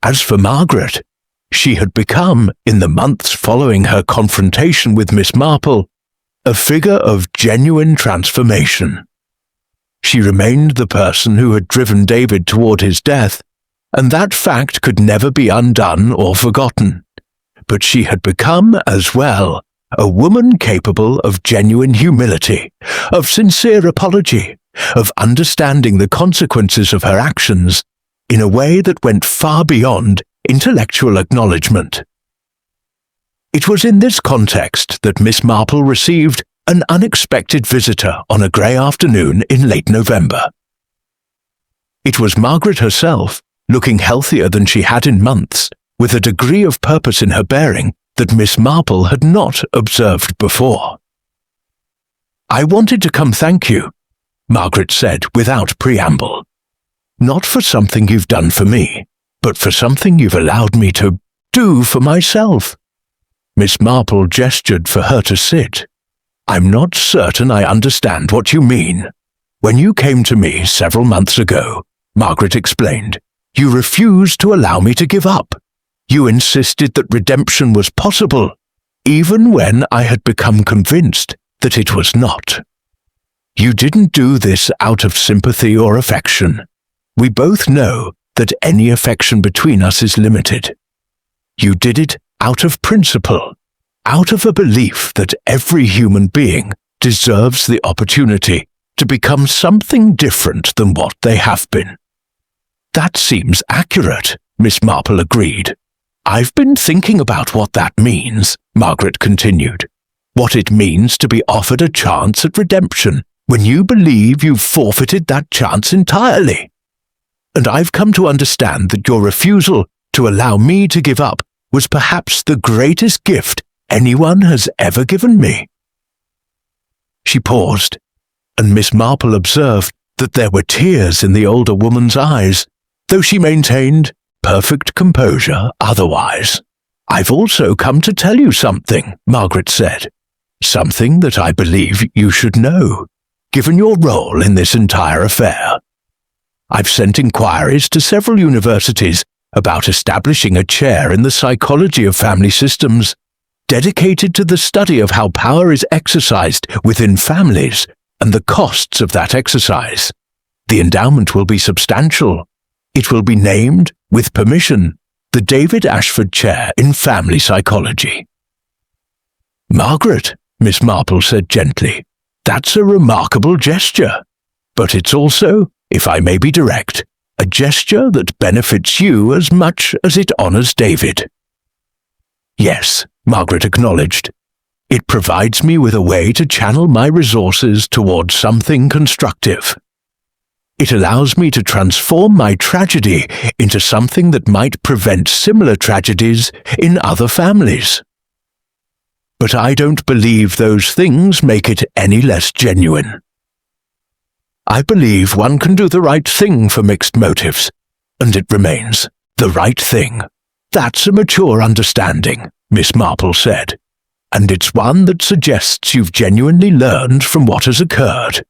As for Margaret, she had become, in the months following her confrontation with Miss Marple, a figure of genuine transformation. She remained the person who had driven David toward his death, and that fact could never be undone or forgotten. But she had become, as well, a woman capable of genuine humility, of sincere apology, of understanding the consequences of her actions in a way that went far beyond intellectual acknowledgement. It was in this context that Miss Marple received an unexpected visitor on a grey afternoon in late November. It was Margaret herself, looking healthier than she had in months, with a degree of purpose in her bearing that Miss Marple had not observed before. "I wanted to come thank you," Margaret said without preamble. "Not for something you've done for me, but for something you've allowed me to do for myself." Miss Marple gestured for her to sit. "I'm not certain I understand what you mean. When you came to me several months ago," Margaret explained, "you refused to allow me to give up. You insisted that redemption was possible, even when I had become convinced that it was not. You didn't do this out of sympathy or affection. We both know that any affection between us is limited. You did it out of principle, out of a belief that every human being deserves the opportunity to become something different than what they have been." "That seems accurate," Miss Marple agreed. "I've been thinking about what that means," Margaret continued. "What it means to be offered a chance at redemption when you believe you've forfeited that chance entirely. And I've come to understand that your refusal to allow me to give up was perhaps the greatest gift anyone has ever given me." She paused, and Miss Marple observed that there were tears in the older woman's eyes, though she maintained perfect composure otherwise. "I've also come to tell you something," Margaret said. "Something that I believe you should know, given your role in this entire affair. I've sent inquiries to several universities about establishing a chair in the psychology of family systems, dedicated to the study of how power is exercised within families and the costs of that exercise. The endowment will be substantial. It will be named, with permission, the David Ashford Chair in Family Psychology." "Margaret," Miss Marple said gently, "that's a remarkable gesture. But it's also, if I may be direct, a gesture that benefits you as much as it honors David." "Yes," Margaret acknowledged. "It provides me with a way to channel my resources towards something constructive." It allows me to transform my tragedy into something that might prevent similar tragedies in other families. But I don't believe those things make it any less genuine. I believe one can do the right thing for mixed motives, and it remains the right thing. That's a mature understanding, Miss Marple said, and it's one that suggests you've genuinely learned from what has occurred.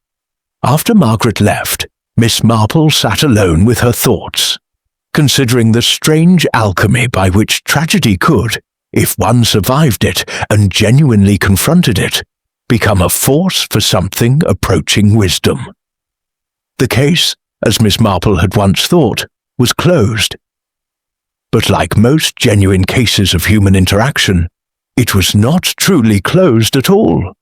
After Margaret left, Miss Marple sat alone with her thoughts, considering the strange alchemy by which tragedy could, if one survived it and genuinely confronted it, become a force for something approaching wisdom. The case, as Miss Marple had once thought, was closed. But like most genuine cases of human interaction, it was not truly closed at all.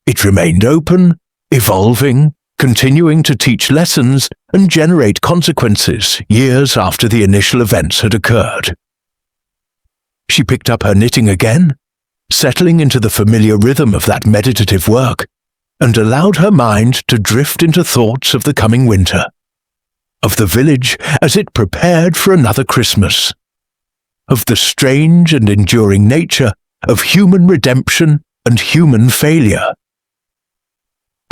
It remained open, evolving, continuing to teach lessons and generate consequences years after the initial events had occurred. She picked up her knitting again, settling into the familiar rhythm of that meditative work, and allowed her mind to drift into thoughts of the coming winter, of the village as it prepared for another Christmas, of the strange and enduring nature of human redemption and human failure.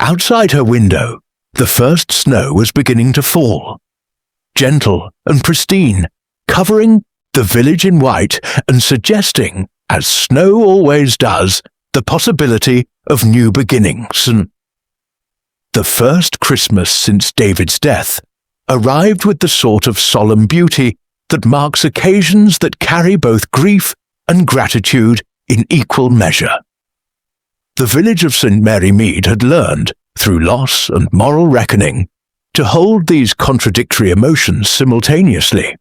Outside her window, the first snow was beginning to fall, gentle and pristine, covering the village in white and suggesting, as snow always does, the possibility of new beginnings. The first Christmas since David's death arrived with the sort of solemn beauty that marks occasions that carry both grief and gratitude in equal measure. The village of St. Mary Mead had learned, through loss and moral reckoning, to hold these contradictory emotions simultaneously.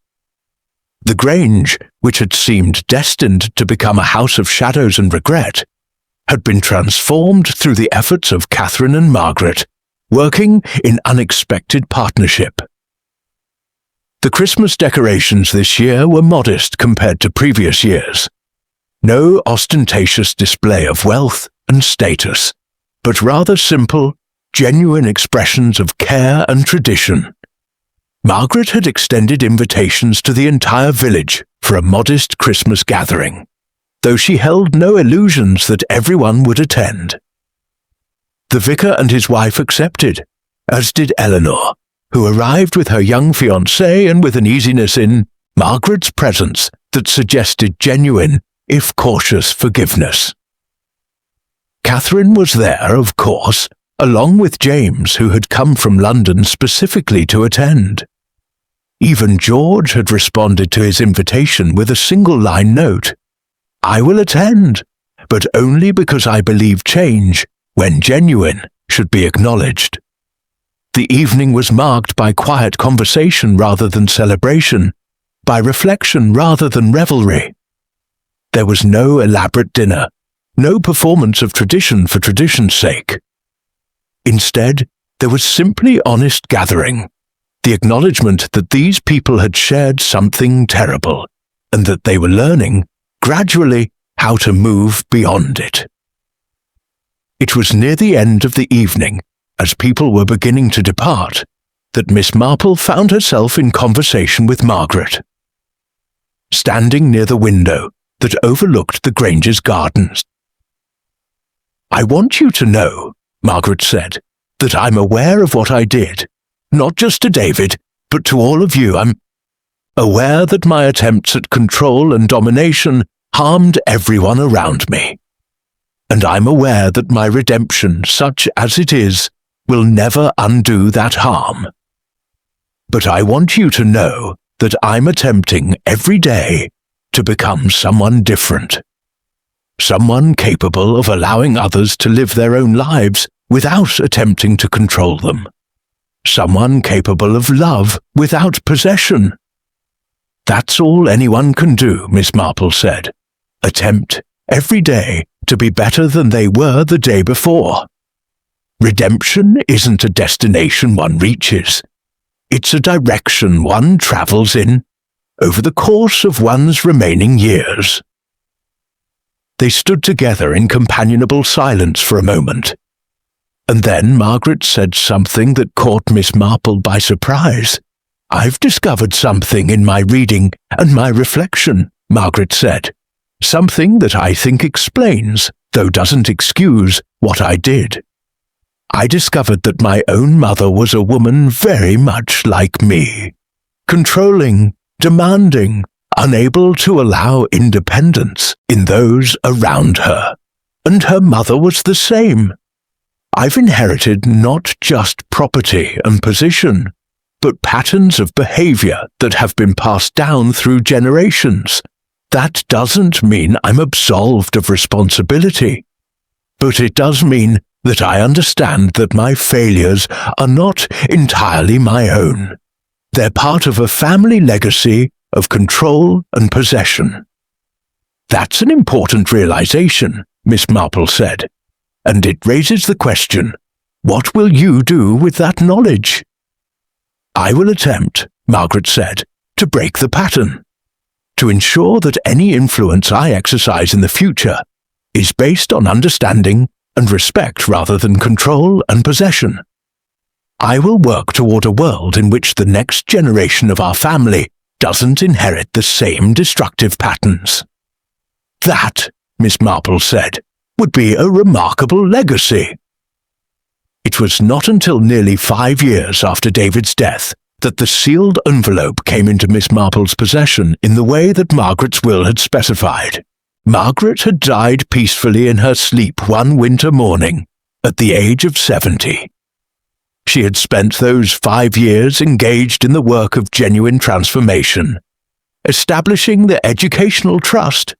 The Grange, which had seemed destined to become a house of shadows and regret, had been transformed through the efforts of Catherine and Margaret, working in unexpected partnership. The Christmas decorations this year were modest compared to previous years. No ostentatious display of wealth and status, but rather simple, genuine expressions of care and tradition. Margaret had extended invitations to the entire village for a modest Christmas gathering, though she held no illusions that everyone would attend. The vicar and his wife accepted, as did Eleanor, who arrived with her young fiancé and with an easiness in Margaret's presence that suggested genuine, if cautious, forgiveness. Catherine was there, of course, along with James, who had come from London specifically to attend. Even George had responded to his invitation with a single-line note: "I will attend, but only because I believe change, when genuine, should be acknowledged." The evening was marked by quiet conversation rather than celebration, by reflection rather than revelry. There was no elaborate dinner, no performance of tradition for tradition's sake. Instead, there was simply honest gathering, the acknowledgement that these people had shared something terrible, and that they were learning, gradually, how to move beyond it. It was near the end of the evening, as people were beginning to depart, that Miss Marple found herself in conversation with Margaret. Standing near the window that overlooked the Grange's gardens. "I want you to know," Margaret said, "that I'm aware of what I did, not just to David, but to all of you. I'm aware that my attempts at control and domination harmed everyone around me. And I'm aware that my redemption, such as it is, will never undo that harm. But I want you to know that I'm attempting every day to become someone different. Someone capable of allowing others to live their own lives without attempting to control them. Someone capable of love without possession. That's all anyone can do," Miss Marple said. "Attempt every day to be better than they were the day before. Redemption isn't a destination one reaches. It's a direction one travels in over the course of one's remaining years." They stood together in companionable silence for a moment. And then Margaret said something that caught Miss Marple by surprise. "I've discovered something in my reading and my reflection," Margaret said. "Something that I think explains, though doesn't excuse, what I did. I discovered that my own mother was a woman very much like me. Controlling, demanding, unable to allow independence in those around her. And her mother was the same. I've inherited not just property and position, but patterns of behavior that have been passed down through generations. That doesn't mean I'm absolved of responsibility, but it does mean that I understand that my failures are not entirely my own. They're part of a family legacy of control and possession." "That's an important realization," Miss Marple said, "and it raises the question, what will you do with that knowledge?" "I will attempt," Margaret said, "to break the pattern, to ensure that any influence I exercise in the future is based on understanding and respect rather than control and possession. I will work toward a world in which the next generation of our family doesn't inherit the same destructive patterns." "That," Miss Marple said, "would be a remarkable legacy." It was not until nearly 5 years after David's death that the sealed envelope came into Miss Marple's possession in the way that Margaret's will had specified. Margaret had died peacefully in her sleep one winter morning, at the age of 70. She had spent those 5 years engaged in the work of genuine transformation, establishing the educational trust,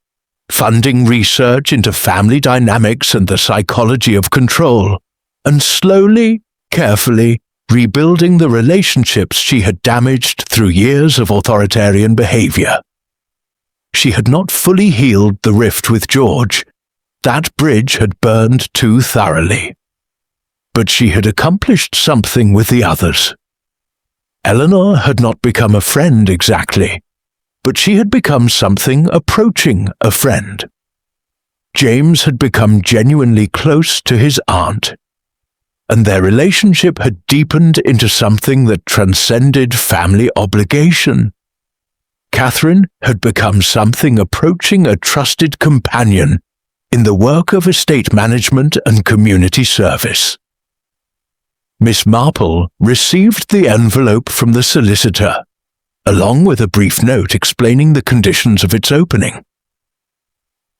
funding research into family dynamics and the psychology of control, and slowly, carefully rebuilding the relationships she had damaged through years of authoritarian behavior. She had not fully healed the rift with George. That bridge had burned too thoroughly. But she had accomplished something with the others. Eleanor had not become a friend exactly, but she had become something approaching a friend. James had become genuinely close to his aunt, and their relationship had deepened into something that transcended family obligation. Catherine had become something approaching a trusted companion in the work of estate management and community service. Miss Marple received the envelope from the solicitor, along with a brief note explaining the conditions of its opening.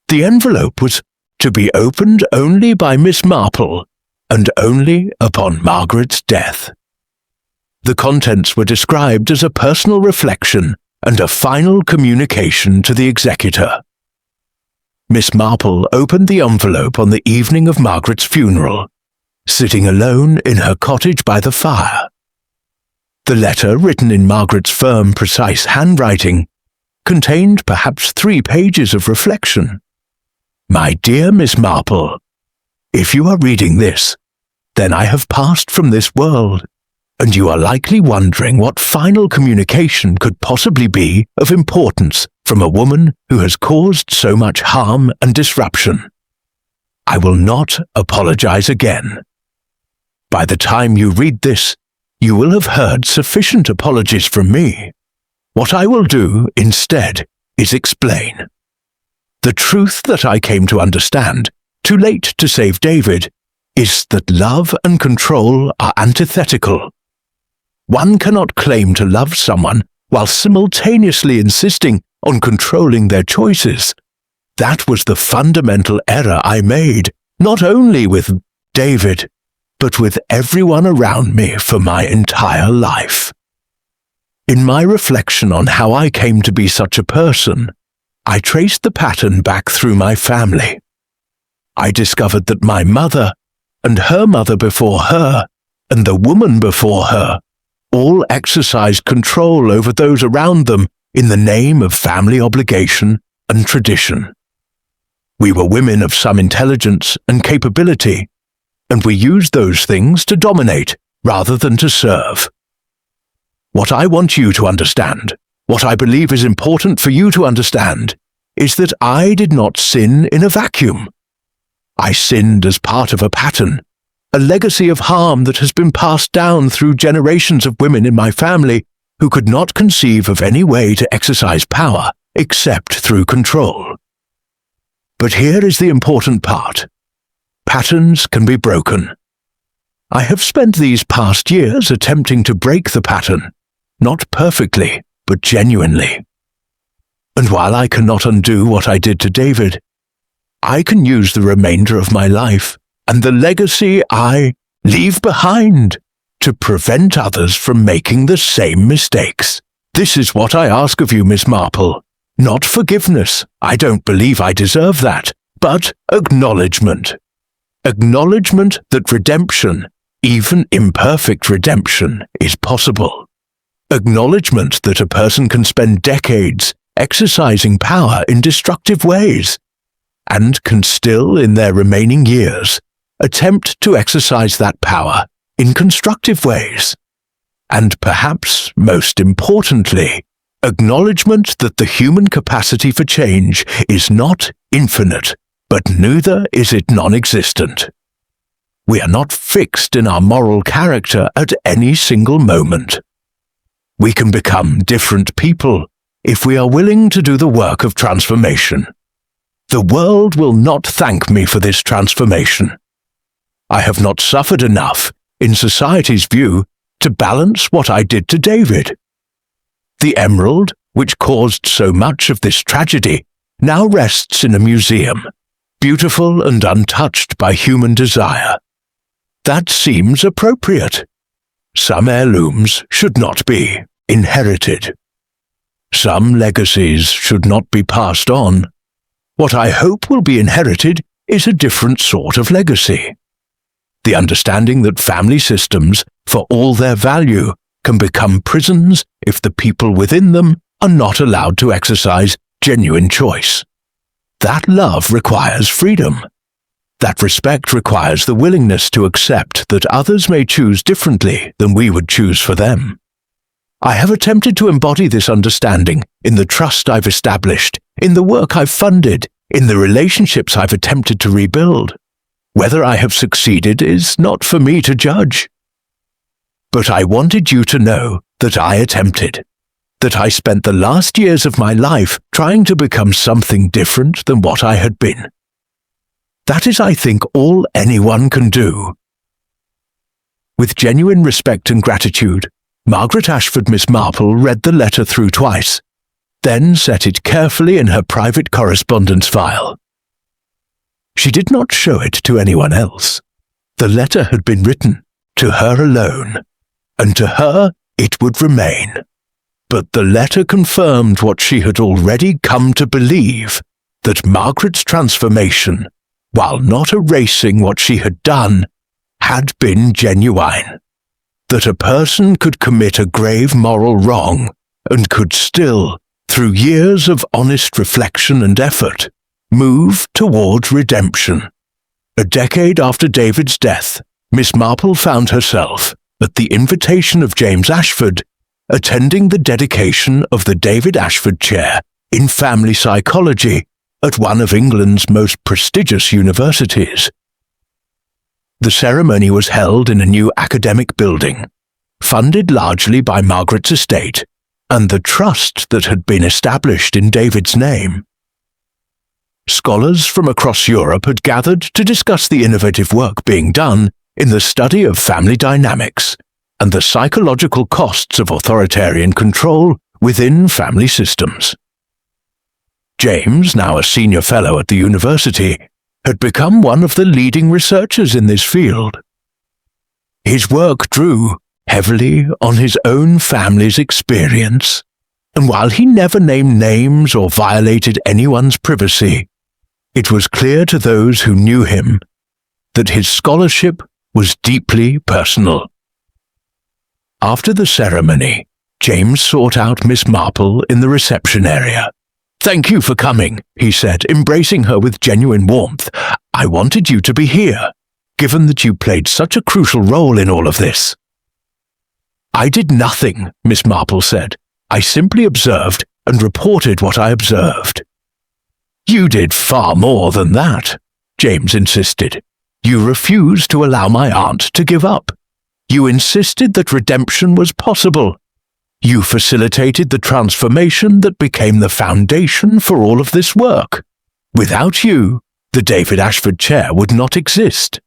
The envelope was to be opened only by Miss Marple and only upon Margaret's death. The contents were described as a personal reflection and a final communication to the executor. Miss Marple opened the envelope on the evening of Margaret's funeral, sitting alone in her cottage by the fire. The letter, written in Margaret's firm, precise handwriting, contained perhaps 3 pages of reflection. "My dear Miss Marple, if you are reading this, then I have passed from this world, and you are likely wondering what final communication could possibly be of importance from a woman who has caused so much harm and disruption. I will not apologize again. By the time you read this, you will have heard sufficient apologies from me. What I will do instead is explain. The truth that I came to understand, too late to save David, is that love and control are antithetical. One cannot claim to love someone while simultaneously insisting on controlling their choices. That was the fundamental error I made, not only with David, but with everyone around me for my entire life. In my reflection on how I came to be such a person, I traced the pattern back through my family. I discovered that my mother, and her mother before her, and the woman before her, all exercised control over those around them in the name of family obligation and tradition. We were women of some intelligence and capability, and we used those things to dominate rather than to serve. What I want you to understand, what I believe is important for you to understand, is that I did not sin in a vacuum. I sinned as part of a pattern a legacy of harm that has been passed down through generations of women in my family who could not conceive of any way to exercise power except through control. But here is the important part. Patterns can be broken. I have spent these past years attempting to break the pattern, not perfectly, but genuinely. And while I cannot undo what I did to David, I can use the remainder of my life and the legacy I leave behind to prevent others from making the same mistakes. This is what I ask of you, Miss Marple. Not forgiveness. I don't believe I deserve that, but acknowledgement. Acknowledgement that redemption, even imperfect redemption, is possible. Acknowledgement that a person can spend decades exercising power in destructive ways, and can still, in their remaining years, attempt to exercise that power in constructive ways. And perhaps most importantly, acknowledgement that the human capacity for change is not infinite, but neither is it non-existent. We are not fixed in our moral character at any single moment. We can become different people if we are willing to do the work of transformation. The world will not thank me for this transformation. I have not suffered enough, in society's view, to balance what I did to David. The emerald, which caused so much of this tragedy, now rests in a museum, beautiful and untouched by human desire. That seems appropriate. Some heirlooms should not be inherited. Some legacies should not be passed on. What I hope will be inherited is a different sort of legacy. The understanding that family systems, for all their value, can become prisons if the people within them are not allowed to exercise genuine choice. That love requires freedom. That respect requires the willingness to accept that others may choose differently than we would choose for them. I have attempted to embody this understanding in the trust I've established, in the work I've funded, in the relationships I've attempted to rebuild. Whether I have succeeded is not for me to judge. But I wanted you to know that I attempted, that I spent the last years of my life trying to become something different than what I had been. That is, I think, all anyone can do. With genuine respect and gratitude, Margaret Ashford Miss Marple read the letter through twice, then set it carefully in her private correspondence file. She did not show it to anyone else. The letter had been written to her alone, and to her it would remain. But the letter confirmed what she had already come to believe, that Margaret's transformation, while not erasing what she had done, had been genuine. That a person could commit a grave moral wrong and could still, through years of honest reflection and effort, move towards redemption. A decade after David's death, Miss Marple found herself, at the invitation of James Ashford, attending the dedication of the David Ashford Chair in Family Psychology at one of England's most prestigious universities. The ceremony was held in a new academic building, funded largely by Margaret's estate and the trust that had been established in David's name. Scholars from across Europe had gathered to discuss the innovative work being done in the study of family dynamics and the psychological costs of authoritarian control within family systems. James, now a senior fellow at the university, had become one of the leading researchers in this field. His work drew heavily on his own family's experience, and while he never named names or violated anyone's privacy, it was clear to those who knew him that his scholarship was deeply personal. After the ceremony, James sought out Miss Marple in the reception area. "Thank you for coming," he said, embracing her with genuine warmth. "I wanted you to be here, given that you played such a crucial role in all of this." "I did nothing," Miss Marple said. "I simply observed and reported what I observed." "You did far more than that," James insisted. You refused to allow my aunt to give up. You insisted that redemption was possible. You facilitated the transformation that became the foundation for all of this work. Without you, the David Ashford Chair would not exist.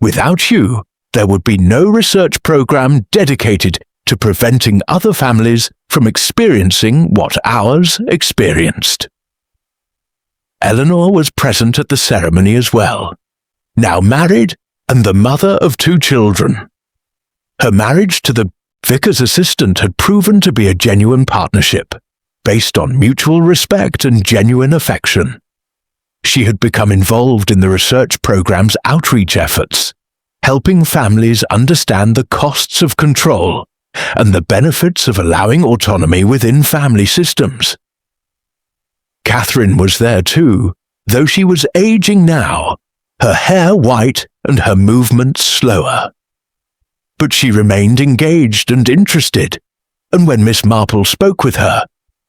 Without you, there would be no research program dedicated to preventing other families from experiencing what ours experienced. Eleanor was present at the ceremony as well, now married and the mother of 2 children. Her marriage to the vicar's assistant had proven to be a genuine partnership, based on mutual respect and genuine affection. She had become involved in the research program's outreach efforts, helping families understand the costs of control and the benefits of allowing autonomy within family systems. Catherine was there too, though she was aging now, her hair white and her movements slower. But she remained engaged and interested, and when Miss Marple spoke with her,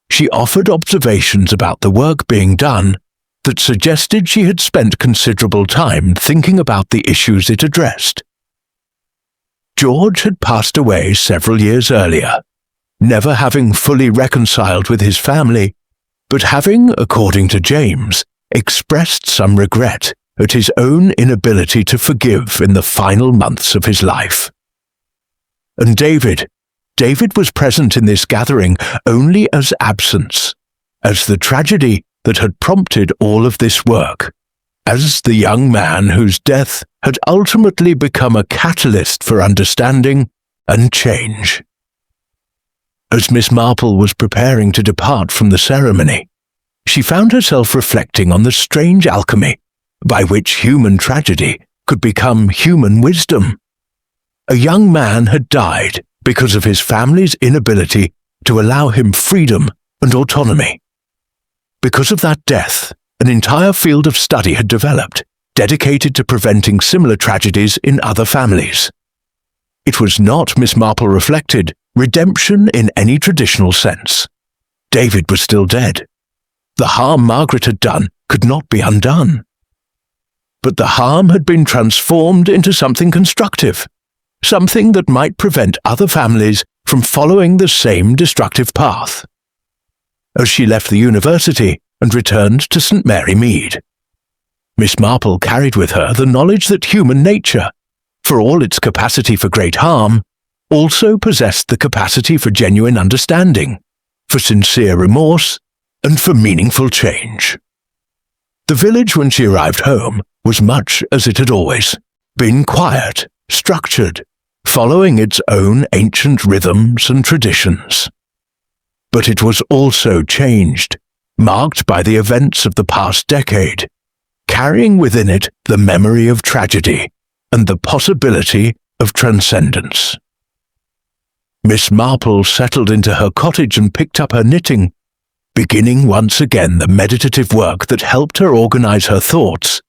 she offered observations about the work being done that suggested she had spent considerable time thinking about the issues it addressed. George had passed away several years earlier, never having fully reconciled with his family, but having, according to James, expressed some regret at his own inability to forgive in the final months of his life. And David was present in this gathering only as absence, as the tragedy that had prompted all of this work, as the young man whose death had ultimately become a catalyst for understanding and change. As Miss Marple was preparing to depart from the ceremony, she found herself reflecting on the strange alchemy by which human tragedy could become human wisdom. A young man had died because of his family's inability to allow him freedom and autonomy. Because of that death, an entire field of study had developed, dedicated to preventing similar tragedies in other families. It was not, Miss Marple reflected, redemption in any traditional sense. David was still dead. The harm Margaret had done could not be undone. But the harm had been transformed into something constructive, something that might prevent other families from following the same destructive path. As she left the university and returned to St. Mary Mead, Miss Marple carried with her the knowledge that human nature, for all its capacity for great harm, also possessed the capacity for genuine understanding, for sincere remorse, and for meaningful change. The village when she arrived home was much as it had always been, quiet, structured, following its own ancient rhythms and traditions. But it was also changed, marked by the events of the past decade, carrying within it the memory of tragedy and the possibility of transcendence. Miss Marple settled into her cottage and picked up her knitting, beginning once again the meditative work that helped her organize her thoughts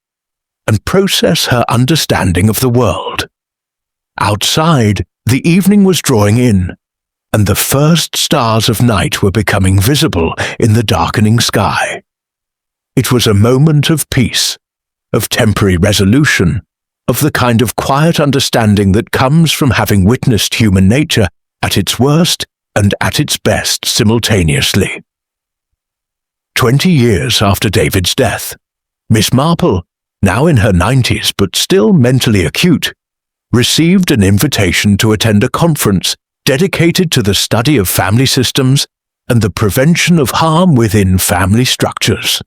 and process her understanding of the world. Outside, the evening was drawing in, and the first stars of night were becoming visible in the darkening sky. It was a moment of peace, of temporary resolution, of the kind of quiet understanding that comes from having witnessed human nature at its worst and at its best simultaneously. 20 years after David's death, Miss Marple, now in her 90s but still mentally acute, received an invitation to attend a conference dedicated to the study of family systems and the prevention of harm within family structures.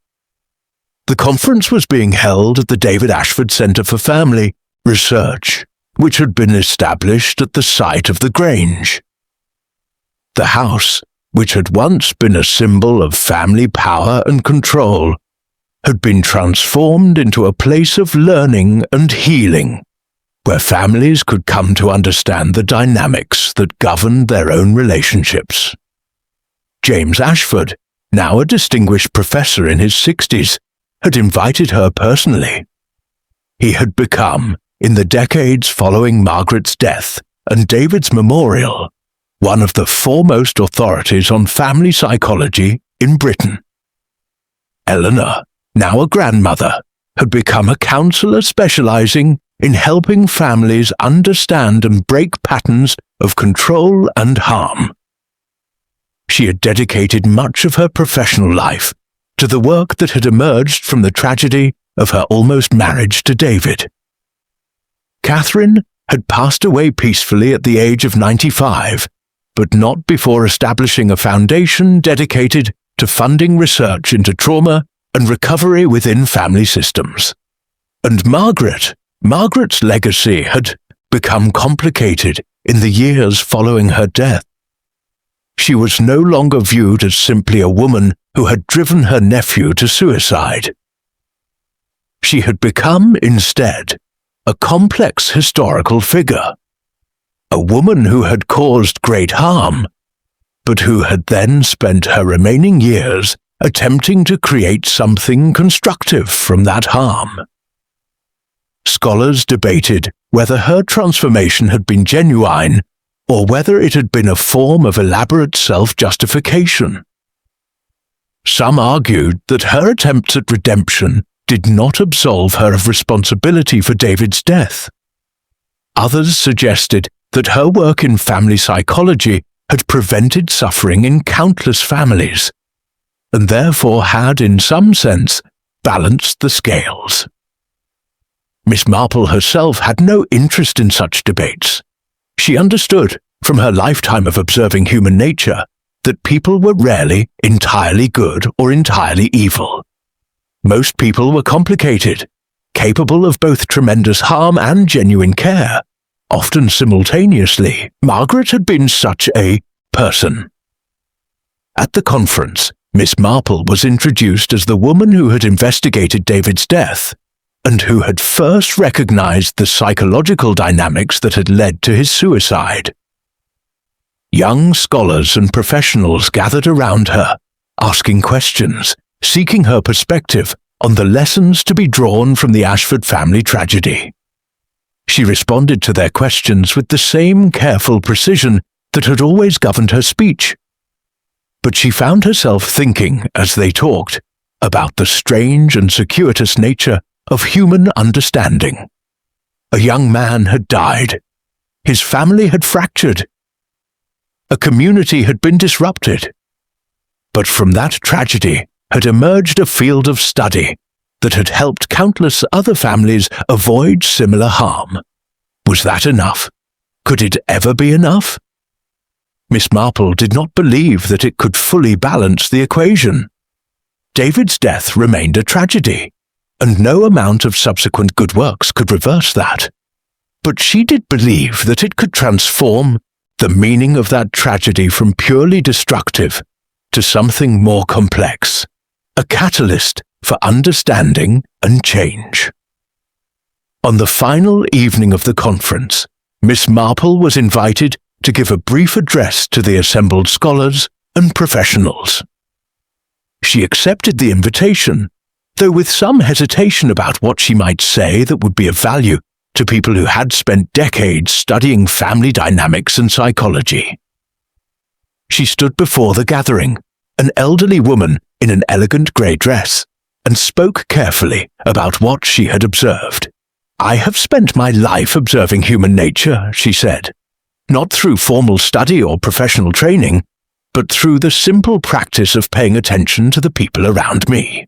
The conference was being held at the David Ashford Centre for Family Research, which had been established at the site of the Grange. The house, which had once been a symbol of family power and control, had been transformed into a place of learning and healing, where families could come to understand the dynamics that governed their own relationships. James Ashford, now a distinguished professor in his 60s, had invited her personally. He had become, in the decades following Margaret's death and David's memorial, one of the foremost authorities on family psychology in Britain. Eleanor, now a grandmother, had become a counsellor specializing in helping families understand and break patterns of control and harm. She had dedicated much of her professional life to the work that had emerged from the tragedy of her almost marriage to David. Catherine had passed away peacefully at the age of 95, but not before establishing a foundation dedicated to funding research into trauma and recovery within family systems. And Margaret's legacy had become complicated in the years following her death. She was no longer viewed as simply a woman who had driven her nephew to suicide. She had become, instead, a complex historical figure, a woman who had caused great harm, but who had then spent her remaining years attempting to create something constructive from that harm. Scholars debated whether her transformation had been genuine or whether it had been a form of elaborate self-justification. Some argued that her attempts at redemption did not absolve her of responsibility for David's death. Others suggested that her work in family psychology had prevented suffering in countless families, and therefore had, in some sense, balanced the scales. Miss Marple herself had no interest in such debates. She understood, from her lifetime of observing human nature, that people were rarely entirely good or entirely evil. Most people were complicated, capable of both tremendous harm and genuine care. Often simultaneously, Margaret had been such a person. At the conference, Miss Marple was introduced as the woman who had investigated David's death, and who had first recognized the psychological dynamics that had led to his suicide. Young scholars and professionals gathered around her, asking questions, seeking her perspective on the lessons to be drawn from the Ashford family tragedy. She responded to their questions with the same careful precision that had always governed her speech. But she found herself thinking, as they talked, about the strange and circuitous nature of human understanding. A young man had died. His family had fractured. A community had been disrupted. But from that tragedy had emerged a field of study that had helped countless other families avoid similar harm. Was that enough? Could it ever be enough? Miss Marple did not believe that it could fully balance the equation. David's death remained a tragedy, and no amount of subsequent good works could reverse that. But she did believe that it could transform the meaning of that tragedy from purely destructive to something more complex, a catalyst for understanding and change. On the final evening of the conference, Miss Marple was invited to give a brief address to the assembled scholars and professionals. She accepted the invitation, though with some hesitation about what she might say that would be of value to people who had spent decades studying family dynamics and psychology. She stood before the gathering, an elderly woman in an elegant grey dress, and spoke carefully about what she had observed. "I have spent my life observing human nature," she said, "not through formal study or professional training, but through the simple practice of paying attention to the people around me.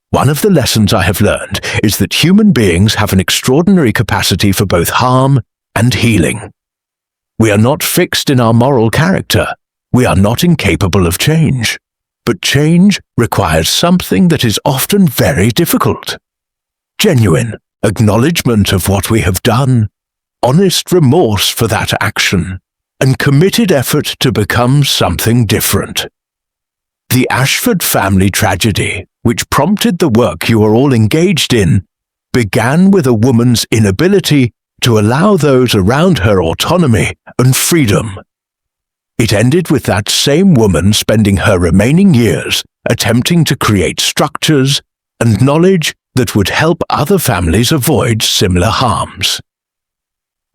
One of the lessons I have learned is that human beings have an extraordinary capacity for both harm and healing. We are not fixed in our moral character. We are not incapable of change. But change requires something that is often very difficult. Genuine acknowledgement of what we have done, honest remorse for that action, and committed effort to become something different. The Ashford family tragedy, which prompted the work you are all engaged in, began with a woman's inability to allow those around her autonomy and freedom. It ended with that same woman spending her remaining years attempting to create structures and knowledge that would help other families avoid similar harms.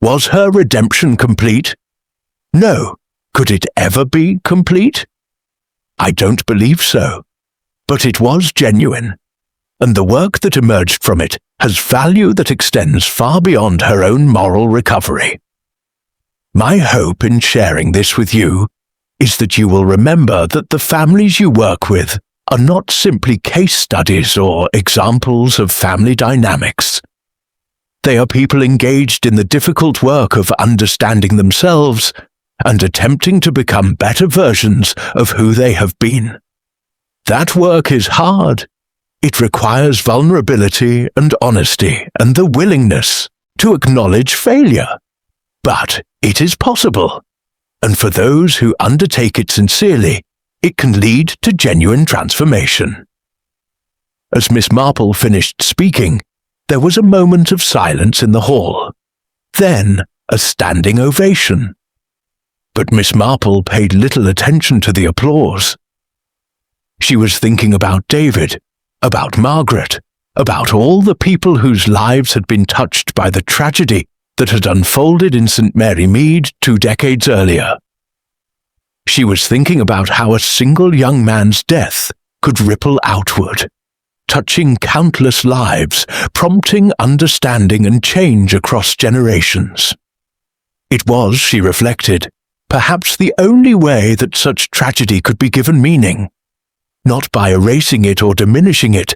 Was her redemption complete? No. Could it ever be complete? I don't believe so. But it was genuine, and the work that emerged from it has value that extends far beyond her own moral recovery. My hope in sharing this with you is that you will remember that the families you work with are not simply case studies or examples of family dynamics. They are people engaged in the difficult work of understanding themselves and attempting to become better versions of who they have been. That work is hard. It requires vulnerability and honesty and the willingness to acknowledge failure. But it is possible, and for those who undertake it sincerely, it can lead to genuine transformation. As Miss Marple finished speaking, there was a moment of silence in the hall, then a standing ovation. But Miss Marple paid little attention to the applause. She was thinking about David, about Margaret, about all the people whose lives had been touched by the tragedy that had unfolded in St. Mary Mead 2 decades earlier. She was thinking about how a single young man's death could ripple outward, touching countless lives, prompting understanding and change across generations. It was, she reflected, perhaps the only way that such tragedy could be given meaning, not by erasing it or diminishing it,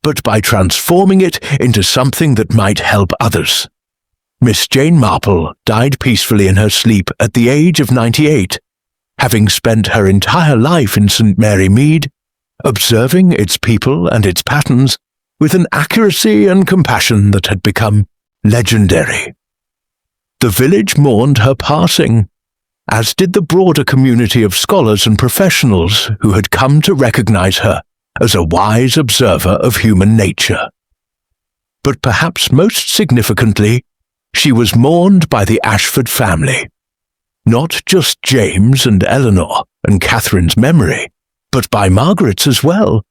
but by transforming it into something that might help others. Miss Jane Marple died peacefully in her sleep at the age of 98, having spent her entire life in St. Mary Mead, observing its people and its patterns with an accuracy and compassion that had become legendary. The village mourned her passing, as did the broader community of scholars and professionals who had come to recognize her as a wise observer of human nature. But perhaps most significantly, she was mourned by the Ashford family, not just James and Eleanor and Catherine's memory, but by Margaret's as well.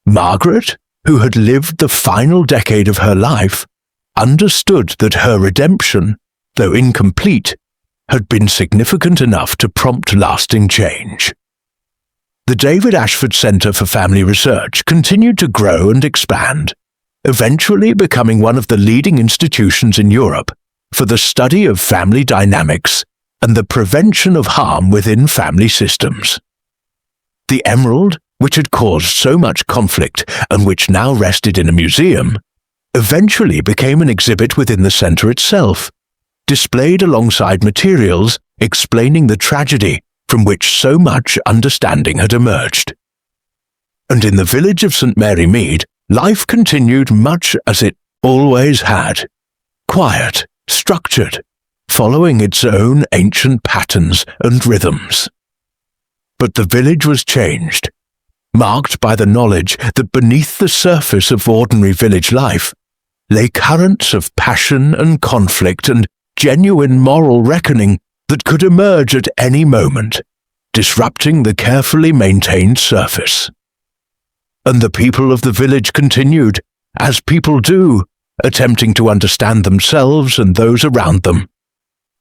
Margaret, who had lived the final decade of her life, understood that her redemption, though incomplete, had been significant enough to prompt lasting change. The David Ashford Centre for Family Research continued to grow and expand, eventually becoming one of the leading institutions in Europe for the study of family dynamics and the prevention of harm within family systems. The emerald, which had caused so much conflict and which now rested in a museum, eventually became an exhibit within the centre itself, displayed alongside materials explaining the tragedy from which so much understanding had emerged. And in the village of St. Mary Mead, life continued much as it always had, quiet, structured, following its own ancient patterns and rhythms. But the village was changed, marked by the knowledge that beneath the surface of ordinary village life lay currents of passion and conflict and genuine moral reckoning that could emerge at any moment, disrupting the carefully maintained surface. And the people of the village continued, as people do, attempting to understand themselves and those around them,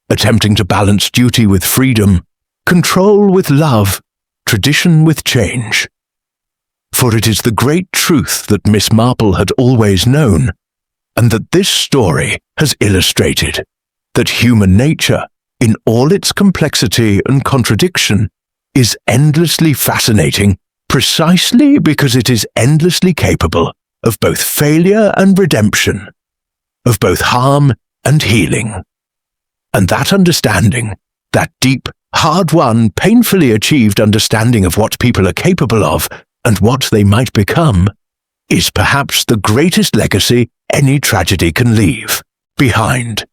attempting to balance duty with freedom, control with love, tradition with change. For it is the great truth that Miss Marple had always known, and that this story has illustrated, that human nature, in all its complexity and contradiction, is endlessly fascinating precisely because it is endlessly capable of both failure and redemption, of both harm and healing. And that understanding, that deep, hard-won, painfully achieved understanding of what people are capable of and what they might become, is perhaps the greatest legacy any tragedy can leave behind.